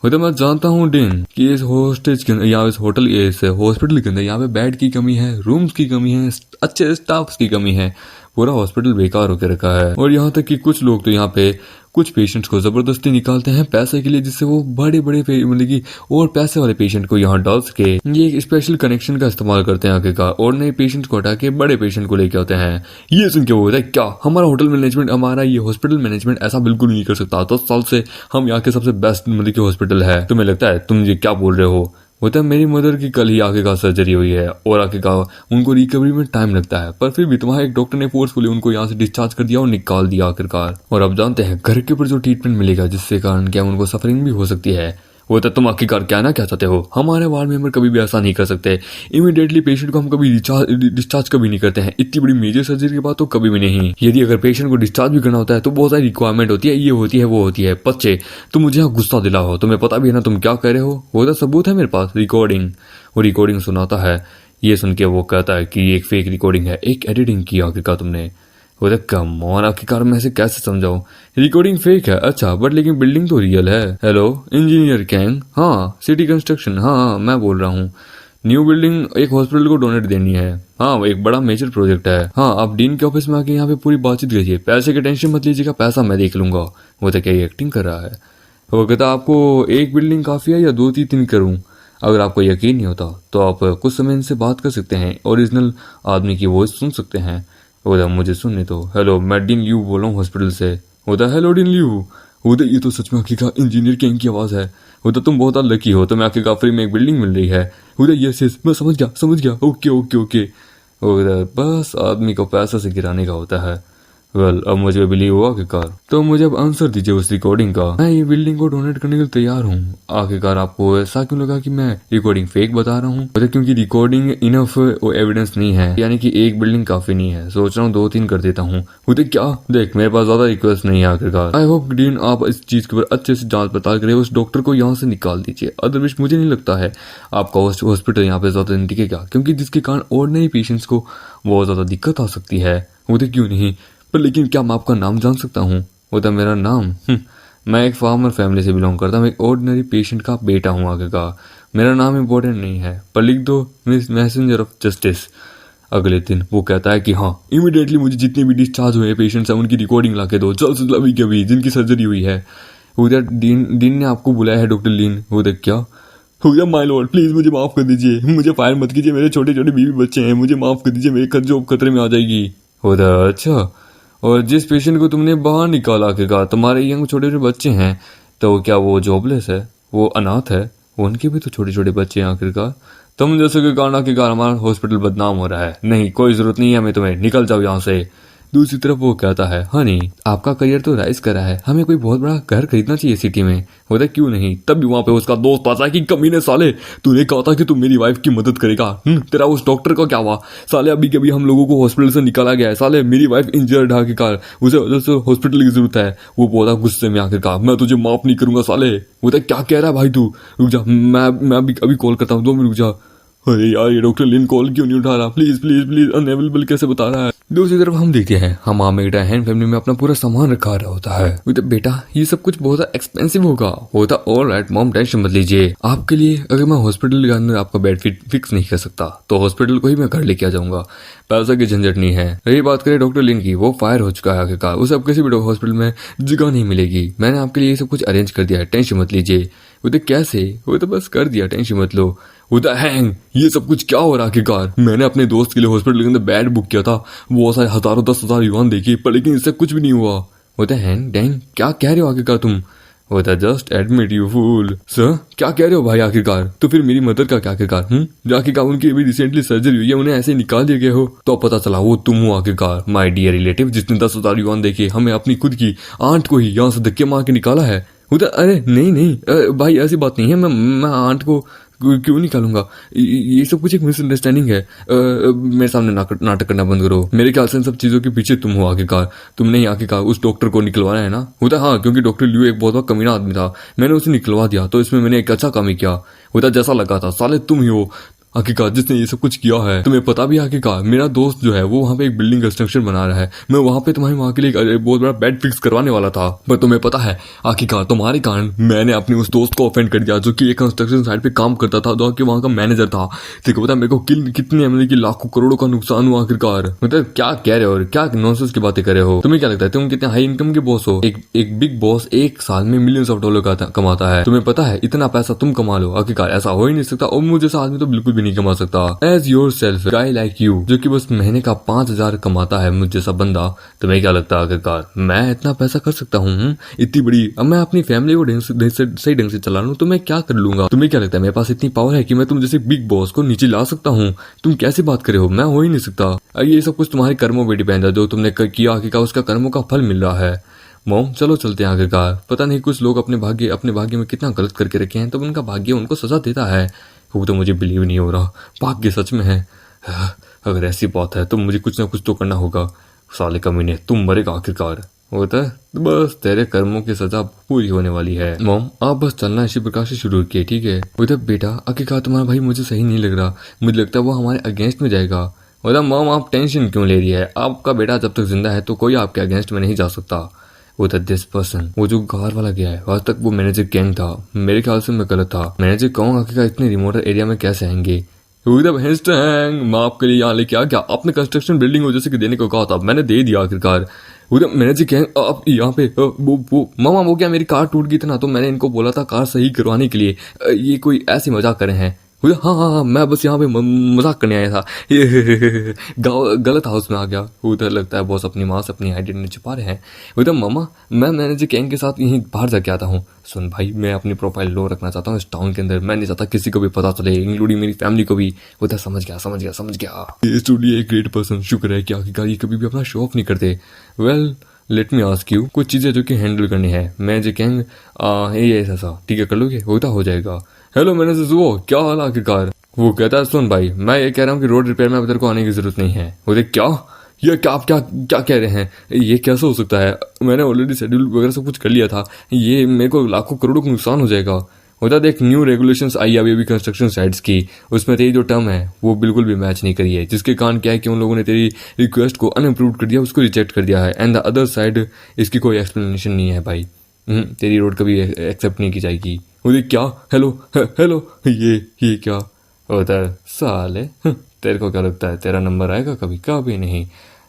वो तो मैं जानता हूँ डिन कि इस हॉस्टेज के अंदर, यहाँ इस होटल, इस हॉस्पिटल के अंदर यहाँ पे बेड की कमी है, रूम्स की कमी है, अच्छे स्टाफ की कमी है, पूरा हॉस्पिटल बेकार होकर रखा है। और यहाँ तक कि कुछ लोग तो यहाँ पे कुछ पेशेंट्स को जबरदस्ती निकालते हैं पैसे के लिए, जिससे वो बड़े बड़े मतलब की और पैसे वाले पेशेंट को यहाँ डाल सके। ये एक स्पेशल कनेक्शन का इस्तेमाल करते हैं आखिरकार, और नए पेशेंट को हटा के बड़े पेशेंट को लेके आते हैं। ये सुन के वो होता है, क्या हमारा होटल मैनेजमेंट, हमारा ये हॉस्पिटल मैनेजमेंट ऐसा बिल्कुल नहीं कर सकता, 10 साल से हम यहाँ के सबसे बेस्ट मतलब की हॉस्पिटल है, तुम्हें लगता है? तुम ये क्या बोल रहे हो? होता है मेरी मदर की कल ही आखिरकार सर्जरी हुई है, और आखिरकार उनको रिकवरी में टाइम लगता है, पर फिर भी तुम्हारे एक डॉक्टर ने फोर्सफुली उनको यहाँ से डिस्चार्ज कर दिया और निकाल दिया आखिरकार। और अब जानते हैं घर के ऊपर जो ट्रीटमेंट मिलेगा, जिससे कारण क्या उनको सफरिंग भी हो सकती है। वो तो तुम आखिरकार क्या ना क्या चाहते हो? हमारे वार्ड मेंबर कभी भी ऐसा नहीं कर सकते। इमीडिएटली पेशेंट को हम कभी डिस्चार्ज कभी नहीं करते हैं। इतनी बड़ी मेजर सर्जरी के बाद तो कभी भी नहीं। यदि अगर पेशेंट को डिस्चार्ज भी करना होता है तो बहुत सारी रिक्वायरमेंट होती है, ये होती है वो होती है। बच्चे तुम मुझे यहाँ गुस्सा दिलाओ, तुम्हें पता भी है ना तुम क्या कह रहे हो? वो तो सबूत है मेरे पास, रिकॉर्डिंग। वो रिकॉर्डिंग सुनाता है। ये सुन के वो कहता है कि एक फेक रिकॉर्डिंग है, एक एडिटिंग की आखिरकार तुमने। वो तो कम ऑन, आखिरकार मैं इसे कैसे समझाऊं? रिकॉर्डिंग फेक है अच्छा, बट लेकिन बिल्डिंग तो रियल है। हेलो इंजीनियर कैंग, हाँ सिटी कंस्ट्रक्शन, हाँ मैं बोल रहा हूँ। न्यू बिल्डिंग एक हॉस्पिटल को डोनेट देनी है। हाँ एक बड़ा मेजर प्रोजेक्ट है। हाँ आप डीन के ऑफिस में आके यहाँ पे पूरी बातचीत कीजिए, पैसे की टेंशन मत लीजिएगा, पैसा मैं देख लूंगा। वो तो क्या एक्टिंग कर रहा है? वो कहता आपको एक बिल्डिंग काफी है या 2-3 करूं? अगर आपको यकीन नहीं होता तो आप कुछ समय इनसे बात कर सकते हैं, ओरिजिनल आदमी की वॉइस सुन सकते हैं। उधर मुझे सुनने तो। हेलो मैं डिन लियू बोल रहा हूँ हॉस्पिटल से। उधर हेलो डिन लियू। उधर ये तो सच में आखिरकार इंजीनियर किंग की आवाज है। उधर तुम बहुत लकी हो, तुम्हें आखिरकार फ्री में एक बिल्डिंग मिल रही है। उधर यस यस मैं समझ गया ओके ओके ओके। उधर बस आदमी को पैसा से गिराने का होता है। वेल अब मुझे बिलीव हुआ आखिरकार, तो मुझे अब आंसर दीजिए उस रिकॉर्डिंग का। मैं ये बिल्डिंग को डोनेट करने के लिए तैयार हूँ। आखिरकार आपको ऐसा क्यों लगा कि मैं रिकॉर्डिंग फेक बता रहा हूँ? क्योंकि रिकॉर्डिंग इनफ एविडेंस नहीं है, यानी कि एक बिल्डिंग काफी नहीं है। सोच रहा हूँ 2-3 कर देता हूँ। उधर क्या देख, मेरे पास ज्यादा रिक्वेस्ट नहीं है आखिरकार। आई होप डीन आप इस चीज के ऊपर अच्छे से जांच पड़ताल करें, उस डॉक्टर को यहाँ से निकाल दीजिए। अदरवाइज मुझे नहीं लगता है आपका हॉस्पिटल यहाँ पे ज्यादा दिन टिकेगा, क्योंकि जिसके कारण ऑर्डिनरी पेशेंट्स को बहुत ज्यादा दिक्कत आ सकती है। उधर क्यों नहीं, पर लेकिन क्या मैं आपका नाम जान सकता हूँ? वो तो मेरा नाम मैं एक फार्मर फैमिली से बिलोंग करता हूँ, एक ऑर्डिनरी पेशेंट का बेटा हूँ आखिरकार। मेरा नाम इम्पोर्टेंट नहीं है, पर लिख दो मिस मैसेंजर ऑफ जस्टिस। अगले दिन वो कहता है कि हाँ इमीडिएटली मुझे जितने भी डिस्चार्ज हुए पेशेंट्स हैं उनकी रिकॉर्डिंग ला के दो, जल्द से जल्द अभी के अभी जिनकी सर्जरी हुई है। उधर डीन ने आपको बुलाया है डॉक्टर लीन। उधर क्या हो गया? माय लॉर्ड प्लीज मुझे माफ कर दीजिए, मुझे फायर मत कीजिए, मेरे छोटे छोटे बीवी बच्चे हैं, मुझे माफ कर दीजिए, मेरी जॉब खतरे में आ जाएगी। उधर अच्छा, और जिस पेशेंट को तुमने बाहर निकाला आखिरकार तुम्हारे यंग छोटे छोटे बच्चे हैं, तो क्या वो जॉबलेस है, वो अनाथ है? उनके भी तो छोटे छोटे बच्चे हैं आखिरकार। तुम जैसे के कारण आखिरकार हमारा हॉस्पिटल बदनाम हो रहा है। नहीं कोई जरूरत नहीं है हमें तुम्हें, निकल जाओ यहाँ से। दूसरी तरफ वो कहता है हनी आपका करियर तो राइज कर रहा है, हमें कोई बहुत बड़ा घर खरीदना चाहिए सिटी में। होता क्यों नहीं? तब भी वहां पे उसका दोस्त आता है कि कमीने साले तूने कहा था कि तू मेरी वाइफ की मदद करेगा, तेरा उस डॉक्टर का क्या हुआ? साले अभी कभी हम लोगों को हॉस्पिटल से निकाला गया है, साले मेरी वाइफ इंजर्ड है आखिरकार, उसे हॉस्पिटल की जरूरत है। वो बोला गुस्से में आखिरकार मैं तुझे माफ नहीं करूंगा साले। वो क्या कह रहा है भाई तू? रुक जा, मैं अभी कॉल करता हूँ, 2 मिनट रुक जा। अरे यार ये डॉक्टर लिन कॉल क्यों नहीं उठा रहा? प्लीज प्लीज प्लीज अनअवेलेबल कैसे बता रहा है? दूसरी तरफ हम देखते हैं हम मेरा हैंड फैमिली में अपना पूरा सामान रखा रहा होता है। तो बेटा ये सब कुछ बहुत एक्सपेंसिव होता ऑलराइट मॉम टेंशन मत लीजिए, आपके लिए अगर मैं हॉस्पिटल के अंदर आपका बेड फिक्स नहीं कर सकता तो हॉस्पिटल को ही मैं घर लेके आ जाऊंगा, पैसा की झंझट नहीं है। रही बात करें डॉक्टर लिन की, वो फायर हो चुका है आखिरकार, उसे अब किसी भी हॉस्पिटल में जगह नहीं मिलेगी। मैंने आपके लिए ये सब कुछ अरेंज कर दिया है, टेंशन मत लीजिए। वो तो कैसे? वो तो बस कर दिया, टेंशन मत लो। वो तो हैंग ये सब कुछ क्या हो रहा है आखिरकार? मैंने अपने दोस्त के लिए हॉस्पिटल के अंदर बेड बुक किया था, वो सारे हजारों 10,000 युआन देखिए, पर लेकिन इससे कुछ भी नहीं हुआ। वो तो हैंग डैंग क्या कह रहे हो आखिरकार तुम? वो तो just admit you fool. Sir क्या कह रहे हो भाई आखिरकार? तो फिर मेरी मदर का क्या आखिरकार? आखिरकार उनकी अभी रिसेंटली सर्जरी हुई है, उन्हें ऐसे निकाल दिए गए हो, तो पता चला वो तुम हो आखिरकार, माय डियर रिलेटिव जिसने 10,000 युआन देके हमें अपनी खुद की आंट को ही यहाँ से धक्के मार के निकाला है। उधर अरे नहीं भाई ऐसी बात नहीं है, मैं आंट को क्यों निकालूंगा? ये सब कुछ एक मिसअंडरस्टैंडिंग है। मेरे सामने नाटक करना बंद करो। मेरे ख्याल से इन सब चीजों के पीछे तुम हो आखिरकार, तुमने ही आखिरकार उस डॉक्टर को निकलवाना है ना? होता हाँ, क्योंकि डॉक्टर लियो एक बहुत बड़ा कमीना आदमी था, मैंने उसे निकलवा दिया, तो इसमें मैंने एक अच्छा काम ही किया। होता जैसा लगा था साले तुम ही हो आखिरकार जिसने ये सब कुछ किया है। तुम्हें पता भी आखिरकार मेरा दोस्त जो है वो वहाँ पे एक बिल्डिंग कंस्ट्रक्शन बना रहा है, मैं वहाँ पे तुम्हारे वहाँ के लिए एक बहुत बड़ा बेड फिक्स करवाने वाला था, पर तुम्हें पता है आखिरकार तुम्हारे कारण मैंने अपने उस दोस्त को ऑफेंड कर दिया जो कि एक कंस्ट्रक्शन साइट पे काम करता था, जो कि वहाँ का मैनेजर था। देखो पता मेरे को कितने मतलब की लाखों करोड़ों का नुकसान हुआ आखिरकार। मतलब क्या कह रहे हो, क्या नॉनसेंस की बातें कर रहे हो? तुम्हें क्या लगता है तुम कितने हाई इनकम के बॉस हो? एक बिग बॉस एक साल में मिलियंस ऑफ डॉलर कमाता है, तुम्हें पता है इतना पैसा तुम कमा लो आखिरकार? ऐसा हो ही नहीं सकता, और मुझे जैसा आदमी तो बिल्कुल भी नहीं कमा सकता। As yourself guy like you जो कि बस महीने का 5,000 कमाता है, मुझ जैसा बंदा, तुम्हें क्या लगता है आखिरकार मैं इतना पैसा कर सकता हूँ? इतनी बड़ी, अब मैं अपनी फैमिली को सही ढंग से चला लूं तो मैं क्या कर लूंगा? तुम्हें क्या लगता है मेरे पास इतनी पावर है कि मैं तुम जैसे बिग बॉस को नीचे ला सकता हूँ? तुम कैसे बात कर रहे हो? मैं हो ही नहीं सकता। ये सब कुछ तुम्हारे कर्मों पे डिपेंड है, जो तुमने किया आखिरकार उसका कर्मों का फल मिल रहा है। मॉम चलो चलते हैं आखिरकार। पता नहीं कुछ लोग अपने भाग्य में कितना गलत करके रखे हैं, तब उनका भाग्य उनको सजा देता है। वो तो मुझे बिलीव नहीं हो रहा, भाग्य सच में है। अगर ऐसी बात है तो मुझे कुछ ना कुछ तो करना होगा। साले कमीने, तुम मरेगा आखिरकार। होता है बस तेरे कर्मों की सजा पूरी होने वाली है। मॉम आप बस चलना इसी प्रकार से शुरू किए, ठीक है? उधर बेटा आखिरकार तुम्हारा भाई मुझे सही नहीं लग रहा, मुझे लगता है वो हमारे अगेंस्ट में जाएगा। बोला मॉम आप टेंशन क्यों ले रही है, आपका बेटा जब तक जिंदा है तो कोई आपके अगेंस्ट में नहीं जा सकता। वो था दिस पर्सन, वो जो कार वाला गया है, आज तक वो मैनेजर गैंग था। मेरे ख्याल से मैं गलत था। मैनेजर कहूँ आखिरकार इतने रिमोट एरिया में कैसे आएंगे? मैं आपके लिए यहाँ लेके आ गया, आपने कंस्ट्रक्शन बिल्डिंग हो जैसे कि देने को कहा था, मैंने दे दिया आखिरकार। मैनेजर गैंग आप यहाँ पे वो मामा वो क्या मेरी कार टूट गई थी ना, तो मैंने इनको बोला था कार सही करवाने के लिए, ये कोई ऐसी मजाक करे हैं। हाँ, मैं बस यहाँ पे मजाक करने आया था। गलत हाउस में आ गया। उधर लगता है बॉस अपनी माँ से अपनी आइडेंटिटी छुपा रहे हैं। उधर मामा मैं मैनेजर गैंग के साथ यहीं बाहर जाके आता हूँ। सुन भाई, मैं अपनी प्रोफाइल लो रखना चाहता हूँ इस टाउन के अंदर, मैं नहीं चाहता किसी को भी पता चले, इंक्लूडिंग मेरी फैमिली को भी। उधर समझ गया। ये स्टूडियो एक ग्रेट पर्सन, शुक्र है कि आखिरकार ये कभी भी अपना शो ऑफ नहीं करते। Well let me ask you, कुछ चीजें जो कि हैंडल करनी है। मैनेजर गैंग ये ऐसा ठीक है, कर लोगे? होता हो जाएगा। हेलो मैनेजर जुओ, क्या हाल आखिरकार? वो कहता है सुन भाई, मैं ये कह रहा हूँ कि रोड रिपेयर में अब तेरे को आने की जरूरत नहीं है। बोले क्या? ये क्या आप क्या कह रहे हैं? ये कैसे हो सकता है? मैंने ऑलरेडी शेड्यूल वगैरह सब कुछ कर लिया था, ये मेरे को लाखों करोड़ों का नुकसान हो जाएगा। होता देख, न्यू रेगुलेशंस आई अभी कंस्ट्रक्शन साइट्स की, उसमें तेरी जो टर्म है वो बिल्कुल भी मैच नहीं करी है, जिसके कारण क्या है कि उन लोगों ने तेरी रिक्वेस्ट को अनअप्रूव कर दिया, उसको रिजेक्ट कर दिया है। एंड द अदर साइड इसकी कोई एक्सप्लेनेशन नहीं है भाई। तेरी रोड कभी एक्सेप्ट नहीं की जाएगी। मुझे क्या? हेलो ये क्या होता है साले? तेरे को क्या लगता है तेरा नंबर आएगा कभी नहीं।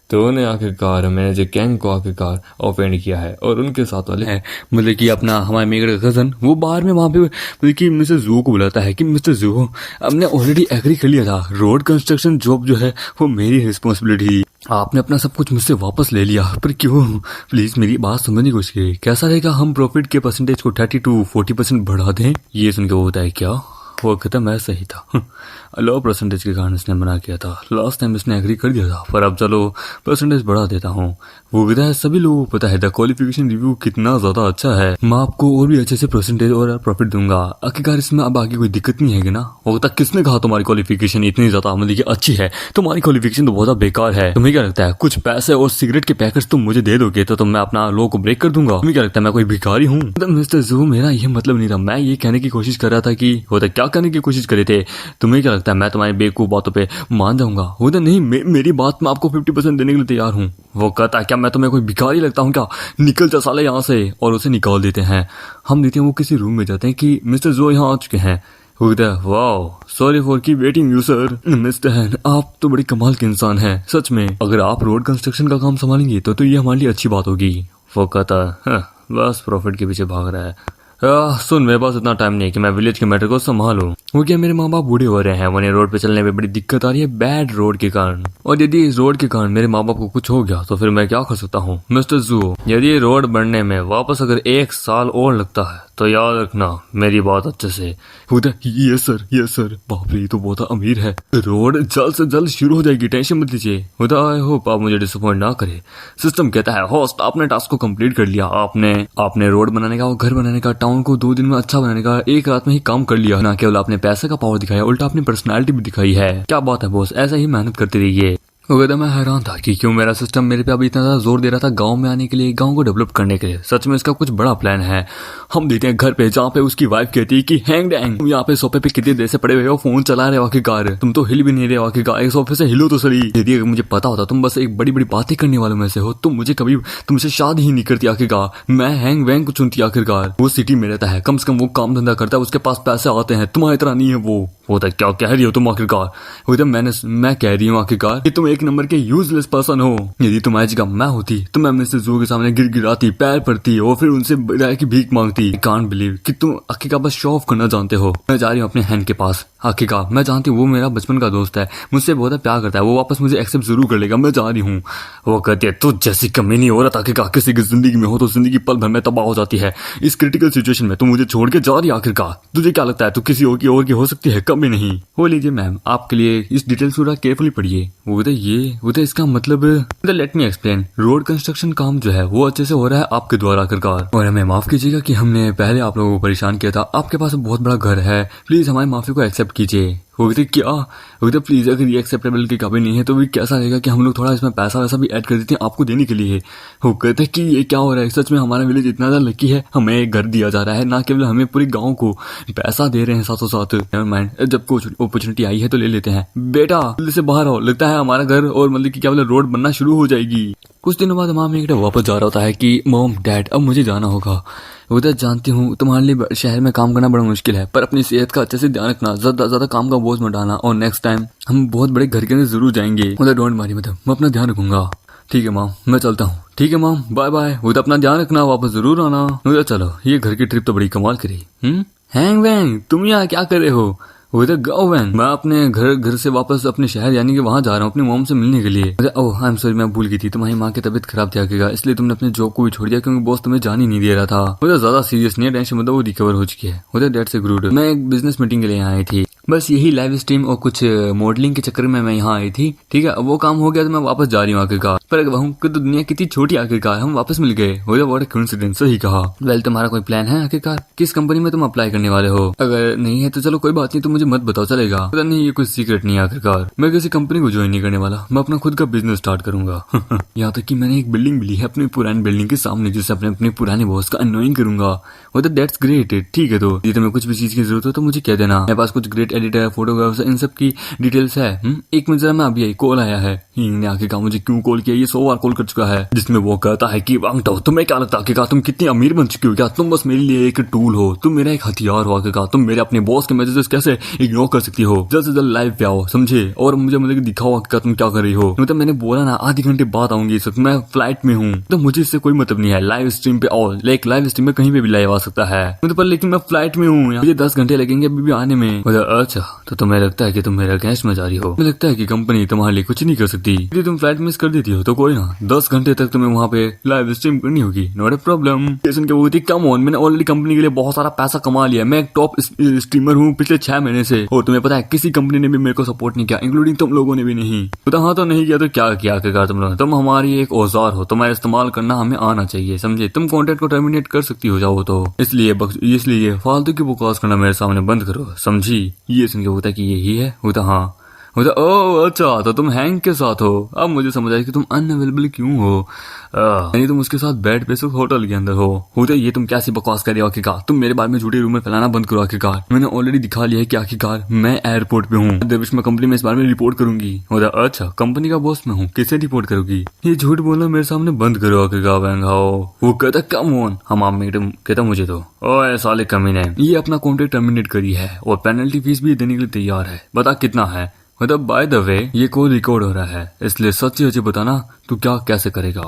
तो उन्हें आखिरकार मैनेजर गैंग को आखिरकार ऑफेंड किया है, और उनके साथ वाले हैं मतलब कि अपना हमारे मेगड़ का कजन, वो बाहर में वहां पे मतलब कि मिस्टर जू को बुलाता है कि मिस्टर जू, हमने ऑलरेडी एग्री कर लिया था, रोड कंस्ट्रक्शन जॉब जो है वो मेरी रिस्पॉन्सिबिलिटी, आपने अपना सब कुछ मुझसे वापस ले लिया, पर क्यों? प्लीज मेरी बात समझने की कोशिश करिए। कैसा रहेगा हम प्रॉफिट के परसेंटेज को 30 to 40% बढ़ा दें? ये सुन के वो होता है क्या? वो कहता मैं सही था, लो परसेंटेज के कारण इसने मना किया था, लास्ट टाइम इसने एग्री कर दिया था, पर अब चलो परसेंटेज बढ़ा देता हूँ। वो कहता है सभी लोगों को पता है द क्वालिफिकेशन रिव्यू कितना ज्यादा अच्छा है, मैं आपको और भी अच्छे से परसेंटेज और प्रॉफिट दूंगा, आखिरकार इसमें अब आगे कोई दिक्कत नहीं है ना। वो कहता किसने कहा तुम्हारी क्वालिफिकेशन इतनी ज्यादा मतलब कि अच्छी है? तुम्हारी क्वालिफिकेशन तो बहुत बेकार है। तुम्हें क्या लगता है कुछ पैसे और सिगरेट के पैकेट्स तुम मुझे दे दोगे तो मैं अपना लो को ब्रेक कर दूंगा? तुम्हें क्या लगता है मैं कोई भिखारी हूँ? मिस्टर जू मेरा ये मतलब नहीं था, मैं ये कहने की कोशिश कर रहा था कि होता क्या करने की कोशिश करे थे, तुम्हें क्या लगता है मैं तुम्हारी बेवकूफ बातों पे मान जाऊंगा? होता नहीं, मेरी बात में आपको 50% देने के लिए तैयार हूँ। वो कहता है क्या मैं तुम्हें कोई भिखारी लगता हूँ क्या? निकल जा साले यहाँ से, और उसे निकाल देते हैं। हम देते हैं वो किसी रूम में जाते हैं कि मिस्टर जो यहाँ आ चुके हैं। वाओ सॉरी फॉर की वेटिंग यू सर। मिस्टर हैन आप तो बड़ी कमाल के इंसान हैं सच में, अगर आप रोड कंस्ट्रक्शन का काम संभालेंगे तो ये हमारे लिए अच्छी बात होगी। वो कहता है बस प्रॉफिट के पीछे भाग रहा है। सुन मेरे पास इतना टाइम नहीं है कि मैं विलेज के मैटर को संभालूं। वो क्या मेरे माँ बाप बूढ़े हो रहे हैं, उन्हें रोड पे चलने में बड़ी दिक्कत आ रही है बैड रोड के कारण, और यदि इस रोड के कारण मेरे माँ बाप को कुछ हो गया तो फिर मैं क्या कर सकता हूँ? मिस्टर जू यदि रोड बनने में वापस अगर 1 साल और लगता है तो याद रखना मेरी बात अच्छे से। Yes sir. बाप रे ये तो बहुत अमीर है। रोड जल्द से जल्द शुरू हो जाएगी, टेंशन मत लीजिए। आई होप आप मुझे डिसअपॉइंट ना करे। सिस्टम कहता है होस्ट आपने टास्क को कंप्लीट कर लिया, आपने रोड बनाने का और घर बनाने का, टाउन को 2 दिन में अच्छा बनाने का 1 रात में ही काम कर लिया। ना केवल आपने पैसे का पावर दिखाया, उल्टा अपनी पर्सनालिटी भी दिखाई है। क्या बात है बॉस, ऐसा ही मेहनत करते रहिए। मैं हैरान था कि क्यों मेरा सिस्टम मेरे पे अभी इतना ज्यादा जोर दे रहा था गांव में आने के लिए, गांव को डेवलप करने के लिए। सच में इसका कुछ बड़ा प्लान है। हम देते हैं घर पे जहाँ पे उसकी वाइफ कहती है कि हैंग डैंग तुम यहाँ पे सोफे पे कितनी देर से पड़े हुए हो, फोन चला रहे हो आखिरकार, तुम तो हिल भी नहीं रहे हो आखिरकार, एक सोफे से हिलो तो सही। यदि अगर मुझे पता होता तुम बस एक बड़ी बड़ी बातें करने वालों में से हो तो मुझे कभी तुमसे शादी ही नहीं करती आखिरकार, मैं हैंग वैंग को चुनती आखिरकार। वो सिटी में रहता है, कम से कम वो काम धंधा करता है, उसके पास पैसे आते हैं, तुम्हारी तरह नहीं है वो। होता है क्या कह रही हो तुम आखिरकार? मैं कह रही हूँ आखिरकार कि तुम एक नंबर के यूजलेस पर्सन हो। यदि तुम्हारी जगह मैं होती तो मैं मिस्टर जू के सामने गिड़गिड़ाती, पैर पड़ती और फिर उनसे राय की भीख मांगती। कांट बिलीव कि तुम आखिरकार बस शो ऑफ करना जानते हो। मैं जा रही हूँ अपने हैंड के पास। आखिरकार मैं जानती हूँ वो मेरा बचपन का दोस्त है, मुझसे बहुत प्यार करता है, वो वापस मुझे एक्सेप्ट जरूर कर लेगा, मैं जा रही हूँ। वो कहती है तू जैसी कमीनी औरत आखिरकार किसी की जिंदगी में हो तो जिंदगी पल भर में तबाह हो जाती है। इस क्रिटिकल सिचुएशन में तू मुझे छोड़ के जा रही है आखिरकार। तुझे क्या लगता है तू किसी और की हो सकती है? कभी नहीं। हो लीजिए मैम, आपके लिए इस डिटेल्स पूरा केयरफुली पढ़िए। वो तो इसका मतलब let me explain. Road construction काम जो है वो अच्छे से हो रहा है आपके द्वारा आखिरकार, और हमें माफ कीजिएगा कि हमने पहले आप लोगों को परेशान किया था। आपके पास बहुत बड़ा घर है, प्लीज हमारी माफी को एक्सेप्ट कीजिए। वो क्या? वो प्लीज अगर ये एक्सेप्टेबल के काबिल नहीं है तो भी कैसा रहेगा कि हम लोग थोड़ा इसमें पैसा वैसा भी ऐड कर देते हैं आपको देने के लिए। वो कहते हैं कि ये क्या हो रहा है, सच में हमारा विलेज इतना ज्यादा लकी है, हमें एक घर दिया जा रहा है, ना केवल हमें पूरे गांव को पैसा दे रहे हैं साथों साथ। नेवर माइंड, जब कुछ अपॉर्चुनिटी आई है तो ले लेते हैं। बेटा जल्दी से बाहर आओ, लगता है हमारा घर और मतलब कि क्या बोले रोड बनना शुरू हो जाएगी। कुछ दिनों बाद माम एक वापस जा रहा होता है कि मॉम डैड अब मुझे जाना होगा। उधर जानती हूँ तुम्हारे लिए शहर में काम करना बड़ा मुश्किल है, पर अपनी सेहत का अच्छे से ध्यान रखना, ज्यादा काम का बोझ मत डालना, और नेक्स्ट टाइम हम बहुत बड़े घर के अंदर जरूर जाएंगे। उधर डोंट वरी, मतलब मैं अपना ध्यान रखूंगा। ठीक है माम, मैं चलता हूँ। ठीक है माम, बाय बाय। उधर अपना ध्यान रखना, वापस जरूर आना। उधर चलो, ये घर की ट्रिप तो बड़ी कमाल करी। हैंग वैंग, तुम यहाँ क्या कर रहे हो? उधर गाओ वैन, मैं अपने घर से वापस अपने शहर यानी कि वहां जा रहा हूँ अपनी मॉम से मिलने के लिए। ओह आई एम सॉरी, मैं भूल गई थी, तुम्हारी माँ की तबीयत खराब थी आगे, इसलिए तुमने अपने जॉब को भी छोड़ दिया क्योंकि बॉस तुम्हें जान ही नहीं दे रहा था। उधर ज्यादा सीरियस नहीं है, टेंशन मतलब वो रिकवर हो चुकी है। उधर डेट से गुड, मैं एक बिजनेस मीटिंग के लिए यहाँ आई थी, बस यही लाइव स्ट्रीम और कुछ मॉडलिंग के चक्कर में मैं यहाँ आई थी। ठीक है, वो काम हो गया तो मैं वापस जा रही हूँ आखिरकार। पर वहाँ तो दुनिया कितनी छोटी आखिरकार, हम वापस मिल गए। व्हाट अ कोइंसिडेंस, सही कहा। वेल, तुम्हारा कोई प्लान है आखिरकार? किस कंपनी में तुम अप्लाई करने वाले हो? अगर नहीं है तो चलो कोई बात नहीं, तुम मुझे मत बताओ, चलेगा? पता नहीं, ये कोई सीक्रेट नहीं है आखिरकार। मैं किसी कंपनी को ज्वाइन नहीं करने वाला, मैं अपना खुद का बिजनेस स्टार्ट करूंगा। यहाँ तक कि मैंने एक बिल्डिंग भी ली है अपनी पुरानी बिल्डिंग के सामने, जिससे अपने पुराने बॉस का अनोइंग करूंगा। That's great. ठीक है, तो ये तुम्हें कुछ भी चीज की जरूरत हो तो मुझे कह देना, मेरे पास कुछ ग्रेट एडिटर, फोटोग्राफर, इन सब की डिटेल्स है। एक मिनट जरा, मैं अभी कॉल आया है। ने आखिरकार मुझे क्यों कॉल किया? ये 100 बार कॉल कर चुका है, जिसमें वो कहता है कि वांगटो तुम्हें क्या लगता है आखिरकार तुम कितनी अमीर बन चुकी हो क्या? तुम बस मेरे लिए एक टूल हो, तुम मेरा एक हथियार हो आखिरकार। तुम मेरे अपने बॉस के मैसेजेस कैसे इग्नोर कर सकती हो? जल्द से जल्द लाइव पे आओ, समझे? और मुझे मतलब दिखाओ आखिरकार तुम क्या कर रही हो। मतलब मैंने बोला ना आधे घंटे बाद आऊंगी, इस वक्त मैं फ्लाइट में हूँ, तो मुझे इससे कोई मतलब नहीं है। लाइव स्ट्रीम पे आओ, लाइव स्ट्रीम में कहीं पे भी लाइव आ सकता है, मतलब लेकिन मैं फ्लाइट में हूँ, मुझे 10 घंटे लगेंगे अभी भी आने में। अच्छा, तो तुम्हें लगता है कि तुम मेरा गेस्ट में जा रही हो? मुझे लगता है कि कंपनी तुम्हारे लिए कुछ नहीं कर सकती। यदि तुम फ्लाइट मिस कर देती हो तो कोई ना, 10 घंटे तक तुम्हें वहाँ पे लाइव स्ट्रीम करनी होगी, नॉट ए प्रॉब्लम। स्टेशन के वो थी, कम ऑन, मैंने ऑलरेडी कंपनी के लिए बहुत सारा पैसा कमा लिया, मैं एक टॉप स्ट्रीमर हूँ पिछले 6 महीने से, और तुम्हें पता है किसी कंपनी ने भी मेरे को सपोर्ट नहीं किया, इंक्लूडिंग तुम लोगों ने भी नहीं। तो हाँ, तो नहीं किया तो क्या किया आखिरकार तुम लोग? तुम हमारी एक औजार हो, तुम्हारा इस्तेमाल करना हमें आना चाहिए, समझे? तुम कॉन्ट्रैक्ट को टर्मिनेट कर सकती हो जाओ तो, इसलिए फालतू की बकवास करना मेरे सामने बंद करो, समझी? ये सुन के होता कि यही है, होता हाँ ओह अच्छा, तो तुम हैंग के साथ हो। अब मुझे समझ आया कि तुम अनअवेलेबल क्यों हो, यानी तुम उसके साथ बेड पे होटल के अंदर हो। तो ये तुम कैसी बकवास कर रहे हो आखिरकार? तुम मेरे बारे में झूठे रूमर फैलाना बंद करो आखिरकार। मैंने ऑलरेडी दिखा लिया है कि आखिरकार मैं एयरपोर्ट पे हूँ, मैं कंपनी में इस बारे में रिपोर्ट करूंगी। अच्छा, कंपनी का बॉस मैं हूँ, किसे रिपोर्ट करोगी? ये झूठ बोलना मेरे सामने बंद करो आखिरकार। वो कहता कम ऑन, हम मैडम कहता मुझे तो ओए साले कमीने, ये अपना कॉन्ट्रैक्ट टर्मिनेट करी है और पेनल्टी फीस भी देने के लिए तैयार है। बता कितना है? मतलब बाय द वे ये कॉल रिकॉर्ड हो रहा है, इसलिए सच्ची बताना तू क्या कैसे करेगा।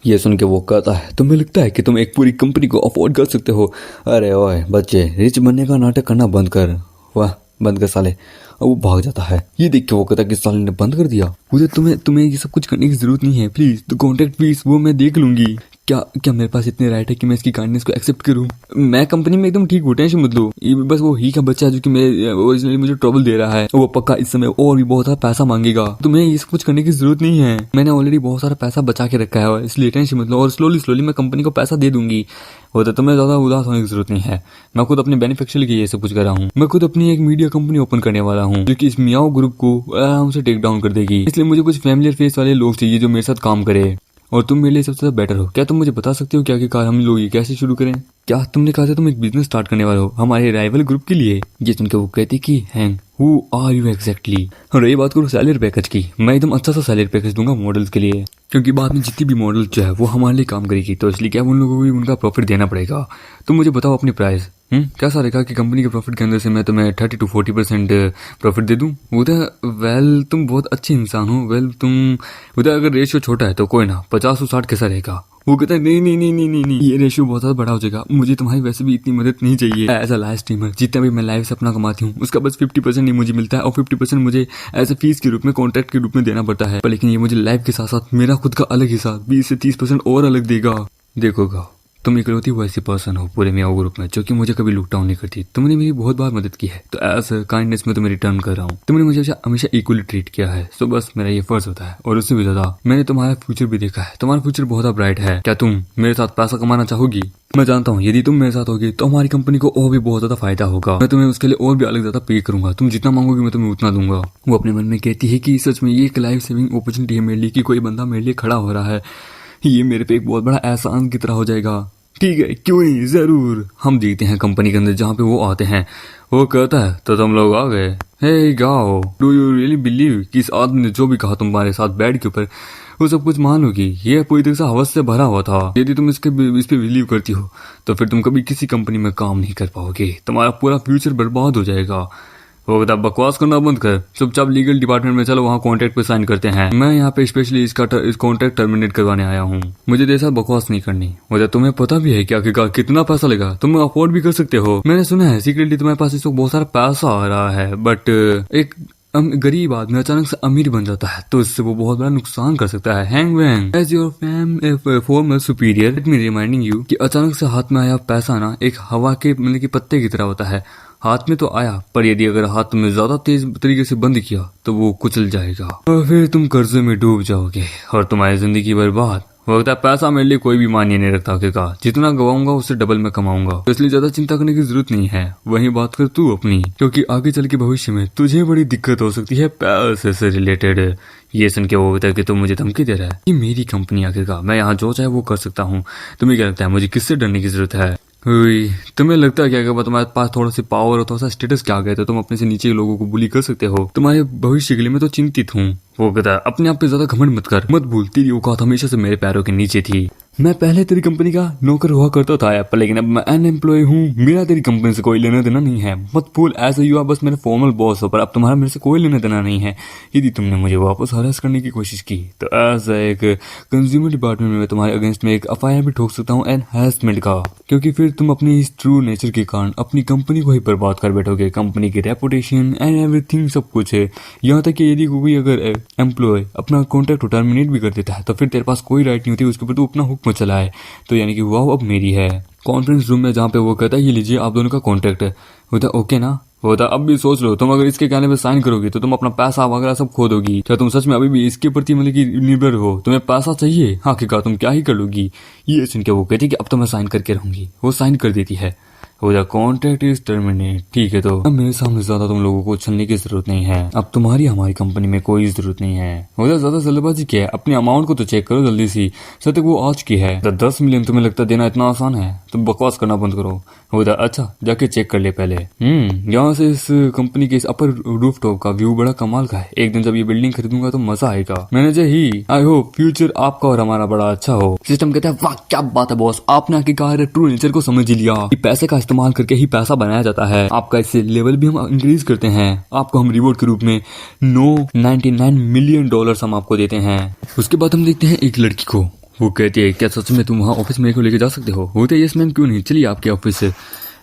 ये सुन के वो कहता है, तुम्हें लगता है कि तुम एक पूरी कंपनी को अफोर्ड कर सकते हो? अरे ओए बच्चे, रिच बनने का नाटक करना बंद कर। वाह, बंद कर साले। और वो भाग जाता है। ये देख के वो कहता है कि साले ने बंद कर दिया। मुझे तुम्हें ये सब कुछ करने की जरूरत नहीं है, प्लीज। तो कॉन्ट्रैक्ट फीस वो मैं देख लूंगी। क्या मेरे पास इतने राइट है कि मैं इसकी काइंडनेस को एक्सेप्ट करूं? मैं कंपनी में एकदम ठीक हूँ, टेंशन मत लो। ये बस वो ही का बच्चा है जो कि मेरे ओरिजिनली मुझे ट्रबल दे रहा है, वो पक्का इस समय और भी बहुत सारा पैसा मांगेगा। तुम्हें ये सब कुछ करने की जरूरत नहीं है, मैंने ऑलरेडी बहुत सारा पैसा बचा के रखा है, इसलिए टेंशन मत लो। और स्लोली मैं कंपनी को पैसा दे दूंगी। वो तो तुम्हें ज्यादा उदास होने की जरूरत नहीं है। मैं खुद अपने बेनिफिशियल के लिए सब कुछ कर रहा हूँ। मैं खुद अपनी एक मीडिया कंपनी ओपन करने वाला हूँ जो कि इस मियाओ ग्रुप को आराम से टेक डाउन कर देगी। इसलिए मुझे कुछ फैमिलियर फेस वाले लोग चाहिए जो मेरे साथ काम करे, और तुम मेरे लिए सबसे ज्यादा बेटर हो। क्या तुम मुझे बता सकते हो क्या आखिरकार हम लोग ये कैसे शुरू करें? क्या तुमने कहा था तुम एक बिजनेस स्टार्ट करने वाले हो हमारे राइवल ग्रुप के लिए? ये सुनकर वो कहती कि Hang who are you exactly. और ये बात करो सैलरी पैकेज की, मैं एकदम अच्छा सा सैलरी पैकेज दूंगा मॉडल्स के लिए, क्योंकि बाद में जितनी भी मॉडल जो है वो हमारे लिए काम करेगी, तो इसलिए क्या उन लोगों को भी उनका प्रॉफिट देना पड़ेगा। तुम मुझे बताओ अपनी प्राइस कैसा रहेगा कि कंपनी के प्रॉफिट के अंदर से मैं तुम्हें 30 to 40% प्रॉफिट दे दूं? वेल तुम बहुत अच्छे इंसान हो। वेल तुम अगर रेशियो छोटा है तो कोई ना, 50 to 60 कैसा रहेगा? वो कहता है नहीं नहीं नहीं नहीं नहीं नहीं, ये रेशियो बहुत ज्यादा बड़ा हो जाएगा, मुझे तुम्हारी वैसे भी इतनी मदद नहीं चाहिए। एज अ लाइव स्ट्रीमर जितना भी मैं लाइव से अपना कमाती हूँ उसका बस 50% ही मुझे मिलता है और 50% मुझे एज ए फीस के रूप में, कॉन्ट्रैक्ट के रूप में देना पड़ता है। पर लेकिन ये मुझे लाइव के साथ साथ मेरा खुद का अलग हिस्सा 20 से 30% और अलग देगा। देखोगा तुम इकलौती वो ऐसी पर्सन हो पूरे मियाओ ग्रुप में जो कि मुझे कभी लुक डाउन नहीं करती। तुमने मेरी बहुत बार मदद की है, तो एज काइंडनेस में तुम्हें रिटर्न कर रहा हूँ। तुमने मुझे हमेशा इक्वली ट्रीट किया है, सो बस मेरा ये फर्ज होता है। और उससे भी ज्यादा मैंने तुम्हारा फ्यूचर भी देखा है, तुम्हारा फ्यूचर बहुत ब्राइट है। क्या तुम मेरे साथ पैसा कमाना चाहोगी? मैं जानता हूँ यदि तुम मेरे साथ होगी तो हमारी कंपनी को और भी बहुत ज्यादा फायदा होगा। मैं तुम्हें उसके लिए और भी अलग ज्यादा पे करूंगा, तुम जितना मांगोगी मैं तुम्हें उतना दूंगा। वो अपने मन में कहती है कि सच में ये एक लाइफ सेविंग अपॉर्चुनिटी है मेरे लिए कि कोई बंदा मेरे लिए खड़ा हो रहा है। ये मेरे पे एक बहुत बड़ा एहसान की तरह हो जाएगा। ठीक है, क्यों नहीं, जरूर। हम देखते हैं कंपनी के अंदर जहाँ पे वो आते हैं। वो कहता है तो तुम लोग आ गए। हे गाओ, डू यू रियली बिलीव कि इस आदमी ने जो भी कहा तुम्हारे साथ बेड के ऊपर वो सब कुछ मानोगी? ये पूरी तरह से हवस से भरा हुआ था। यदि तुम इस पे बिलीव करती हो तो फिर तुम कभी किसी कंपनी में काम नहीं कर पाओगे, तुम्हारा पूरा फ्यूचर बर्बाद हो जाएगा। वो कहता बकवास करना बंद कर, चुपचाप लीगल डिपार्टमेंट में चलो, वहाँ कॉन्ट्रैक्ट पे साइन करते हैं। मैं यहाँ पे स्पेशली इस कॉन्ट्रैक्ट टर्मिनेट करवाने आया हूँ, मुझे जैसा बकवास नहीं करनी। वजह तुम्हें पता भी है क्या कि कितना पैसा लेगा? तुम अफोर्ड भी कर सकते हो। मैंने सुना है सीक्रेटली तुम्हारे पास इस वक्त बहुत सारा पैसा आ रहा है, बट एक गरीब आदमी अचानक से अमीर बन जाता है तो इससे वो बहुत बड़ा नुकसान कर सकता है। Hang Wang, as your former superior, let me reminding you कि अचानक से हाथ में आया पैसा ना एक हवा के मतलब कि पत्ते की तरह होता है। हाथ में तो आया, पर यदि अगर हाथ में ज्यादा तेज तरीके से बंद किया तो वो कुचल जाएगा और फिर तुम कर्जे में डूब जाओगे और तुम्हारी जिंदगी बर्बाद। वो कहता है पैसा मेरे लिए कोई भी मायने नहीं रखता कि का जितना गवाऊंगा उससे डबल में कमाऊंगा, तो इसलिए ज्यादा चिंता करने की जरूरत नहीं है। वही बात कर तू अपनी, क्योंकि आगे चल के भविष्य में तुझे बड़ी दिक्कत हो सकती है पैसे से रिलेटेड। ये सुन के वो कहता है कि तुम मुझे धमकी दे रहा है? ये मेरी कंपनी आखिरकार, मैं यहाँ जो चाहे वो कर सकता हूँ। तुम्हें क्या लगता है मुझे किससे डरने की जरूरत है? तुम्हें लगता है क्या कि तुम्हारे पास थोड़ा सी पावर और थोड़ा सा स्टेटस क्या गया तो तुम अपने से नीचे के लोगों को बुली कर सकते हो? तुम्हारे भविष्य के लिए मैं तो चिंतित हूँ। वो कहता है अपने आप पे ज्यादा घमंड मत कर, मत भूल तेरी औकात हमेशा से मेरे पैरों के नीचे थी। मैं पहले तेरी कंपनी का नौकर हुआ करता था पर लेकिन अब मैं अनएम्प्लॉय हूँ, मेरा तेरी कंपनी से कोई लेना देना नहीं है। मत भूल ऐसा यू बस मेरे फॉर्मल बॉस हो, पर अब तुम्हारा मेरे से कोई लेना देना नहीं है। यदि तुमने मुझे वापस हरास करने की कोशिश की तो एज एक कंज्यूमर डिपार्टमेंट में मैं तुम्हारे अगेंस्ट में एक एफआईआर भी ठोक सकता हूँ एनहांसमेंट का, क्योंकि फिर तुम अपनी इस ट्रू नेचर के कारण अपनी कंपनी को ही बर्बाद कर बैठोगे। कंपनी की रेपुटेशन एंड एवरीथिंग सब कुछ है। यहाँ तक कि यदि कोई अगर एम्प्लॉय अपना कॉन्ट्रैक्ट टर्मिनेट भी कर देता है तो फिर तेरे पास कोई राइट नहीं होती उसके ऊपर तू अपना हुक्म चलाए। तो यानी कि वाह अब मेरी है। कॉन्फ्रेंस रूम में जहाँ पे वो कहता है ये लीजिए आप दोनों का कॉन्ट्रैक्ट है। होता ओके ना? होता अब भी सोच लो, तुम अगर इसके कहने पे साइन करोगी तो तुम अपना पैसा वगैरह सब खो दोगी। क्या तुम सच में अभी भी इसके प्रति मतलब कि निर्भर हो? तुम्हें पैसा चाहिए? आखिरकार तुम क्या ही कर लोगी? ये सुन के वो कहती कि अब तो मैं साइन करके रहूंगी। वो साइन कर देती है। The contract is terminate. ठीक है, तो अब मेरे सामने ज्यादा तुम लोगों को उछलने की जरूरत नहीं है। अब तुम्हारी हमारी कंपनी में कोई जरूरत नहीं है। ज्यादा जल्दबाजी क्या है? अपने अमाउंट को तो चेक करो जल्दी सी। सत्य वो आज की है। 10 मिलियन तुम्हें लगता देना इतना आसान है? तुम बकवास करना बंद करो। अच्छा जाके चेक कर ले पहले। यहाँ से इस कंपनी के इस अपर रूफटॉप का व्यू बड़ा कमाल का है। एक दिन जब ये बिल्डिंग खरीदूंगा तो मजा आएगा। Manager he I hope future आपका और हमारा बड़ा अच्छा हो। सिस्टम कहता है वाह क्या बात है बॉस, आपने आखिरकार ट्रू नेचर को समझ लिया। पैसे का इस्तेमाल करके ही पैसा बनाया जाता है। आपका इससे लेवल भी हम इंक्रीज करते हैं। आपको हम रिवॉर्ड के रूप में $99 मिलियन हम आपको देते हैं। उसके बाद हम देखते हैं एक लड़की को। वो कहती है क्या सच में तुम वहाँ ऑफिस में को लेके जा सकते हो? होते यस मैम, क्यों नहीं, चलिए आपके ऑफिस से।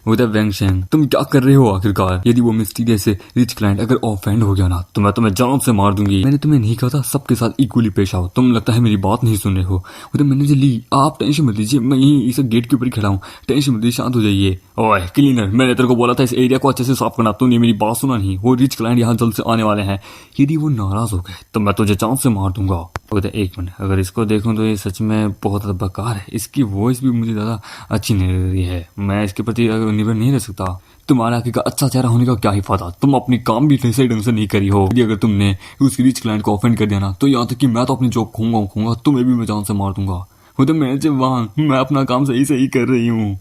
होता वेंगशेंग तुम क्या कर रहे हो आखिरकार? यदि वो मिस्टीरियस से रिच क्लाइंट अगर ऑफेंड हो गया ना तो मैं तुम्हें जान से मार दूंगी। मैंने तुम्हें नहीं कहा था सबके साथ इक्वली पेश आओ? तुम लगता है मेरी बात नहीं सुन रहे हो। वो तो मैनेजर ली आप टेंशन मत लीजिए, मैं यही इस गेट के ऊपर ही खड़ा हूँ, टेंशन मत लीजिए, शांत हो जाइए। ओए क्लीनर, मैंने तेरे को बोला था इस एरिया को अच्छे से साफ करना, तूने मेरी बात सुना नहीं। वो रिच क्लाइंट यहाँ जल्द से आने वाले हैं, यदि वो नाराज हो गए तो मैं तुझे जान से मार दूंगा। एक मिनट, अगर इसको देखूं तो ये सच में बहुत बेकार है। इसकी वॉइस भी मुझे ज्यादा अच्छी नहीं लग रही है। मैं इसके प्रति निर्भर नहीं रह सकता। तुम्हारा आखिर का अच्छा चेहरा होने का क्या ही फायदा? तुम अपनी काम भी सही ढंग से नहीं करी हो। यदि अगर तुमने उस रिच क्लाइंट को ऑफेंड कर दिया ना तो यहाँ तक कि मैं तो अपनी जॉब खोऊंगा, तुम्हें भी मैं जान से मार दूंगा। वो तो मैं अपना काम सही कर रही हूँ।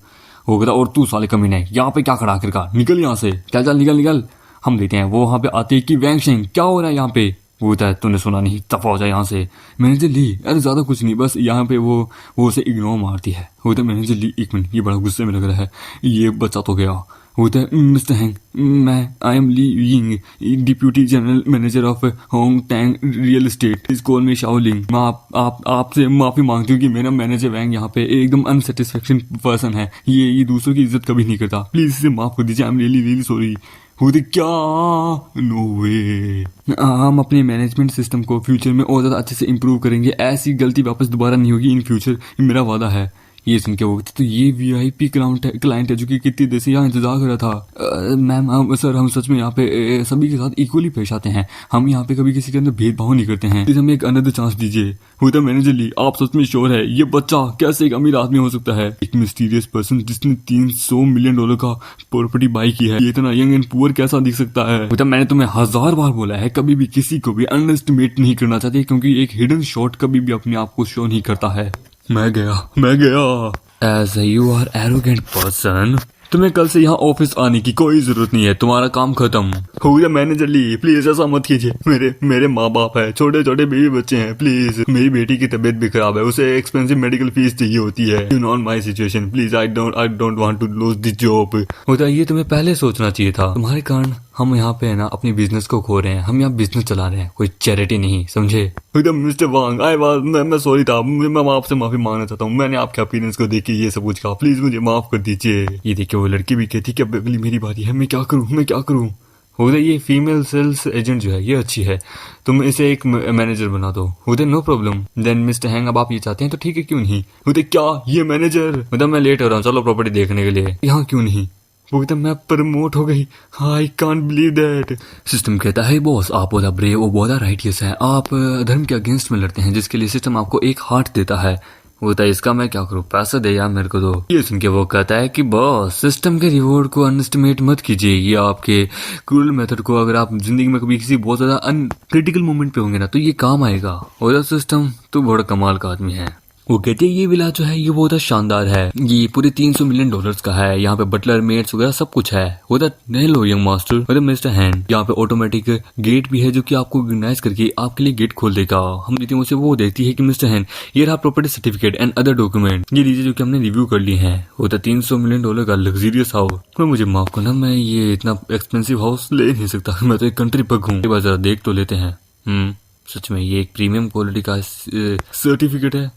हो गया। और तू साले कमीने यहाँ पे क्या खड़ा आखिरकार? निकल यहाँ से, चल निकल। हम देते हैं वो वहाँ पे आते कि वेंगशेंग क्या हो रहा है यहाँ पे? वो होता है तूने सुना नहीं, दफा हो जाए यहाँ से। मैनेजर ली अरे ज्यादा कुछ नहीं, बस यहाँ पे वो उसे इग्नोर मारती है। वो होता है मैनेजर ली एक मिनट, ये बड़ा गुस्से में लग रहा है, ये बच्चा तो गया। होता है mister Hang, I am Li Ying, deputy general manager of Hong Tang real estate, please call me Shaoling. मैं आपसे माफी मांगती हूँ कि मेरा मैनेजर वैंग यहाँ पे एकदम अनसेटिस्फैक्शन पर्सन है, ये दूसरों की इज्जत कभी नहीं करता, प्लीज इसे माफ कर दीजिए, I am really really sorry. होते क्या, नो वे, हम अपने मैनेजमेंट सिस्टम को फ्यूचर में और ज्यादा अच्छे से इम्प्रूव करेंगे, ऐसी गलती वापस दोबारा नहीं होगी इन फ्यूचर, मेरा वादा है। ये सुन के वो तो ये वीआईपी क्लाइंट है जो कि कितनी देर से यहाँ इंतजार कर रहा था। मैम सर, हम सच में यहाँ पे सभी के साथ इक्वली पेश आते हैं, हम यहाँ पे कभी किसी के अंदर भेदभाव नहीं करते हैं, प्लीज हमें एक अनदर चांस दीजिए। होता मैनेजर ली, आप सच में श्योर है ये बच्चा कैसे एक अमीर आदमी हो सकता है? एक मिस्टीरियस पर्सन जिसने $300 मिलियन का प्रॉपर्टी बाई की है, ये इतना यंग एंड पुअर कैसा दिख सकता है? होता मैंने तुम्हें 1000 बार बोला है कभी भी किसी को भी अंडर एस्टिमेट नहीं करना चाहते, क्योंकि एक हिडन शॉट कभी भी अपने आप को शो नहीं करता है। मैं गया। As you are arrogant person, तुम्हें कल से यहाँ ऑफिस आने की कोई जरूरत नहीं है, तुम्हारा काम खत्म हो गया। मैनेजर ली, प्लीज ऐसा मत कीजिए, मेरे माँ बाप है, छोटे छोटे बेबी बच्चे हैं, प्लीज मेरी बेटी की तबीयत भी खराब है, उसे एक्सपेंसिव मेडिकल फीस चाहिए होती है, you know my situation, please I don't want to lose this job. होता है ये तुम्हें पहले सोचना चाहिए था, तुम्हारे कारण हम यहाँ पे है ना अपनी बिजनेस को खो रहे हैं, हम यहाँ बिजनेस चला रहे हैं, कोई चैरिटी नहीं, समझे? एकदम मिस्टर वांग, मैं सॉरी था, मैं आपसे माफी मांगना चाहता हूँ, मैंने आपके अपीयरेंस को देख के ये सब कुछ कहा, प्लीज मुझे माफ कर दीजिए। ये देखिए वो लड़की भी कहती कि अब अगली मेरी बारी है, मैं क्या करूँ। होता ये फीमेल सेल्स एजेंट जो है ये अच्छी है, तुम इसे एक मैनेजर बना दो। होते no problem. Then mister Hang, अब आप ये चाहते हैं तो ठीक है, क्यों नहीं। होते क्या ये मैनेजर, मतलब मैं लेट हो रहा हूँ, चलो प्रॉपर्टी देखने के लिए, यहाँ क्यों नहीं। वो कहता मैं प्रमोट हो गई, I can't believe that. System कहता है बॉस आप बहुत ब्रेव और बहुत राइटियस है, आप धर्म के अगेंस्ट में लड़ते हैं, जिसके लिए सिस्टम आपको एक हार्ट देता है। होता है इसका मैं क्या करूँ, पैसा दे यार मेरे को दो। ये सुन के वो कहता है कि बॉस सिस्टम के रिवॉर्ड को अनएस्टिमेट मत कीजिए, ये आपके क्रूअल मेथड को अगर आप जिंदगी में कभी किसी बहुत ज्यादा क्रिटिकल मोमेंट पे होंगे ना तो ये काम आएगा। और सिस्टम तो बड़ा कमाल का आदमी है। वो कहते हैं ये विला जो है ये बहुत शानदार है, ये पूरे $300 मिलियन का है, यहाँ पे बटलर मेट्स वगैरह सब कुछ है। होता हेलो यंग मास्टर, मतलब मिस्टर हैंड, यहाँ पे ऑटोमेटिक गेट भी है जो कि आपको रिकॉग्नाइज करके आपके लिए गेट खोल देगा। हम देती उसे वो देखती है कि मिस्टर हैंड ये रहा property certificate and other document, ये लीजिए जो कि हमने रिव्यू कर ली है। होता $300 मिलियन का लग्जरियस हाउस। मैं मुझे माफ करना, मैं ये इतना एक्सपेंसिव हाउस ले नहीं सकता, मैं तो एक कंट्री पग हूँ, जरा देख तो लेते हैं। सच में ये एक प्रीमियम क्वालिटी का सर्टिफिकेट है,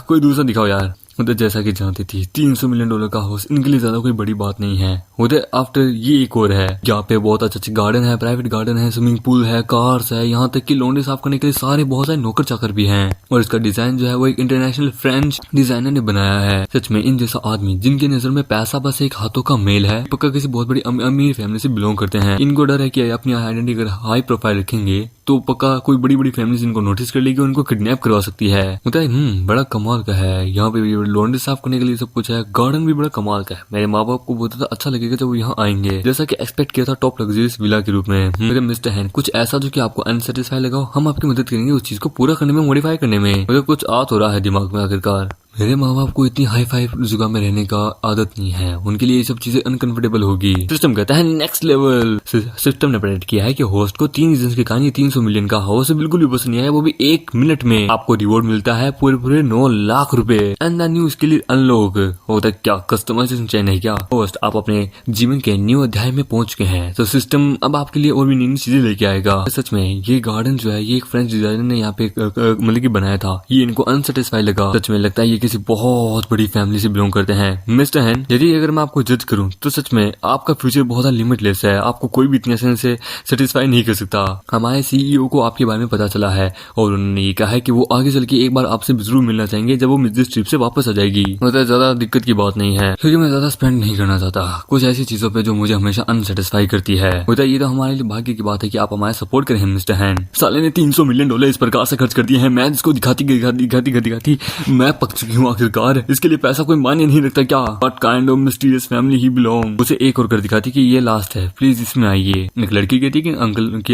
कोई दूसरा दिखाओ यार। मतलब जैसा कि जानती थी $300 मिलियन का हाउस इनके लिए ज्यादा कोई बड़ी बात नहीं है। होते आफ्टर ये एक और है जहाँ पे बहुत अच्छे गार्डन है, प्राइवेट गार्डन है, स्विमिंग पूल है, कार्स है, यहाँ तक कि लॉन्ड्री साफ करने के लिए सारे बहुत सारे नौकर चाकर भी हैं। और इसका डिजाइन जो है वो एक इंटरनेशनल फ्रेंच डिजाइनर ने बनाया है। सच में इन जैसा आदमी जिनकी नजर में पैसा बस एक हाथों का मेल है, पक्का किसी बहुत बड़ी अमीर फैमिली से बिलोंग करते हैं। इनको डर है कि अपनी आइडेंटिटी अगर हाई प्रोफाइल रखेंगे तो पक्का कोई बड़ी बड़ी फैमिली इनको नोटिस कर लेगी, उनको किडनैप करवा सकती है। होता है बड़ा कमाल का है, यहाँ पे लॉन्ड्री साफ करने के लिए सब कुछ है, गार्डन भी बड़ा कमाल का है। मेरे माँ बाप को बहुत अच्छा लगेगा जब वो यहाँ आएंगे, जैसा कि एक्सपेक्ट किया था टॉप लग्जरियस विला के रूप में। मिस्टर हैंड कुछ ऐसा जो कि आपको अनसेटिस्फाई लगा, हम आपकी मदद करेंगे उस चीज को पूरा करने में, मॉडिफाई करने में। मतलब कुछ आ तो रहा है दिमाग में आखिरकार। मेरे माँ बाप को इतनी हाई फाई जगह में रहने का आदत नहीं है, उनके लिए ये सब चीजें अनकंफर्टेबल होगी। सिस्टम कहता है नेक्स्ट लेवल। सिस्टम ने प्रेडिक्ट किया है कि होस्ट को 3 रीजन की कहानी 300 मिलियन का हाउस बिल्कुल भी पसंद नहीं है, वो भी 1 मिनट में आपको रिवॉर्ड मिलता है पूरे 9 लाख रुपए। And the new skill unlock. होता क्या कस्टमाइजेशन चाहिए नहीं क्या? होस्ट आप अपने जीवन के न्यू अध्याय में पहुंच गए हैं, तो सिस्टम अब आपके लिए और भी नई चीजें लेके आएगा। सच में ये गार्डन जो है ये एक फ्रेंच डिजाइनर ने यहाँ पे मतलब की बनाया था, ये इनको अनसेटिस्फाई लगा। सच में लगता है ये किसी बहुत बड़ी फैमिली से बिलोंग करते हैं। मिस्टर हैंड यदि अगर मैं आपको जज करूं तो सच में आपका फ्यूचर बहुत लिमिटलेस है, आपको कोई भी इतने आसानी से सेटिस्फाई नहीं कर सकता। हमारे सीईओ को आपके बारे में पता चला है और उन्होंने ये कहा है कि वो आगे चल के एक बार आपसे जरूर मिलना चाहेंगे जब वो बिजनेस ट्रिप से वापस आ जाएगी। मतलब ज्यादा दिक्कत की बात नहीं है, क्योंकि मैं ज्यादा स्पेंड नहीं करना चाहता कुछ ऐसी चीजों पे जो मुझे हमेशा अनसेटिस्फाई करती है। होता ये तो हमारे लिए भाग्य की बात है कि आप हमारे सपोर्ट करें मिस्टर हैंड। साले ने $300 मिलियन इस प्रकार से खर्च कर दिए हैं, मैं जिसको दिखाती मैं पक चुकी हूँ आखिरकार। इसके लिए पैसा कोई मायने नहीं रखता क्या? What kind of mysterious family he belong? उसे एक और कर दिखाती कि ये लास्ट है, प्लीज इसमें आइए। एक लड़की कहती कि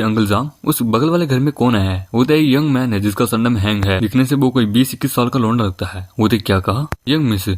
अंकल जाम उस बगल वाले घर में कौन है? वो तो एक यंग मैन है जिसका सरनेम हैंग है, दिखने से वो कोई 20-21 साल का लौंडा लगता है। वो तो क्या कहा? यंग मिस,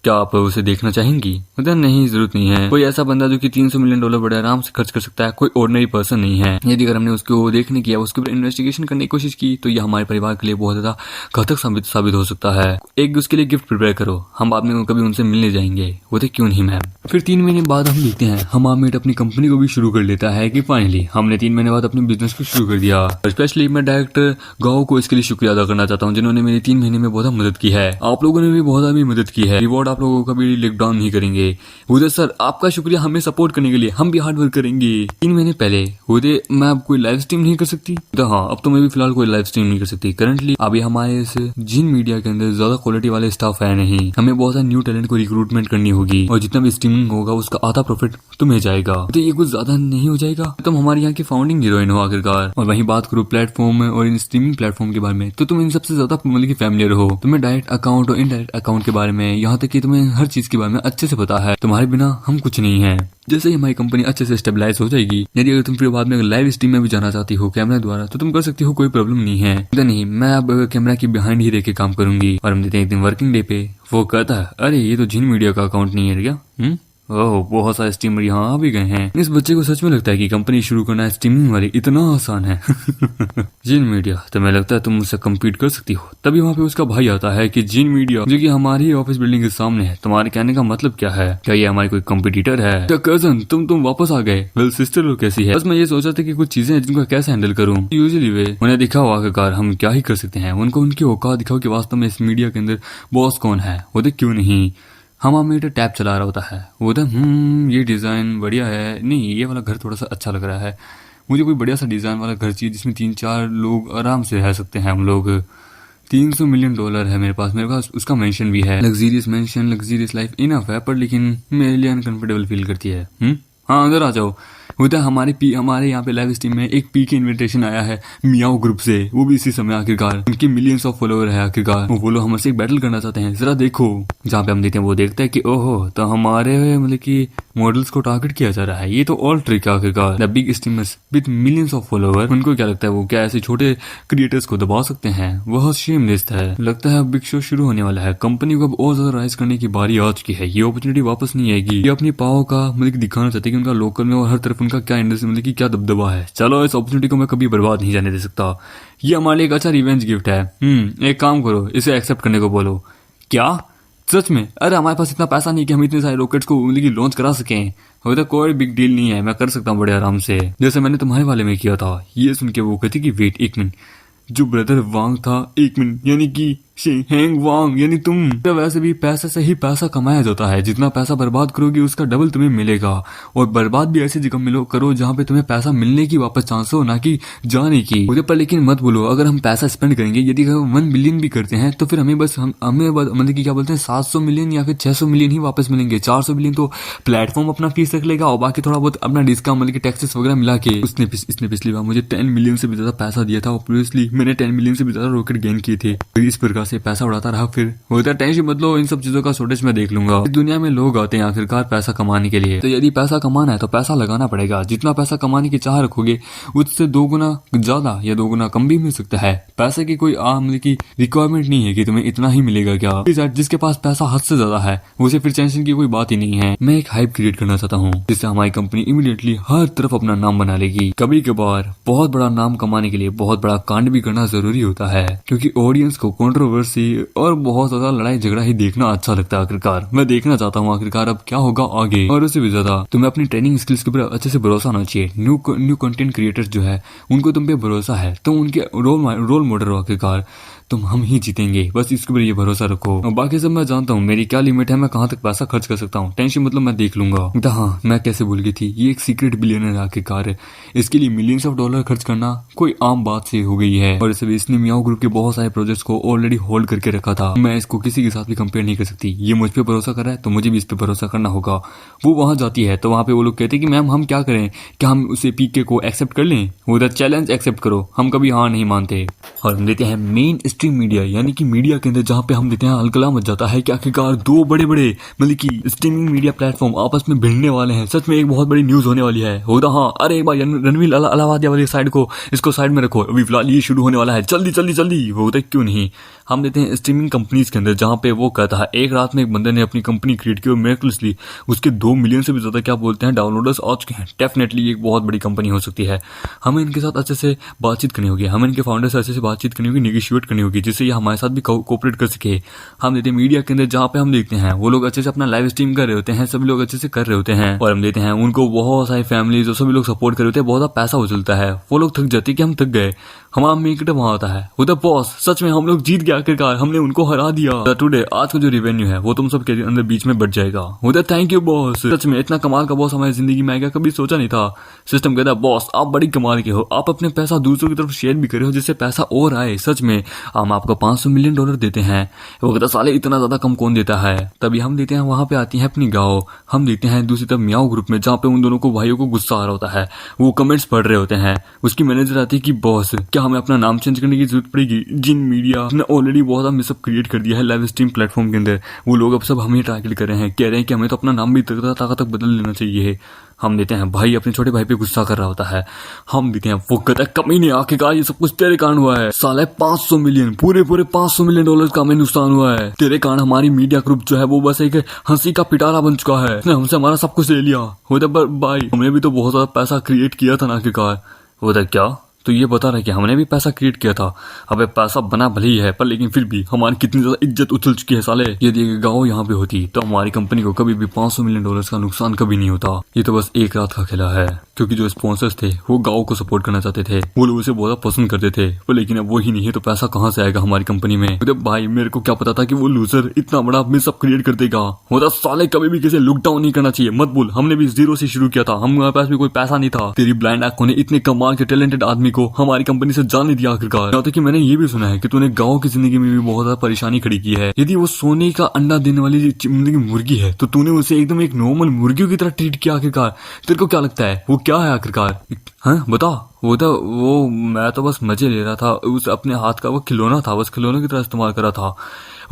क्या आप उसे देखना चाहेंगी? मतलब नहीं, जरूरत नहीं है। कोई ऐसा बंदा जो कि $300 मिलियन बड़े आराम से खर्च कर सकता है, कोई ऑर्डिनरी पर्सन नहीं है। यदि अगर हमने उसको देखने किया, उसके ऊपर इन्वेस्टिगेशन करने की कोशिश की तो ये हमारे परिवार के लिए बहुत ज्यादा घातक साबित हो सकता है। एक उसके लिए गिफ्ट प्रिपेयर करो, हम बाद में कभी उनसे मिलने जाएंगे। वो तो क्यों नहीं मैम। फिर 3 महीने बाद हम देखते हैं हमामेट अपनी कंपनी को भी शुरू कर लेता है कि फाइनली हमने 3 महीने बाद अपने बिजनेस को शुरू कर दिया। स्पेशली मैं डायरेक्टर गाओ को इसके लिए शुक्रिया अदा करना चाहता हूँ जिन्होंने मेरी 3 महीने में बहुत मदद की है। आप लोगों ने भी बहुत अभी मदद की है। रिवॉर्ड आप लोगों का भी लिख डाउन नहीं करेंगे। उदय सर आपका शुक्रिया हमें सपोर्ट करने के लिए, हम भी हार्ड वर्क करेंगे। 3 महीने पहले उदय मैं अब कोई लाइव स्ट्रीम नहीं कर सकती। तो हाँ अब तो मैं भी फिलहाल कोई लाइव स्ट्रीम नहीं कर सकती। करंटली अभी हमारे इस जिन मीडिया के अंदर ज्यादा क्वालिटी वाले स्टाफ है नहीं। हमें बहुत सारे न्यू टैलेंट को रिक्रूटमेंट करनी होगी और जितना भी स्ट्रीमिंग होगा उसका आधा प्रॉफिट तुम्हें जाएगा। तो ये कुछ ज्यादा नहीं हो जाएगा? तुम हमारे यहाँ की फाउंडिंग हीरोइन हो आखिरकार। और वहीं बात करो प्लेटफॉर्म और इन स्ट्रीमिंग प्लेटफॉर्म के बारे में तो तुम इन सबसे ज्यादा मतलब की फैमिलियर हो। तुम्हें डायरेक्ट अकाउंट और इनडायरेक्ट अकाउंट के बारे में, यहाँ तक कि तुम्हें हर चीज के बारे में अच्छे से पता है। तुम्हारे बिना हम कुछ नहीं है। जैसे ही हमारी कंपनी अच्छे से स्टेबलाइज हो जाएगी, यदि अगर तुम फिर बाद में लाइव स्ट्रीम में भी जाना चाहती हो कैमरा द्वारा तो तुम कर सकती हो, कोई प्रॉब्लम नहीं है। नहीं मैं अब कैमरा की बिहाइंड ही रह के काम करूंगी। और हम देते हैं एक दिन वर्किंग डे पे वो कहता है अरे ये तो जिन मीडिया का अकाउंट नहीं है क्या? ओह बहुत सारे स्ट्रीमर यहाँ आ भी गए हैं। इस बच्चे को सच में लगता है कि कंपनी शुरू करना स्ट्रीमिंग वाली इतना आसान है। जिन मीडिया तुम्हें लगता है तुम मुझसे कम्पीट कर सकती हो? तभी वहाँ पे उसका भाई आता है कि जिन मीडिया जो कि हमारी ऑफिस बिल्डिंग के सामने है, तुम्हारे कहने का मतलब क्या है? क्या ये हमारी कोई कम्पिटिटर है? क्या कजन तुम वापस आ गए? वेल सिस्टर लोग कैसी है? बस मैं ये सोचा था कि कुछ चीजें हैं जिनको कैसे हैंडल करूँ। यूजुअली वे उन्हें दिखाओ आखिरकार हम क्या ही कर सकते हैं। उनको उनकी औकात दिखाओ कि वास्तव में इस मीडिया के अंदर बॉस कौन है। वो देख क्यों नहीं हमामेट टैब चला रहा होता है। वो तो ये डिजाइन बढ़िया है। नहीं ये वाला घर थोड़ा सा अच्छा लग रहा है। मुझे कोई बढ़िया सा डिजाइन वाला घर चाहिए जिसमें 3-4 लोग आराम से रह सकते हैं। हम लोग $300 मिलियन है मेरे पास उसका मेंशन भी है। Luxurious mention, luxurious life enough है पर लेकिन मेरे लिए अनकंफर्टेबल फील करती है। हाँ अंदर आ जाओ। होता है हमारे यहाँ पे लाइव स्ट्रीम में एक पी के इन्विटेशन आया है मियाओ ग्रुप से, वो भी इसी समय आखिरकार। उनके मिलियंस ऑफ फॉलोअर है आखिरकार। वो लोग हमसे एक बैटल करना चाहते हैं। जरा देखो जहाँ पे हम देखते हैं वो देखते हैं कि ओहो तो हमारे मतलब कि मॉडल्स को टारगेट किया जा रहा है। ये तो ऑल ट्रिक है आखिरकार। The big streamers with millions of follower, उनको क्या लगता है वो क्या ऐसे छोटे क्रिएटर्स को दबा सकते हैं? वह शेमलेस है। लगता है अब बिग शो शुरू होने वाला है। कंपनी को अब और ज्यादा राइज करने की बारी आ चुकी है। ये अपॉर्चुनिटी वापस नहीं आएगी। ये अपनी पावर का मतलब दिखाना चाहते हैं कि उनका लोकल में और हर तरफ उनका क्या इंडस्ट्री मतलब कि क्या दबदबा है। चलो इस अपॉर्चुनिटी को मैं कभी बर्बाद नहीं जाने दे सकता। ये हमारे लिए एक अच्छा रिवेंज गिफ्ट है। एक काम करो इसे एक्सेप्ट करने को बोलो। क्या सच में? अरे हमारे पास इतना पैसा नहीं कि हम इतने सारे रॉकेट्स को मतलब कि लॉन्च करा सकें। वो तो कोई बिग डील नहीं है, मैं कर सकता हूँ बड़े आराम से, जैसे मैंने तुम्हारे वाले में किया था। ये सुन के वो कहती कि वेट एक मिनट, जो ब्रदर वांग था, एक मिनट यानी कि हेंग वांग यानी तुम। तो वैसे भी पैसे से ही पैसा कमाया जाता है। जितना पैसा बर्बाद करोगे उसका डबल तुम्हें मिलेगा। और बर्बाद भी ऐसी जगह करो जहाँ पे तुम्हें पैसा मिलने की वापस चांस हो, ना कि जाने की। मुझे पर लेकिन मत बोलो अगर हम पैसा स्पेंड करेंगे, यदि 1 बिलियन भी करते हैं तो फिर हमें मतलब कि क्या बोलते हैं 700 मिलियन या फिर 600 मिलियन ही वापस मिलेंगे। 400 मिलियन तो प्लेटफॉर्म अपना फीस रख लेगा और बाकी थोड़ा बहुत अपना डिस्काउंट मतलब कि टैक्सेस वगैरह मिला के। इसने पिछली बार मुझे 10 मिलियन से भी ज्यादा पैसा दिया था। ऑब्वियसली मैंने 10 मिलियन से भी ज्यादा रॉकेट गेन किए थे। इस प्रकार से पैसा उड़ाता रहा। फिर होता टेंशन मत लो, इन सब चीजों का शॉर्टेज मैं देख लूंगा। इस दुनिया में लोग आते हैं आखिरकार पैसा कमाने के लिए। तो यदि पैसा कमाना है तो पैसा लगाना पड़ेगा। जितना पैसा कमाने की चाह रखोगे उससे 2 गुना ज्यादा या 2 गुना कम भी मिल सकता है। पैसे की कोई मतलब की रिक्वायरमेंट नहीं है कि तुम्हें इतना ही मिलेगा। क्या जिसके पास पैसा हद से ज्यादा है उसे फिर टेंशन की कोई बात ही नहीं है। मैं एक हाइप क्रिएट करना चाहता हूँ जिससे हमारी कंपनी इमीडिएटली हर तरफ अपना नाम बना लेगी। कभी कभार बहुत बड़ा नाम कमाने के लिए बहुत बड़ा कांड भी करना जरूरी होता है, क्योंकि ऑडियंस को कंट्रोवर्सी और बहुत ज्यादा लड़ाई झगड़ा ही देखना अच्छा लगता है। आखिरकार मैं देखना चाहता हूँ आखिरकार अब क्या होगा आगे। और उससे भी ज्यादा तुम्हें अपनी ट्रेनिंग स्किल्स के ऊपर अच्छे से भरोसा होना चाहिए। न्यू कंटेंट क्रिएटर्स जो है उनको तुम पे भरोसा है, तुम उनके रोल मॉडल हो आखिरकार। तुम हम ही जीतेंगे, बस इसके ऊपर ये भरोसा रखो। और बाकी सब मैं जानता हूँ मेरी क्या लिमिट है, मैं कहाँ तक पैसा खर्च कर सकता हूँ। टेंशन मतलब मैं देख लूंगा। हाँ मैं कैसे भूल गई थी, ये एक सीक्रेट बिलियनर आखिरकार है। इसके लिए मिलियंस ऑफ डॉलर खर्च करना कोई आम बात से हो गई है। और इसे भी इसने मियाओ ग्रुप के बहुत सारे प्रोजेक्ट्स को ऑलरेडी होल्ड करके रखा था। मैं इसको किसी के साथ भी कंपेयर नहीं कर सकती। ये मुझ पे भरोसा कर रहा है तो मुझे भी इस पे भरोसा करना होगा। वो वहां जाती है तो वहां पे वो लोग कहते हैं कि मैम हम क्या करें, क्या हम उसे पीके को एक्सेप्ट कर लें? वो चैलेंज एक्सेप्ट करो, हम कभी हाँ नहीं मानते। और हम देते हैं मेन स्ट्रीम मीडिया यानी कि मीडिया के अंदर जहाँ पे हम देते हैं हलकला मच जाता है कि आखिरकार 2 बड़े मतलब कि स्ट्रीमिंग मीडिया प्लेटफॉर्म आपस में भिड़ने वाले हैं। सच में एक बहुत बड़ी न्यूज होने वाली है। होता हाँ अरे एक बार रणवीर अलाहाबादिया वाली साइड को इसको साइड में रखो, अभी फिलहाल ये शुरू होने वाला है। जल्दी जल्दी जल्दी। होता क्यों नहीं, हम देते हैं स्ट्रीमिंग कंपनीज के अंदर, जहां पे वो कहता है एक रात में एक बंदे ने अपनी कंपनी क्रिएट की और मिरेकलसली उसके 2 मिलियन से भी ज्यादा क्या बोलते हैं डाउनलोडर्स आ चुके हैं। डेफिनेटली एक बहुत बड़ी कंपनी हो सकती है। हमें इनके साथ अच्छे से बातचीत करनी होगी, हमें इनके फाउंडर से अच्छे से बातचीत करनी होगी, निगोशिएट करनी होगी, जिससे ये हमारे साथ भी कोऑपरेट कर सके। हम देते हैं मीडिया के अंदर, जहां पे हम देखते हैं वो लोग अच्छे से अपना लाइव स्ट्रीम कर रहे होते हैं, सभी लोग अच्छे से कर रहे होते हैं, और हम देते हैं उनको बहुत सारी फैमिलीज और सभी लोग सपोर्ट कर रहे होते हैं, बहुत सारा पैसा उछलता है, वो लोग थक जाते हैं कि हम थक गए, हमारा मेकअप वहां होता है वो द बॉस, सच में हम लोग जीत गए आखिरकार, हमने उनको हरा दिया। टुडे आज का जो रेवेन्यू है वो तुम सब के अंदर बीच में बढ़ जाएगा। वो द थैंक यू बॉस, सच में इतना कमाल का बॉस हमारी जिंदगी में आएगा कभी सोचा नहीं था। सिस्टम कहता है बॉस आप बड़ी कमाल के हो, आप अपने पैसा दूसरों की तरफ शेयर भी करे हो जिससे पैसा और आए, सच में हम आपको $500 मिलियन देते हैं। वो कहता साले इतना ज्यादा कम कौन देता है। तभी हम देते हैं वहां पे आती है अपनी गाँव, हम देते हैं दूसरी तरफ मियाओ ग्रुप में, जहाँ पे उन दोनों को भाइयों को गुस्सा आ रहा होता है, वो कमेंट्स पढ़ रहे होते हैं। उसकी मैनेजर आती है कि बॉस क्या हमें अपना नाम चेंज करने की जरूरत पड़ेगी, जिन मीडिया ने ऑलरेडी बहुत ज्यादा मिसअप क्रिएट कर दिया है लाइव स्ट्रीम प्लेटफॉर्म के अंदर, वो लोग अब सब हमें टारगेट कर रहे हैं, कह रहे हैं कि हमें तो अपना नाम भी तक बदल लेना चाहिए। हम देते हैं भाई अपने छोटे भाई पे गुस्सा कर रहा होता है, हम देते हैं वो कहता है कमीने आखिरकार ये सब कुछ तेरे कारण हुआ है, साले 500 मिलियन पूरे $500 मिलियन का हमें नुकसान हुआ है, तेरे कारण हमारी मीडिया ग्रुप जो है वो बस एक हंसी का पिटारा बन चुका है, उसने हमसे हमारा सब कुछ ले लिया। होता पर भाई हमने भी तो बहुत ज्यादा पैसा क्रिएट किया था ना आखिरकार। होता क्या तो ये बता रहा है कि हमने भी पैसा क्रिएट किया था। अबे पैसा बना भले ही है पर लेकिन फिर भी हमारी कितनी ज्यादा इज्जत उछल चुकी है साले। यदि गाँव यहाँ पे होती तो हमारी कंपनी को कभी भी $500 मिलियन का नुकसान कभी नहीं होता। ये तो बस एक रात का खेला है, क्योंकि जो स्पॉन्सर्स थे वो गाँव को सपोर्ट करना चाहते थे, वो लोग उसे बहुत पसंद करते थे, पर लेकिन अब वो ही नहीं है तो पैसा कहाँ से आएगा हमारी कंपनी में। तो भाई मेरे को क्या पता था कि वो लूजर इतना बड़ा मिसअप क्रिएट कर देगा। होता साले कभी भी किसी लुक डाउन नहीं करना चाहिए, मत भूल हमने भी जीरो से शुरू किया था, हमारे पास भी कोई पैसा नहीं था। तेरी ब्लाइंड आंखों ने इतने कमाल के टैलेंटेड आदमी को हमारी कंपनी से जाने दिया आखिरकार। यहाँ तक कि मैंने ये भी सुना है कि तूने गाँव की जिंदगी में भी बहुत ज्यादा परेशानी खड़ी की है। यदि वो सोने का अंडा देने वाली जिंदगी मुर्गी है तो तूने उसे एकदम एक नॉर्मल मुर्गियों की तरह ट्रीट किया आखिरकार। तेरे को क्या लगता है वो क्या है आखिरकार? हाँ बता। वो मैं तो बस मजे ले रहा था, उस अपने हाथ का वो खिलौना था, बस खिलौने की तरह इस्तेमाल करा था।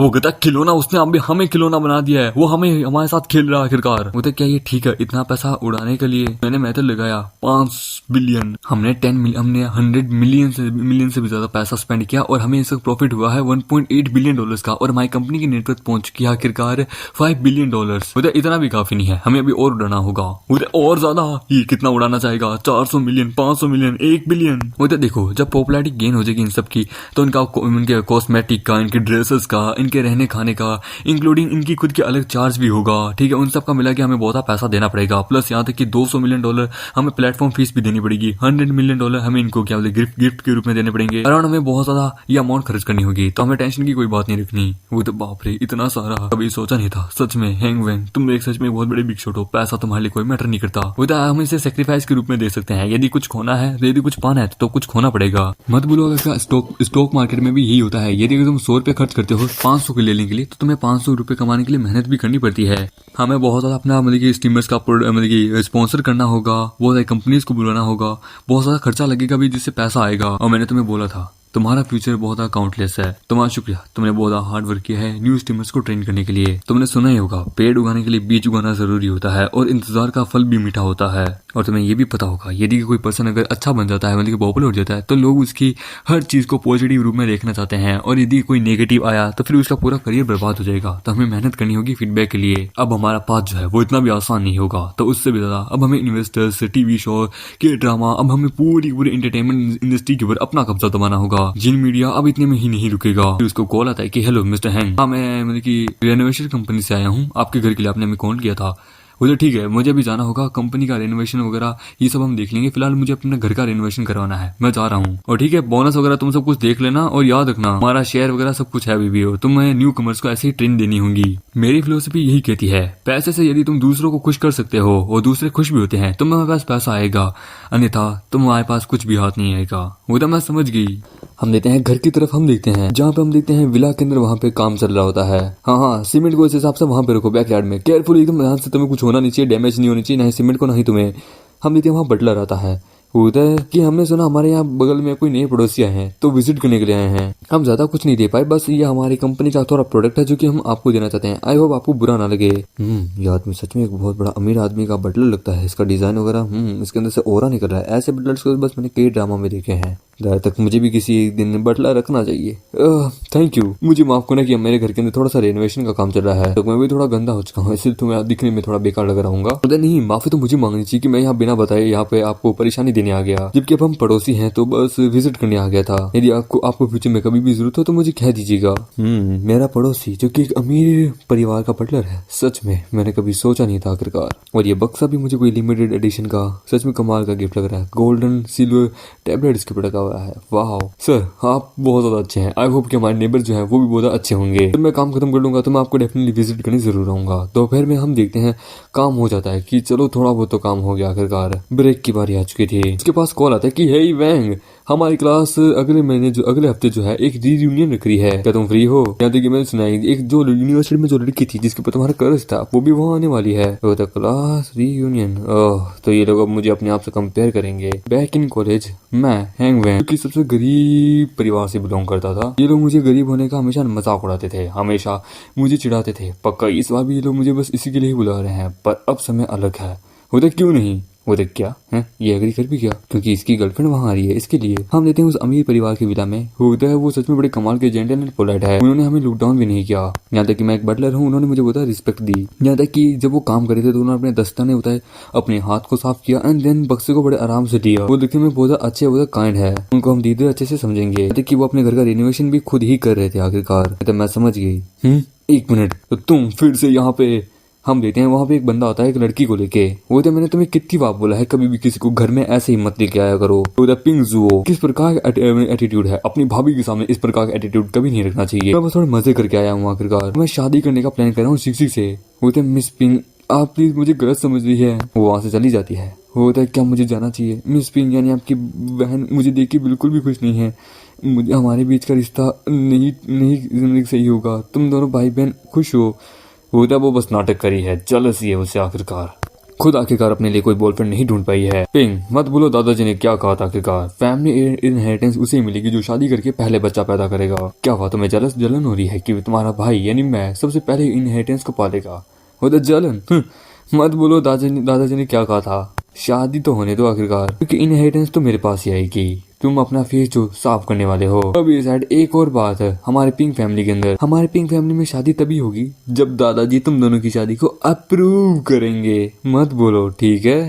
वो कहता खिलौना, उसने हमें खिलौना बना दिया है, वो हमारे साथ खेल रहा है आखिरकार। वो तो क्या ये ठीक है? इतना पैसा उड़ाने के लिए मैंने मेथड लगाया 5 बिलियन, हमने 100 मिलियन से भी ज्यादा पैसा स्पेंड किया और हमें इसका प्रॉफिट हुआ है $1.8 बिलियन का, और हमारी कंपनी की नेटवर्क पहुंच चुकी है आखिरकार $5 बिलियन। वो तो इतना भी काफी नहीं है, हमें अभी और उड़ाना होगा। वो तो और ज्यादा, ये कितना उड़ाना चाहेगा? 400 मिलियन, 500 मिलियन, 1 बिलियन। वो तो देखो जब पॉपुलैरिटी गेन हो जाएगी इन सब की तो इनके कॉस्मेटिक का, इनके ड्रेसेस का, इनके रहने खाने का, इंक्लूडिंग इनकी खुद के अलग चार्ज भी होगा, ठीक है। उन सब का मिला के हमें बहुत पैसा देना पड़ेगा, प्लस यहाँ तक कि $200 मिलियन हमें प्लेटफॉर्म फीस भी देनी पड़ेगी, $100 मिलियन हमें इनको क्या बोलते गिफ्ट के रूप में देने पड़ेंगे। अराउंड हमें बहुत ज्यादा ये अमाउंट खर्च करनी होगी, तो हमें टेंशन की कोई बात नहीं रखनी। वो तो बाप रे इतना सारा कभी सोचा नहीं था सच में। हैंग वैंग तुम एक सच में बहुत बड़े बिग शॉट हो, पैसा तुम्हारे लिए कोई मैटर नहीं करता। वो तो हम इसे सेक्रीफाइस के रूप में दे सकते हैं, यदि कुछ खोना है, यदि कुछ पाना है तो कुछ खोना पड़ेगा। मत भूलो स्टॉक मार्केट में भी यही होता है, यदि तुम ₹100 खर्च करते हो 500 के लेने के लिए तो तुम्हें ₹500 कमाने के लिए मेहनत भी करनी पड़ती है। हमें बहुत ज्यादा अपना मतलब कि स्ट्रीमर्स का मतलब कि स्पॉन्सर करना होगा, बहुत सारी कंपनीज को बुलाना होगा, बहुत ज्यादा खर्चा लगेगा भी जिससे पैसा आएगा। और मैंने तुम्हें बोला था तुम्हारा फ्यूचर बहुत ज्यादा काउंटलेस है। तुम्हारा शुक्रिया, तुमने बहुत ज्यादा हार्ड वर्क किया है न्यू स्ट्रीमर्स को ट्रेन करने के लिए। तुमने सुना ही होगा पेड़ उगाने के लिए बीज उगाना जरूरी होता है और इंतजार का फल भी मीठा होता है। और तुम्हें ये भी पता होगा यदि कोई पर्सन अगर अच्छा बन जाता है, मतलब कि पॉपुलर हो जाता है, तो लोग उसकी हर चीज को पॉजिटिव रूप में देखना चाहते हैं, और यदि कोई नेगेटिव आया तो फिर उसका पूरा करियर बर्बाद हो जाएगा। तो हमें मेहनत करनी होगी फीडबैक के लिए। अब हमारा पाथ जो है वो इतना भी आसान नहीं होगा, तो उससे भी ज्यादा अब हमें इन्वेस्टर्स, टीवी शो के ड्रामा, अब हमें पूरी एंटरटेनमेंट इंडस्ट्री के ऊपर अपना कब्जा दबाना होगा। जिन मीडिया अब इतने में ही नहीं रुकेगा। फिर उसको कॉल आता है कि हेलो मिस्टर हैंग, हाँ मैं मतलब कि रेनोवेशन कंपनी से आया हूँ, आपके घर के लिए आपने हमें कॉल किया था। बोले ठीक है, मुझे भी जाना होगा, कंपनी का रेनोवेशन वगैरह ये सब हम देख लेंगे, फिलहाल मुझे अपने घर का रेनोवेशन करवाना है, मैं जा रहा हूँ। और ठीक है, बोनस वगैरह तुम सब कुछ देख लेना, और याद रखना हमारा शेयर वगैरह सब कुछ है अभी भी, तुम्हें न्यू कमर्स को ऐसे ही ट्रेन देनी होगी। मेरी फिलोसफी यही कहती है पैसे से यदि तुम दूसरों को खुश कर सकते हो और दूसरे खुश भी होते हैं तो तुम्हारे पास पैसा आएगा, अन्यथा तुम्हारे पास कुछ भी हाथ नहीं आएगा। वो तो मैं समझ गई। हम देते हैं घर की तरफ, हम देखते हैं जहाँ पे हम देखते हैं विला के अंदर वहाँ पे काम चल रहा होता है। हाँ सीमेंट को इस हिसाब से वहाँ पे रखो बैकयार्ड में, केयरफुल एकदम, ध्यान से, तुम्हें कुछ होना नहीं चाहिए, डैमेज नहीं होनी चाहिए, ना ही सीमेंट को ना ही तुम्हें। हम देखते हैं वहाँ बटलर आता है, उधर कि हमने सुना हमारे यहाँ बगल में कोई नए पड़ोसिया हैं तो विजिट करने के लिए आए हैं। हम ज्यादा कुछ नहीं दे पाए, बस ये हमारी कंपनी का थोड़ा प्रोडक्ट है जो कि हम आपको देना चाहते हैं। आई होप आपको बुरा ना लगे। ये आदमी सच में एक बहुत बड़ा अमीर आदमी का बटलर लगता है, इसका डिजाइन वगैरह इसके अंदर से ओरा निकल रहा है। ऐसे बटलर्स को बस मैंने कई ड्रामा में देखे हैं। जहाँ तक मुझे भी किसी एक दिन बटला रखना चाहिए। थैंक यू, मुझे माफ करना कि मेरे घर के अंदर थोड़ा सा रेनोवेशन का काम चल रहा है, तो मैं भी थोड़ा गंदा हो चुका हूँ, इसलिए तुम्हें दिखने में थोड़ा बेकार लग रहा हूँ। नहीं, माफी तो मुझे मांगनी चाहिए कि मैं यहाँ बिना बताए यहाँ पे आपको परेशानी देने आ गया, जबकि अब हम पड़ोसी हैं तो बस विजिट करने आ गया था। यदि आपको फ्यूचर में कभी भी जरूरत हो तो मुझे कह दीजिएगा। मेरा पड़ोसी जो कि एक अमीर परिवार का बटलर है, सच में मैंने कभी सोचा नहीं था आखिरकार। और ये बक्सा भी मुझे कोई लिमिटेड एडिशन का सच में कमाल का गिफ्ट लग रहा है। गोल्डन सिल्वर टैबलेट इसके ऊपर लगा हुआ है। वाह सर, आप बहुत ज्यादा अच्छे हैं। आई होप कि हमारे नेबर जो है वो भी बहुत अच्छे होंगे। जब मैं काम खत्म कर लूंगा तो मैं आपको डेफिनेटली विजिट करने जरूर आऊंगा। दोपहर में हम देखते हैं काम हो जाता है कि चलो थोड़ा बहुत तो काम हो गया आखिरकार। ब्रेक की बारी आ चुकी थी। उसके पास कॉल आता है कि हे वैंग, हमारी क्लास अगले हफ्ते जो है एक रीयूनियन रख रही है, क्या तुम फ्री हो? यहाँ तक मैंने सुना है एक जो यूनिवर्सिटी में जो लड़की थी जिसके ऊपर तुम्हारा कर्ज था वो भी वहाँ आने वाली है। तो क्लास रीयूनियन, तो ये लोग अब मुझे अपने आप से कंपेयर करेंगे। बैक इन कॉलेज मैं हैंग वैंग की सबसे गरीब परिवार से बिलोंग करता था। ये लोग मुझे गरीब होने का हमेशा मजाक उड़ाते थे, हमेशा मुझे चिढ़ाते थे। पक्का इस बार भी ये लोग मुझे बस इसी के लिए ही बुला रहे हैं, पर अब समय अलग है। होता क्यों नहीं? वो देख क्या है, ये एग्री कर भी गया क्योंकि इसकी गर्लफ्रेंड वहाँ आ रही है। इसके लिए हम लेते हैं उस अमीर परिवार की विला में। होता है वो सच में बड़े कमाल के जेंटल एंड पोलाइट है। उन्होंने हमें लुक डाउन भी नहीं किया। यहाँ तक कि मैं एक बटलर हूँ, उन्होंने मुझे बहुत रिस्पेक्ट दी। यहाँ तक कि जब वो काम कर रहे थे तो उन्होंने अपने दस्ताने उठाए, अपने हाथ को साफ किया एंड देन बक्से को बड़े आराम से दिया। वो दिखने में बहुत अच्छे, बहुत काइंड है। उनको हम धीरे अच्छे से समझेंगे। कि वो अपने घर का रिनोवेशन भी खुद ही कर रहे थे आखिरकार। तो मैं समझ गई। एक मिनट, तो तुम फिर से यहाँ पे? हम देते हैं वहाँ पे एक बंदा आता है एक लड़की को लेके। वो तो मैंने तुम्हें कितनी बार बोला है कभी भी किसी को घर में ऐसे ही मत लेके आया करो। तो पिंग जुओ, किस प्रकार का एटीट्यूड है? अपनी भाभी के सामने इस प्रकार का एटीट्यूड कभी नहीं रखना चाहिए। मैं बस थोड़े मजे करके आया हूँ आखिरकार। मैं शादी करने का प्लान कर रहा हूँ शिक्षी से। वो तो मिस पिंग, आप प्लीज मुझे गलत समझ रही है। वो वहाँ से चली जाती है। होता है क्या मुझे जाना चाहिए? मिस पिंग यानी आपकी बहन मुझे देख के बिल्कुल भी खुश नहीं है। मुझे हमारे बीच का रिश्ता नहीं जिंदगी सही होगा। तुम दोनों भाई बहन खुश हो। होता वो बस नाटक करी है, जलसी है उससे आखिरकार। खुद आखिरकार अपने लिए कोई बॉयफ्रेंड नहीं ढूंढ पाई है। पिंग मत बोलो, दादाजी ने क्या कहा था आखिरकार? फैमिली इनहेरिटेंस उसे मिलेगी जो शादी करके पहले बच्चा पैदा करेगा। क्या हुआ, तुम्हें जलन हो रही है कि तुम्हारा भाई यानी मैं सबसे पहले इनहेरिटेंस को पालेगा? होता जलन? मत बोलो, दादाजी ने क्या कहा था? शादी तो होने दो आखिरकार, क्योंकि इनहेरिटेंस तो मेरे पास ही आएगी। तुम अपना फेस जो साफ करने वाले हो। अब ये साइड एक और बात है, हमारे पिंक फैमिली के अंदर, हमारे पिंक फैमिली में शादी तभी होगी जब दादाजी तुम दोनों की शादी को अप्रूव करेंगे। मत बोलो, ठीक है?